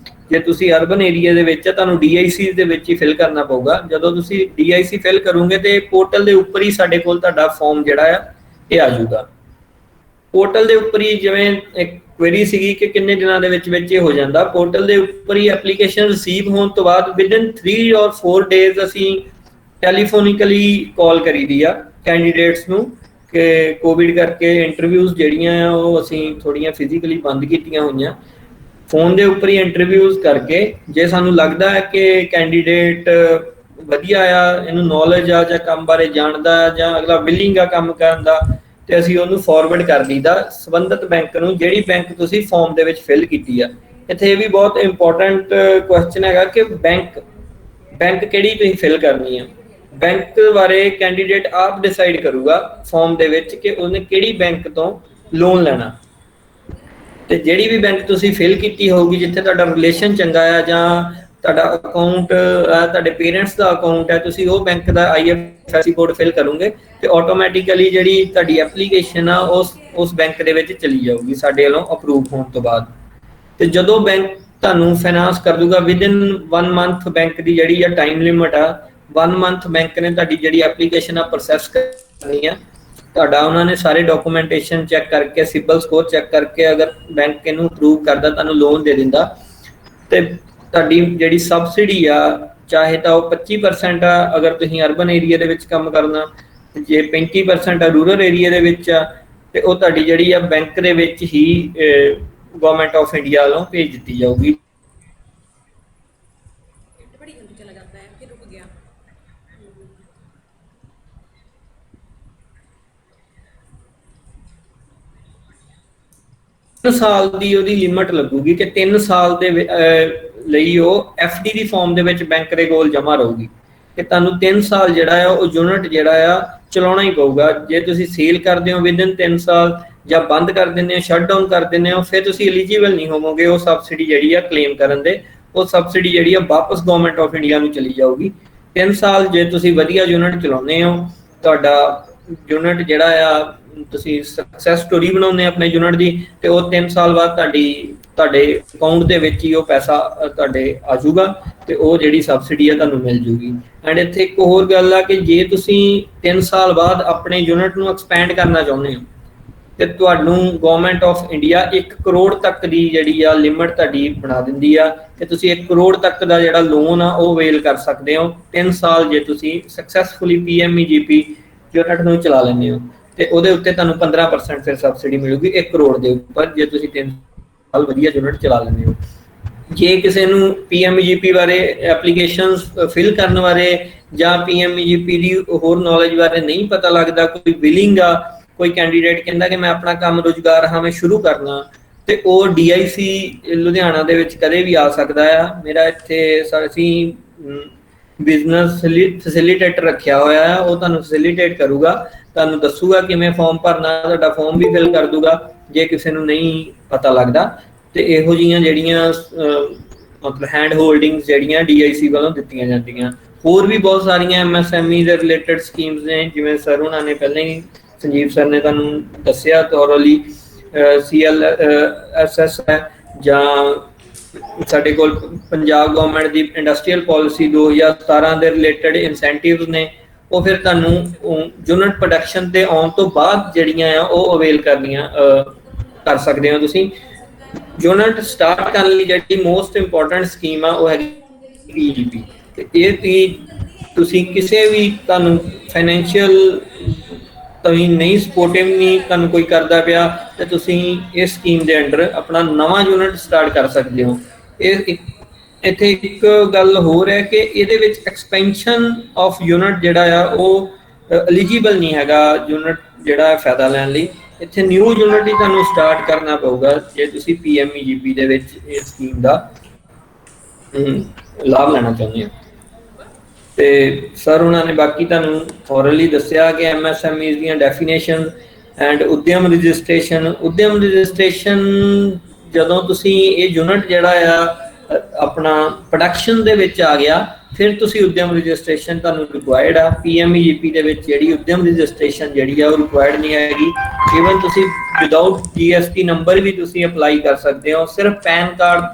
Speaker 8: ਜੇ ਤੁਸੀਂ ਅਰਬਨ ਏਰੀਆ ਦੇ ਵਿੱਚ ਆ ਤੁਹਾਨੂੰ DIC ਦੇ ਵਿੱਚ ਹੀ ਫਿਲ ਕਰਨਾ ਪਊਗਾ। ਜਦੋਂ ਤੁਸੀਂ DIC ਫਿਲ ਕਰੋਗੇ ਤੇ ਪੋਰਟਲ ਦੇ ਉੱਪਰ ਹੀ ਸਾਡੇ ਕੋਲ ਤੁਹਾਡਾ ਫਾਰਮ ਜਿਹੜਾ ਆ ਇਹ ਆ ਜਾਊਗਾ। ਪੋਰਟਲ ਦੇ ਉੱਪਰ ਹੀ ਜਿਵੇਂ ਇੱਕ ਕੁਐਰੀ ਸੀਗੀ ਕਿ ਕਿੰਨੇ ਦਿਨਾਂ ਦੇ ਵਿੱਚ ਇਹ ਹੋ ਜਾਂਦਾ, ਪੋਰਟਲ ਦੇ ਉੱਪਰ ਹੀ ਐਪਲੀਕੇਸ਼ਨ ਰਿਸੀਵ ਹੋਣ ਤੋਂ ਬਾਅਦ ਵਿਦਿਨ 3 or 4 ਡੇਜ਼ ਅਸੀਂ ਟੈਲੀਫੋਨਿਕਲੀ ਕਾਲ ਕਰੀਦੀ ਆ ਕੈਂਡੀਡੇਟਸ ਨੂੰ, ਕਿ ਕੋਵਿਡ ਕਰਕੇ ਇੰਟਰਵਿਊਜ਼ ਜਿਹੜੀਆਂ ਆ ਉਹ ਅਸੀਂ ਥੋੜ੍ਹੀਆਂ ਫਿਜ਼ੀਕਲੀ ਬੰਦ ਕੀਤੀਆਂ ਹੋਈਆਂ, ਫੋਨ ਦੇ ਉੱਪਰ ਹੀ ਇੰਟਰਵਿਊਜ਼ ਕਰਕੇ ਜੇ ਸਾਨੂੰ ਲੱਗਦਾ ਹੈ ਕਿ ਕੈਂਡੀਡੇਟ ਵਧੀਆ ਆ, ਇਹਨੂੰ ਨੌਲੇਜ ਆ ਜਾਂ ਕੰਮ ਬਾਰੇ ਜਾਣਦਾ ਜਾਂ ਅਗਲਾ ਵਿਲਿੰਗ ਆ ਕੰਮ ਕਰਨ ਦਾ, ਤੇ ਅਸੀਂ ਉਹਨੂੰ ਫਾਰਵਰਡ ਕਰ ਦਈਦਾ ਸੰਬੰਧਿਤ ਬੈਂਕ ਨੂੰ, ਜਿਹੜੀ ਬੈਂਕ ਤੁਸੀਂ ਫਾਰਮ ਦੇ ਵਿੱਚ ਫਿਲ ਕੀਤੀ ਆ। ਇੱਥੇ ਇਹ ਵੀ ਬਹੁਤ ਇੰਪੋਰਟੈਂਟ ਕੁਐਸਚਨ ਹੈਗਾ ਕਿ ਬੈਂਕ ਕਿਹੜੀ ਤੁਸੀਂ ਫਿਲ ਕਰਨੀ ਆ। ਬੈਂਕ ਬਾਰੇ ਕੈਂਡੀਡੇਟ ਆਪ ਡਿਸਾਈਡ ਕਰੂਗਾ ਫਾਰਮ ਦੇ ਵਿੱਚ ਕਿ ਉਹਨੇ ਕਿਹੜੀ ਬੈਂਕ ਤੋਂ ਲੋਨ ਲੈਣਾ, ਤੇ ਜਿਹੜੀ ਵੀ ਬੈਂਕ ਤੁਸੀਂ ਫਿਲ ਕੀਤੀ ਹੋਊਗੀ ਜਿੱਥੇ ਤੁਹਾਡਾ ਰਿਲੇਸ਼ਨ ਚੰਗਾ ਆ ਜਾਂ ਤੁਹਾਡਾ ਅਕਾਊਂਟ ਤੁਹਾਡੇ ਪੇਰੈਂਟਸ ਦਾ ਅਕਾਊਂਟ ਹੈ, ਤੁਸੀਂ ਉਹ ਬੈਂਕ ਦਾ IFSC ਕੋਡ ਫਿਲ ਕਰੋਗੇ ਤੇ ਆਟੋਮੈਟਿਕਲੀ ਜਿਹੜੀ ਤੁਹਾਡੀ ਐਪਲੀਕੇਸ਼ਨ ਆ ਉਸ ਬੈਂਕ ਦੇ ਵਿੱਚ ਚਲੀ ਜਾਊਗੀ ਸਾਡੇ ਵੱਲੋਂ ਅਪਰੂਵ ਹੋਣ ਤੋਂ ਬਾਅਦ। ਤੇ ਜਦੋਂ ਬੈਂਕ ਤੁਹਾਨੂੰ ਫਾਈਨਾਂਸ ਕਰ ਦੂਗਾ ਵਿਦਿਨ 1 ਮੰਥ, ਬੈਂਕ ਦੀ ਜਿਹੜੀ ਆ ਟਾਈਮ ਲਿਮਿਟ ਆ 1 ਮੰਥ, ਬੈਂਕ ਨੇ ਤੁਹਾਡੀ ਜਿਹੜੀ ਐਪਲੀਕੇਸ਼ਨ ਆ ਪ੍ਰੋਸੈਸ ਕਰਨੀ ਆ। ਤੁਹਾਡਾ ਉਹਨਾਂ ਨੇ ਸਾਰੇ ਡਾਕੂਮੈਂਟੇਸ਼ਨ ਚੈੱਕ ਕਰਕੇ, ਸਿਬਲ ਸਕੋਰ ਚੈੱਕ ਕਰਕੇ ਅਗਰ ਬੈਂਕ ਇਹਨੂੰ ਅਪਰੂਵ ਕਰਦਾ ਤੁਹਾਨੂੰ ਲੋਨ ਦੇ ਦਿੰਦਾ, ਤੇ ਤੁਹਾਡੀ ਜਿਹੜੀ ਸਬਸਿਡੀ ਆ ਚਾਹੇ ਤਾਂ ਉਹ 25% ਆ ਅਗਰ ਤੁਸੀਂ ਅਰਬਨ ਏਰੀਆ ਦੇ ਵਿੱਚ ਕੰਮ ਕਰਨਾ, ਜੇ 35% ਆ ਰੂਰਲ ਏਰੀਆ ਦੇ ਵਿੱਚ ਆ, ਤੇ ਉਹ ਤੁਹਾਡੀ ਜਿਹੜੀ ਆ ਬੈਂਕ ਦੇ ਵਿੱਚ ਹੀ ਗਵਰਨਮੈਂਟ ਆਫ ਇੰਡੀਆ ਵੱਲੋਂ ਭੇਜ ਦਿੱਤੀ ਜਾਊਗੀ।
Speaker 4: बड़ी जल्दी चला जाता है, फिर रुक गया।
Speaker 8: ਸਾਲ ਦੀ ਉਹਦੀ ਲਿਮਟ ਲੱਗੂਗੀ ਕਿ 3 ਸਾਲ ਦੇ ਲਈ ਉਹ FD ਦੀ ਫਾਰਮ ਦੇ ਵਿੱਚ ਬੈਂਕ ਦੇ ਕੋਲ ਜਮ੍ਹਾਂ ਰਹੂਗੀ ਕਿ ਤੁਹਾਨੂੰ 3 ਸਾਲ ਜਿਹੜਾ ਆ ਉਹ ਯੂਨਿਟ ਜਿਹੜਾ ਆ ਚਲਾਉਣਾ ਹੀ ਪਊਗਾ। ਜੇ ਤੁਸੀਂ ਸੇਲ ਕਰਦੇ ਹੋ ਵਿਦਿਨ 3 ਸਾਲ ਜਾਂ ਬੰਦ ਕਰ ਦਿੰਦੇ ਹੋ, ਸ਼ਟ ਡਾਊਨ ਕਰ ਦਿੰਦੇ ਹੋ, ਫਿਰ ਤੁਸੀਂ ਐਲੀਜੀਬਲ ਨਹੀਂ ਹੋਵੋਗੇ ਉਹ ਸਬਸਿਡੀ ਜਿਹੜੀ ਆ ਕਲੇਮ ਕਰਨ ਦੇ। ਉਹ ਸਬਸਿਡੀ ਜਿਹੜੀ ਆ ਵਾਪਸ ਗਵਰਨਮੈਂਟ ਆਫ ਇੰਡੀਆ ਨੂੰ ਚਲੀ ਜਾਊਗੀ। 3 ਸਾਲ ਜੇ ਤੁਸੀਂ ਵਧੀਆ ਯੂਨਿਟ ਚਲਾਉਂਦੇ ਹੋ, ਤੁਹਾਡਾ ਯੂਨਿਟ ਜਿਹੜਾ ਆ ਤੁਸੀਂ ਸਕਸੈਸ ਸਟੋਰੀ ਬਣਾਉਂਦੇ ਆਪਣੇ ਯੂਨਿਟ ਦੀ, ਤੇ ਉਹ 3 ਸਾਲ ਬਾਅਦ ਤੁਹਾਡੇ ਅਕਾਊਂਟ ਦੇ ਵਿੱਚ ਹੀ ਉਹ ਪੈਸਾ ਤੁਹਾਡੇ ਆ ਜਾਊਗਾ ਤੇ ਉਹ ਜਿਹੜੀ ਸਬਸਿਡੀ ਆ ਤੁਹਾਨੂੰ ਮਿਲ ਜੂਗੀ। ਐਂਡ ਇੱਥੇ ਇੱਕ ਹੋਰ ਗੱਲ ਆ ਕਿ ਜੇ ਤੁਸੀਂ 3 ਸਾਲ ਬਾਅਦ ਆਪਣੇ ਯੂਨਿਟ ਨੂੰ ਐਕਸਪੈਂਡ ਕਰਨਾ ਚਾਹੁੰਦੇ ਹੋ ਤੇ ਤੁਹਾਨੂੰ ਗਵਰਨਮੈਂਟ ਆਫ ਇੰਡੀਆ 1 ਕਰੋੜ ਤੱਕ ਦੀ ਜਿਹੜੀ ਆ ਲਿਮਟ ਤੁਹਾਡੀ ਬਣਾ ਦਿੰਦੀ ਆ ਕਿ ਤੁਸੀਂ 1 ਕਰੋੜ ਤੱਕ ਦਾ ਜਿਹੜਾ ਲੋਨ ਆ ਉਹ ਅਵੇਲ ਕਰ ਸਕਦੇ ਹੋ 3 ਸਾਲ ਜੇ ਤੁਸੀਂ ਸਕਸੈਸਫੁਲੀ PMEGP ਯੂਨਿਟ ਨੂੰ ਚਲਾ ਲੈਂਦੇ ਹੋ, ਤੇ ਉਹਦੇ ਉੱਤੇ ਤੁਹਾਨੂੰ 15% ਫਿਰ ਸਬਸਿਡੀ ਮਿਲੂਗੀ 1 ਕਰੋੜ ਦੇ ਉੱਪਰ ਜੇ ਤੁਸੀਂ 3 ਸਾਲ ਵਧੀਆ ਯੂਨਿਟ ਚਲਾ ਲੈਂਦੇ ਹੋ। ਜੇ ਕਿਸੇ ਨੂੰ PMEGP ਬਾਰੇ ਐਪਲੀਕੇਸ਼ਨਸ ਫਿਲ ਕਰਨ ਬਾਰੇ ਜਾਂ PMEGP ਦੀ ਹੋਰ ਨੌਲੇਜ ਬਾਰੇ ਨਹੀਂ ਪਤਾ ਲੱਗਦਾ, ਕੋਈ ਵਿਲਿੰਗ ਆ, ਕੋਈ ਕੈਂਡੀਡੇਟ ਕਹਿੰਦਾ ਕਿ ਮੈਂ ਆਪਣਾ ਕੰਮ ਰੁਜ਼ਗਾਰ ਹਾਂ ਮੈਂ ਸ਼ੁਰੂ ਕਰਨਾ, ਤੇ ਉਹ DIC ਲੁਧਿਆਣਾ ਦੇ ਵਿੱਚ ਕਦੇ ਵੀ ਆ ਸਕਦਾ ਆ। ਮੇਰਾ ਇੱਥੇ ਅਸੀਂ ਬਿਜ਼ਨਸ ਫੈਸਿਲੀਟੇਟਰ ਰੱਖਿਆ ਹੋਇਆ ਹੈ, ਉਹ ਤੁਹਾਨੂੰ ਫੈਸਿਲੀਟੇਟ ਕਰੂਗਾ, ਤੁਹਾਨੂੰ ਦੱਸੂਗਾ ਕਿਵੇਂ ਫਾਰਮ ਭਰਨਾ, ਤੁਹਾਡਾ ਫਾਰਮ ਵੀ ਫਿਲ ਕਰ ਦੂਗਾ ਜੇ ਕਿਸੇ ਨੂੰ ਨਹੀਂ ਪਤਾ ਲੱਗਦਾ। ਤੇ ਇਹੋ ਜਿਹੀਆਂ ਜਿਹੜੀਆਂ ਮਤਲਬ ਹੈਂਡ ਹੋਲਡਿੰਗਸ ਜਿਹੜੀਆਂ DIC ਵੱਲੋਂ ਦਿੱਤੀਆਂ ਜਾਂਦੀਆਂ। ਹੋਰ ਵੀ ਬਹੁਤ ਸਾਰੀਆਂ MSME ਦੇ ਰਿਲੇਟਡ ਸਕੀਮਸ ਨੇ, ਜਿਵੇਂ ਸਰ ਉਹਨਾਂ ਨੇ ਪਹਿਲਾਂ ਹੀ ਸੰਜੀਵ ਸਰ ਨੇ ਤੁਹਾਨੂੰ ਦੱਸਿਆ ਥੋਰਲੀ CLSS ਹੈ, ਜਾਂ ਸਾਡੇ ਕੋਲ ਪੰਜਾਬ ਗਵਰਨਮੈਂਟ ਦੀ ਇੰਡਸਟਰੀਅਲ ਪਾਲਿਸੀ 2017 ਦੇ ਰਿਲੇਟਡ ਇਨਸੈਂਟਿਵਸ ਨੇ, ਉਹ ਫਿਰ ਤੁਹਾਨੂੰ ਯੂਨਿਟ ਪ੍ਰੋਡਕਸ਼ਨ ਤੇ ਆਉਣ ਤੋਂ ਬਾਅਦ ਜਿਹੜੀਆਂ ਆ ਉਹ ਅਵੇਲ ਕਰ ਸਕਦੇ ਹੋ ਤੁਸੀਂ। ਯੂਨਿਟ ਸਟਾਰਟ ਕਰਨ ਲਈ ਜਿਹੜੀ ਮੋਸਟ ਇੰਪੋਰਟੈਂਟ ਸਕੀਮ ਆ ਉਹ ਹੈਗੀ PGP, ਤੇ ਇਹ ਤੁਸੀਂ ਕਿਸੇ ਵੀ ਤੁਹਾਨੂੰ ਫਾਈਨੈਂਸ਼ੀਅਲ ਤੁਸੀਂ ਨਹੀਂ ਸਪੋਰਟਿਵ ਨਹੀਂ ਤੁਹਾਨੂੰ ਕੋਈ ਕਰਦਾ ਪਿਆ ਤੇ ਤੁਸੀਂ ਇਸ ਸਕੀਮ ਦੇ ਅੰਡਰ ਆਪਣਾ ਨਵਾਂ ਯੂਨਿਟ ਸਟਾਰਟ ਕਰ ਸਕਦੇ ਹੋ। ਇਹ ਇੱਥੇ ਇੱਕ ਗੱਲ ਹੋਰ ਹੈ ਕਿ ਇਹਦੇ ਵਿੱਚ ਐਕਸਪੈਂਸ਼ਨ ਆਫ ਯੂਨਿਟ ਜਿਹੜਾ ਆ ਉਹ ਐਲੀਜੀਬਲ ਨਹੀਂ ਹੈਗਾ ਯੂਨਿਟ ਜਿਹੜਾ ਫਾਇਦਾ ਲੈਣ ਲਈ। ਇੱਥੇ ਨਿਊ ਯੂਨਿਟ ਹੀ ਤੁਹਾਨੂੰ ਸਟਾਰਟ ਕਰਨਾ ਪਊਗਾ ਜੇ ਤੁਸੀਂ PMEGP ਦੇ ਵਿੱਚ ਇਹ ਸਕੀਮ ਦਾ ਲਾਭ ਲੈਣਾ ਚਾਹੁੰਦੇ ਹੋ। ਤੇ ਸਰ ਉਹਨਾਂ ਨੇ ਬਾਕੀ ਤੁਹਾਨੂੰ ਥੋਰਲੀ ਦੱਸਿਆ ਕਿ MSMEs ਦੀਆਂ ਡੈਫੀਨੇਸ਼ਨ ਐਂਡ ਉਦਯਮ ਰਜਿਸਟ੍ਰੇਸ਼ਨ ਜਦੋਂ ਤੁਸੀਂ ਇਹ ਯੂਨਿਟ ਜਿਹੜਾ ਆ ਆਪਣਾ ਪ੍ਰੋਡਕਸ਼ਨ ਦੇ ਵਿੱਚ ਆ ਗਿਆ ਫਿਰ ਤੁਸੀਂ ਉਦਯਮ ਰਜਿਸਟ੍ਰੇਸ਼ਨ ਤੁਹਾਨੂੰ ਰਿਕੁਆਇਰਡ ਆ। PMEGP ਦੇ ਵਿੱਚ ਜਿਹੜੀ ਉਦਯਮ ਰਜਿਸਟ੍ਰੇਸ਼ਨ ਜਿਹੜੀ ਆ ਉਹ ਰਿਕੁਆਇਰਡ ਨਹੀਂ ਹੈਗੀ। ਈਵਨ ਤੁਸੀਂ ਵਿਦਆਊਟ GST ਨੰਬਰ ਵੀ ਤੁਸੀਂ ਅਪਲਾਈ ਕਰ ਸਕਦੇ ਹੋ, ਸਿਰਫ ਪੈਨ ਕਾਰਡ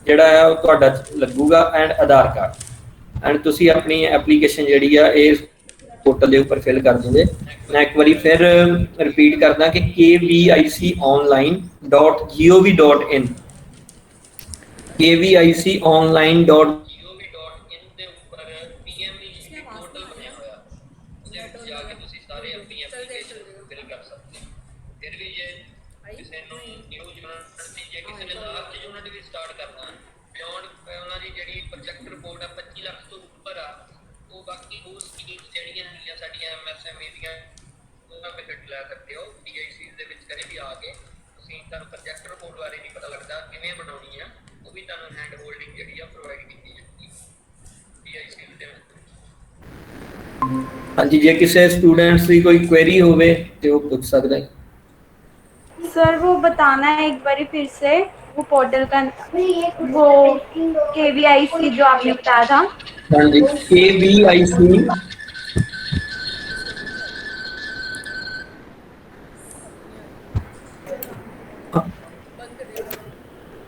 Speaker 8: ਜਿਹੜਾ ਆ ਉਹ ਤੁਹਾਡਾ ਲੱਗੂਗਾ ਐਂਡ ਆਧਾਰ ਕਾਰਡ, ਐਂਡ ਤੁਸੀਂ ਆਪਣੀ ਐਪਲੀਕੇਸ਼ਨ ਜਿਹੜੀ ਆ ਇਹ ਪੋਰਟਲ ਦੇ ਉੱਪਰ ਫਿਲ ਕਰ ਦੋਗੇ। ਮੈਂ ਇੱਕ ਵਾਰੀ ਫਿਰ ਰਿਪੀਟ ਕਰਦਾ ਕਿ kviconline.gov.in kviconline.gov.in ਦੇ ਉੱਪਰ PMEGP ਪੋਰਟਲ ਬਣਿਆ ਹੋਇਆ, ਉਹਦੇ ਵਿੱਚ ਜਾ ਕੇ ਤੁਸੀਂ ਸਾਰੇ ਆਪਣੀ ਐਪਲੀਕੇਸ਼ਨ ਉਹ ਬਾਕੀ ਹੋਰ ਸਕੀਮਸ ਜਿਹੜੀਆਂ ਹੈਗੀਆਂ ਸਾਡੀਆਂ MSME ਦੀਆਂ ਉਹਨਾਂ ਤੇ ਫਿੱਟ ਲੈ ਸਕਦੇ ਹੋ DICs ਦੇ ਵਿੱਚ ਕਦੇ ਵੀ ਆ ਕੇ ਤੁਸੀਂ ਤੁਹਾਨੂੰ ਪ੍ਰੋਜੈਕਟ ਰਿਪੋਰਟ ਬਾਰੇ ਨਹੀਂ ਪਤਾ ਲੱਗਦਾ ਕਿਵੇਂ ਬਣਾਉਣੀ ਆ ਉਹ ਵੀ ਤੁਹਾਨੂੰ ਹੈਂਡ ਹੋਲਡਿੰਗ ਜਿਹੜੀ ਆ ਪ੍ਰੋਵਾਈਡ ਕੀਤੀ ਜਾਂਦੀ DICs ਦੇ ਵਿੱਚ। ਹਾਂਜੀ ਜੇ ਕਿਸੇ स्टूडेंट्स की कोई क्वेरी होवे तो वो पूछ सकता है।
Speaker 2: सर वो बताना है एक बार फिर से, वो पोर्टल का वो KVIC जो आपने बताया था।
Speaker 8: हाँ जी KVIC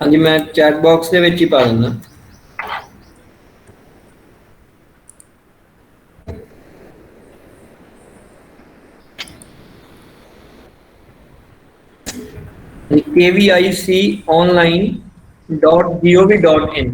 Speaker 8: हाँ जी मैं चैट बॉक्स ਦੇ ਵਿੱਚ ਹੀ ਪਾ ਦਿੰਦਾ। kviconline.gov.in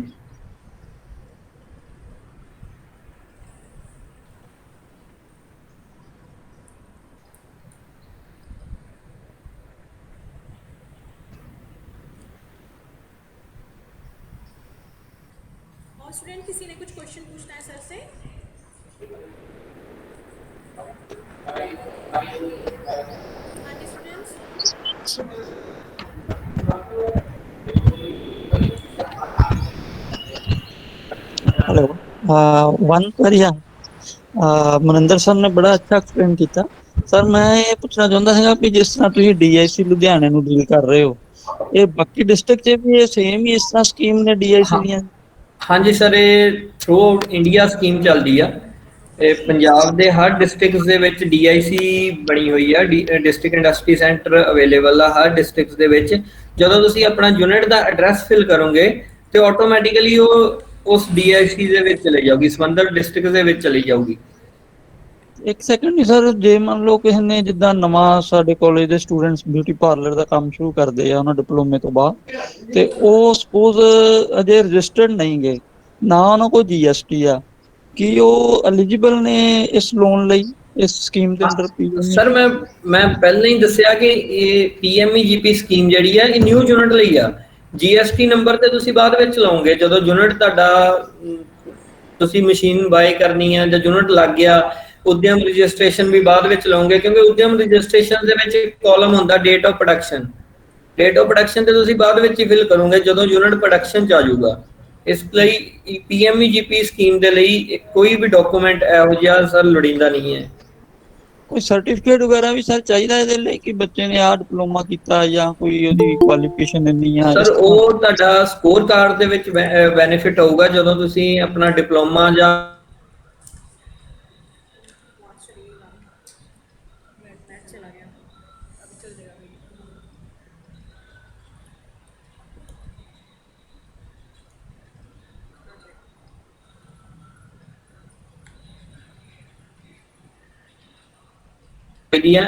Speaker 4: और स्टूडेंट किसी ने कुछ क्वेश्चन पूछना है सर से? हाँ जी students.
Speaker 7: Hello one query Maninder sir ਨੇ ਬੜਾ ਅੱਛਾ ਐਕਸਪਲੇਨ ਕੀਤਾ। ਸਰ ਮੈਂ ਇਹ ਪੁੱਛਣਾ ਚਾਹੁੰਦਾ ਸੀਗਾ ਕਿ ਜਿਸ ਤਰ੍ਹਾਂ ਤੁਸੀਂ DIC ਲੁਧਿਆਣੇ ਨੂੰ ਡੀਲ ਕਰ ਰਹੇ ਹੋ, ਇਹ ਬਾਕੀ ਡਿਸਟ੍ਰਿਕਟ 'ਚ ਵੀ ਇਹ ਸੇਮ ਹੀ ਇਸ ਤਰ੍ਹਾਂ ਸਕੀਮ ਨੇ DIC ਦੀਆਂ?
Speaker 8: ਹਾਂਜੀ ਸਰ ਇਹ ਥਰੂ ਆਊਟ ਇੰਡੀਆ ਸਕੀਮ ਚੱਲਦੀ ਆ। ਇਹ ਪੰਜਾਬ ਦੇ ਹਰ ਡਿਸਟ੍ਰਿਕਟ ਦੇ ਵਿੱਚ DIC ਬਣੀ ਹੋਈ ਆ, ਡਿਸਟ੍ਰਿਕਟ ਇੰਡਸਟਰੀ ਸੈਂਟਰ ਅਵੇਲੇਬਲ ਆ ਹਰ ਡਿਸਟ੍ਰਿਕਟ ਦੇ ਵਿੱਚ। ਜਦੋਂ ਤੁਸੀਂ ਆਪਣਾ ਯੂਨਿਟ ਦਾ ਐਡਰੈਸ ਫਿਲ ਕਰੋਗੇ ਤੇ ਆਟੋਮੈਟਿਕਲੀ ਉਹ ਉਸ DIC ਦੇ ਵਿੱਚ ਚਲੇ ਜਾਊਗੀ, ਸੰਬੰਧਿਤ ਡਿਸਟ੍ਰਿਕਟ ਦੇ ਵਿੱਚ ਚਲੀ ਜਾਊਗੀ।
Speaker 7: ਇੱਕ ਸੈਕਿੰਡ ਨਹੀਂ ਸਰ, ਜੇ ਮੰਨ ਲਓ ਕਿਸੇ ਨੇ ਜਿੱਦਾਂ ਨਵਾਂ ਸਾਡੇ ਕਾਲਜ ਦੇ ਸਟੂਡੈਂਟਸ ਬਿਊਟੀ ਪਾਰਲਰ ਦਾ ਕੰਮ ਸ਼ੁਰੂ ਕਰਦੇ ਆ ਉਹਨਾਂ ਡਿਪਲੋਮੇ ਤੋਂ ਬਾਅਦ, ਤੇ ਉਹ ਸਪੋਜ਼ ਅਜੇ ਰਜਿਸਟਰਡ ਨਹੀਂ ਗਏ, ਨਾ ਉਹਨਾਂ ਕੋਲ GST ਆ, ਕੀ ਉਹ ਐਲੀਜੀਬਲ ਨੇ ਇਸ ਲੋਨ ਲਈ ਇਸ ਸਕੀਮ ਦੇ ਅੰਡਰ?
Speaker 8: ਸਰ ਮੈਂ ਪਹਿਲਾਂ ਹੀ ਦੱਸਿਆ ਕਿ ਇਹ PMEGP ਸਕੀਮ ਜਿਹੜੀ ਹੈ ਇਹ ਨਿਊ ਯੂਨਿਟ ਲਈ ਆ। GST ਨੰਬਰ ਤੇ ਤੁਸੀਂ ਬਾਅਦ ਵਿੱਚ ਲਾਓਗੇ ਜਦੋਂ ਯੂਨਿਟ ਤੁਹਾਡਾ ਤੁਸੀਂ ਮਸ਼ੀਨ ਬਾਏ ਕਰਨੀ ਹੈ ਜਾਂ ਯੂਨਿਟ ਲੱਗ ਗਿਆ। ਉਦਯਮ ਰਜਿਸਟ੍ਰੇਸ਼ਨ ਵੀ ਬਾਅਦ ਵਿੱਚ ਲਾਓਗੇ ਕਿਉਂਕਿ ਉਦਯਮ ਰਜਿਸਟ੍ਰੇਸ਼ਨ ਦੇ ਵਿੱਚ ਇੱਕ ਕਾਲਮ ਹੁੰਦਾ date of production. Date of production ਤੇ ਤੁਸੀਂ ਬਾਅਦ ਵਿੱਚ ਹੀ ਫਿਲ ਕਰੋਗੇ ਜਦੋਂ ਯੂਨਿਟ ਪ੍ਰੋਡਕਸ਼ਨ ਚ ਆ ਜਾਊਗਾ। ਇਸ ਲਈ PMEGP ਸਕੀਮ ਦੇ ਲਈ ਕੋਈ ਵੀ ਡਾਕੂਮੈਂਟ ਇਹੋ ਜਿਹਾ ਸਰ ਲੋੜੀਂਦਾ ਨਹੀਂ ਹੈ।
Speaker 7: ਕੋਈ ਸਰਟੀਫਿਕੇਟ ਵਗੈਰਾ ਵੀ ਸਰ ਚਾਹੀਦਾ ਇਹਦੇ ਲਈ ਕਿ ਬੱਚੇ ਨੇ ਆਹ ਡਿਪਲੋਮਾ ਕੀਤਾ ਜਾਂ ਕੋਈ ਉਹਦੀ ਕੁਆਲੀਫਿਕੇਸ਼ਨ ਇੰਨੀ ਆ?
Speaker 8: ਸਰ ਉਹ ਤੁਹਾਡਾ ਸਕੋਰ ਕਾਰਡ ਦੇ ਵਿੱਚ ਬੈਨੀਫਿਟ ਹੋਊਗਾ ਜਦੋਂ ਤੁਸੀਂ ਆਪਣਾ ਡਿਪਲੋਮਾ ਜਾਂ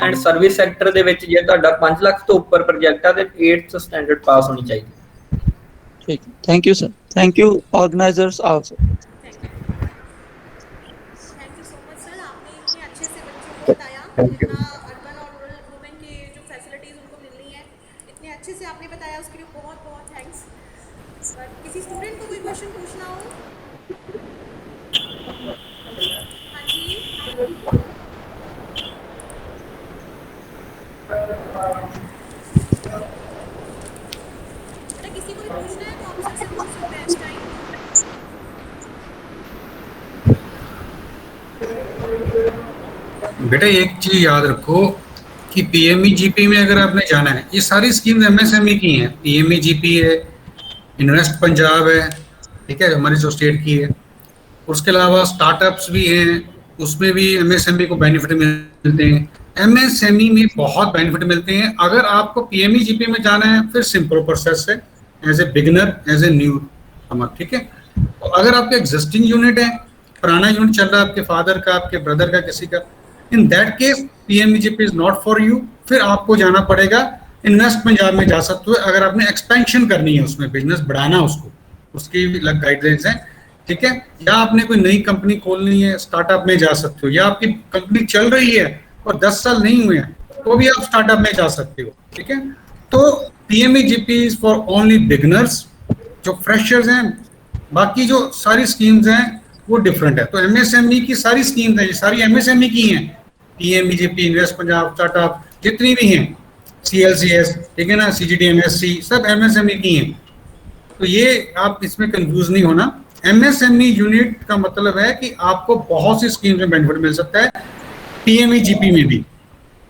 Speaker 8: ਐਂਡ ਸਰਵਿਸ ਸੈਕਟਰ ਦੇ ਵਿੱਚ ਜੇ ਤੁਹਾਡਾ 5 ਲੱਖ ਤੋਂ ਉੱਪਰ ਪ੍ਰੋਜੈਕਟ ਆ ਤੇ 8th ਸਟੈਂਡਰਡ ਪਾਸ ਹੋਣੀ ਚਾਹੀਦੀ।
Speaker 7: ਠੀਕ, thank you sir, thank you organizers also.
Speaker 4: Thank you so much sir, आपने इतने अच्छे से बच्चों को बताया जितना अर्बन और रूरल वुमेन की जो फैसिलिटीज़ उनको मिलनी है, इतने अच्छे से आपने बताया उसके लिए बहुत बहुत थैंक्स। किसी स्टूडेंट को कोई क्वेश्चन पूछना हो? हाँ जी बेटा किसी को भी पूछना है तो आप सबसे पूछ सकते हैं इस टाइम।
Speaker 6: बेटा एक चीज याद रखो कि PMEGP में अगर आपने जाना है, ये सारी स्कीम्स MSME की हैं। PMEGP है, इन्वेस्ट पंजाब है, ठीक है, हमारी जो स्टेट की है। उसके अलावा स्टार्टअप्स भी हैं, उसमें भी MSME को बेनिफिट मिलते हैं। MSME में बहुत बेनिफिट मिलते हैं। अगर आपको PMEGP में जाना है फिर सिंपल प्रोसेस है, as a beginner, as a newcomer, ठीक है। तो अगर आपका एग्जिस्टिंग यूनिट है, पुराना यूनिट चल रहा है आपके फादर का, आपके ब्रदर का, किसी का, in that case PMEGP is not for you. फिर आपको जाना पड़ेगा इन्वेस्ट पंजाब में जा सकते हो अगर आपने एक्सपेंशन करनी है, उसमें बिजनेस बढ़ाना उसको, उसकी भी अलग गाइडलाइंस है, ठीक है। या आपने कोई नई कंपनी खोलनी है, स्टार्टअप में जा सकते हो, या आपकी कंपनी चल रही है और 10 साल नहीं हुए हैं तो भी आप स्टार्टअप में जा सकते हो, ठीक है। तो PMEGP is for only beginners, जो फ्रेशर्स हैं। बाकी जो सारी स्कीम्स हैं वो डिफरेंट है। तो एमएसएमई की सारी स्कीम्स हैं, ये सारी एमएसएमई की हैं, पीएमईजीपी, इन्वेस्ट पंजाब, स्टार्टअप जितनी भी हैं, सीएलसीएस, ठीक है ना, सीजीडीएमएससी, सब एमएसएमई की हैं। तो ये आप इसमें कंफ्यूज नहीं होना। एमएसएमई यूनिट का मतलब है कि आपको बहुत सी स्कीम में बेनिफिट मिल सकता है, पीएमईजीपी में भी,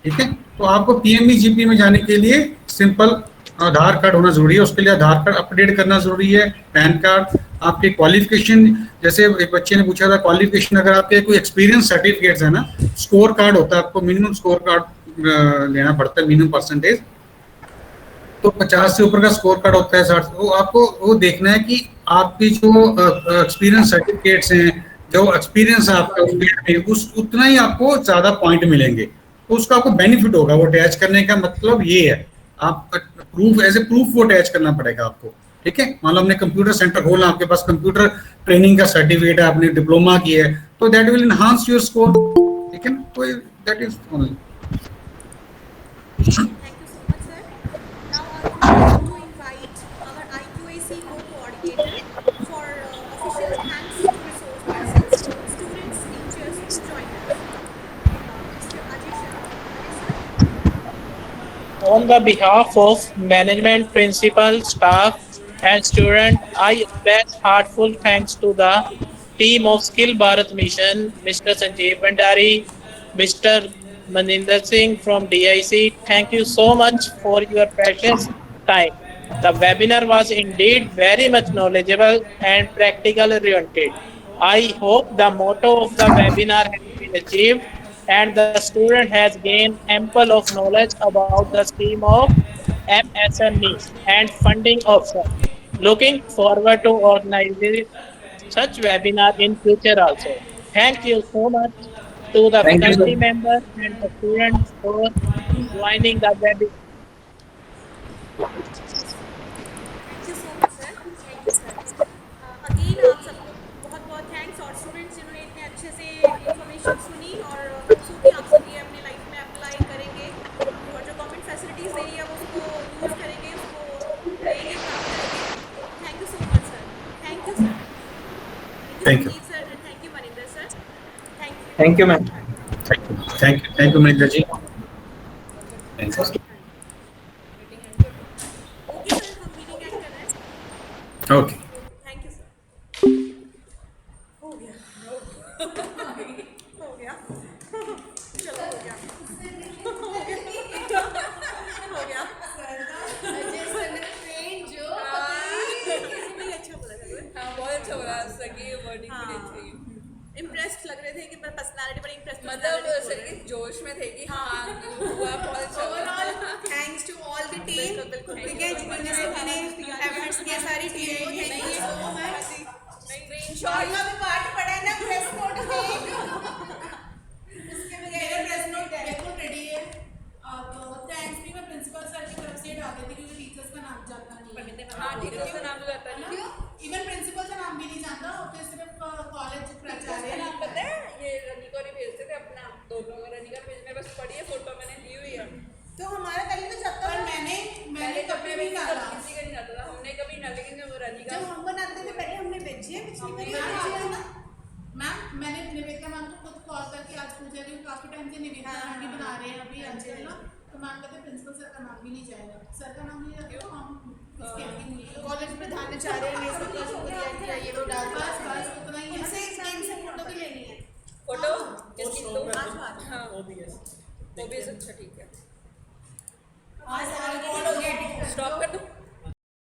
Speaker 6: ठीक है। तो आपको पीएमईजीपी में जाने के लिए सिंपल आधार कार्ड होना जरूरी है, उसके लिए आधार कार्ड अपडेट करना जरूरी है, पैन कार्ड, आपके क्वालिफिकेशन, जैसे एक बच्चे ने पूछा था क्वालिफिकेशन, अगर आपके कोई एक्सपीरियंस सर्टिफिकेट्स है ना, स्कोर कार्ड होता है, आपको मिनिमम स्कोर कार्ड लेना पड़ता है, मिनिमम परसेंटेज, तो 50 से ऊपर का स्कोर कार्ड होता है, 60, वो आपको वो देखना है कि आपकी जो एक्सपीरियंस सर्टिफिकेट्स हैं, जो एक्सपीरियंस है आपका उस फील्ड में, उस उतना ही आपको ज्यादा पॉइंट मिलेंगे, तो उसका आपको बेनिफिट होगा। वो अटैच करने का मतलब ये है, आप प्रूफ, एज ए प्रूफ वो अटैच करना पड़ेगा आपको, ठीक है। मान लो हमने कंप्यूटर सेंटर खोला, आपके पास कंप्यूटर ट्रेनिंग का सर्टिफिकेट है, आपने डिप्लोमा किया है, तो that will enhance your score, ठीक है। तो that is only.
Speaker 4: Thank you so much, sir. Now I would like to invite our IQAC co-coordinator for official thanks to resource persons, students, teachers to join us. Mr. Ajay Shah.
Speaker 9: On the behalf of management, principal, staff, and student, I express heartfelt thanks to the team of Skill Bharat Mission, Mr. Sanjeev Bhandari, Mr. Maninder Singh from DIC. Thank you so much for your precious time. The webinar was indeed very much knowledgeable and practical oriented. I hope the motto of the webinar has been achieved and the student has gained ample of knowledge about the scheme of MSME and funding option. Looking forward to organizing such webinar in future also. Thank you so much to the
Speaker 8: Thank you,
Speaker 9: faculty
Speaker 8: sir.
Speaker 9: members and the students for joining the webinar.
Speaker 4: Thank you so much, sir. Thank you, sir. Again, आप सबको बहुत बहुत thanks, और students जिन्होंने इतने अच्छे से information सुनी, और होप्स कि आप सब ये अपने लाइफ में अप्लाई करेंगे, और जो गवर्नमेंट फैसिलिटीज़ दे रही है वो उसको यूज़ करेंगे, उसको लेंगे, काम करेंगे। Thank you so much, sir. Thank you, sir.
Speaker 6: Thank you.
Speaker 4: Sir, and thank you Maninder sir. Thank you.
Speaker 8: Thank you ma'am.
Speaker 6: Thank you Maninder ji. Thank you.
Speaker 4: Okay sir, हम मीटिंग एंड कर रहे हैं।
Speaker 6: Okay.
Speaker 4: Thank you sir. हो गया। हो गया। चलो, हो गया। हो गया। नहीं, अच्छा बोला सर।
Speaker 1: हाँ, बहुत अच्छा बोला सर की वर्डिंग
Speaker 4: हाँ।
Speaker 1: बड़ी अच्छी।
Speaker 4: इम्प्रेस्ड लग रहे थे कि पर्सनालिटी बड़ी इम्प्रेस,
Speaker 1: मतलब सर की जोश में थे कि हाँ हुआ, बहुत अच्छा हुआ।
Speaker 4: Thanks to all the team, ठीक है, जिन्होंने सबने एफर्ट्स किए, सारी टीम को thank you so much.
Speaker 1: Screenshot
Speaker 4: भी पार्ट पड़ा है ना प्रेस नोट में, उसके बगैर प्रेस नोट
Speaker 10: बिल्कुल रेडी है। अब थैंक्स भी मैं प्रिंसिपल सर की तरफ से डाल देती क्योंकि टीचर्स का नाम जाता नहीं है।
Speaker 1: हाँ, टीचर्स का नाम तो जाता नहीं।
Speaker 10: इवन प्रिंसिपल का नाम भी नहीं जानता, होते सिर्फ कॉलेज प्राचार्य।
Speaker 1: नाम पता है, ये रनिका और भेजते थे अपना, दोनों रनिका भेजने, बस पढ़ी है, फोटो मैंने ली हुई है।
Speaker 10: तो हमारा पहले तो जब तक मैंने कभी भी डाला,
Speaker 1: किसी का नहीं जाता था, हमने कभी ना, लेकिन जब रनिका
Speaker 10: जब हम बनाते थे पहले हमने भेजी है, पिछली बार भेजी है ना मैम। मैंने निवेदिता मैम को खुद कॉल करके आज पूछा कि काफी टाइम से निवेदिता आंटी बना रहे हैं अभी अंचल ना, तो मैम कहते प्रिंसिपल सर का नाम भी नहीं जाएगा, सर का नाम नहीं जाएगा, तो हम इसके लिए नहीं
Speaker 4: कॉलेज प्रधानाचार्य ने इसको शुक्रिया किया, ये वो डाल
Speaker 10: बस बस उतना ही है।
Speaker 4: इनसे फोटो भी लेनी है।
Speaker 1: फोटो किसकी, तो हाँ
Speaker 3: OBS
Speaker 1: वो भी अच्छा, ठीक है।
Speaker 10: आज रिकॉर्ड हो गया।
Speaker 1: स्टॉप कर दूँ।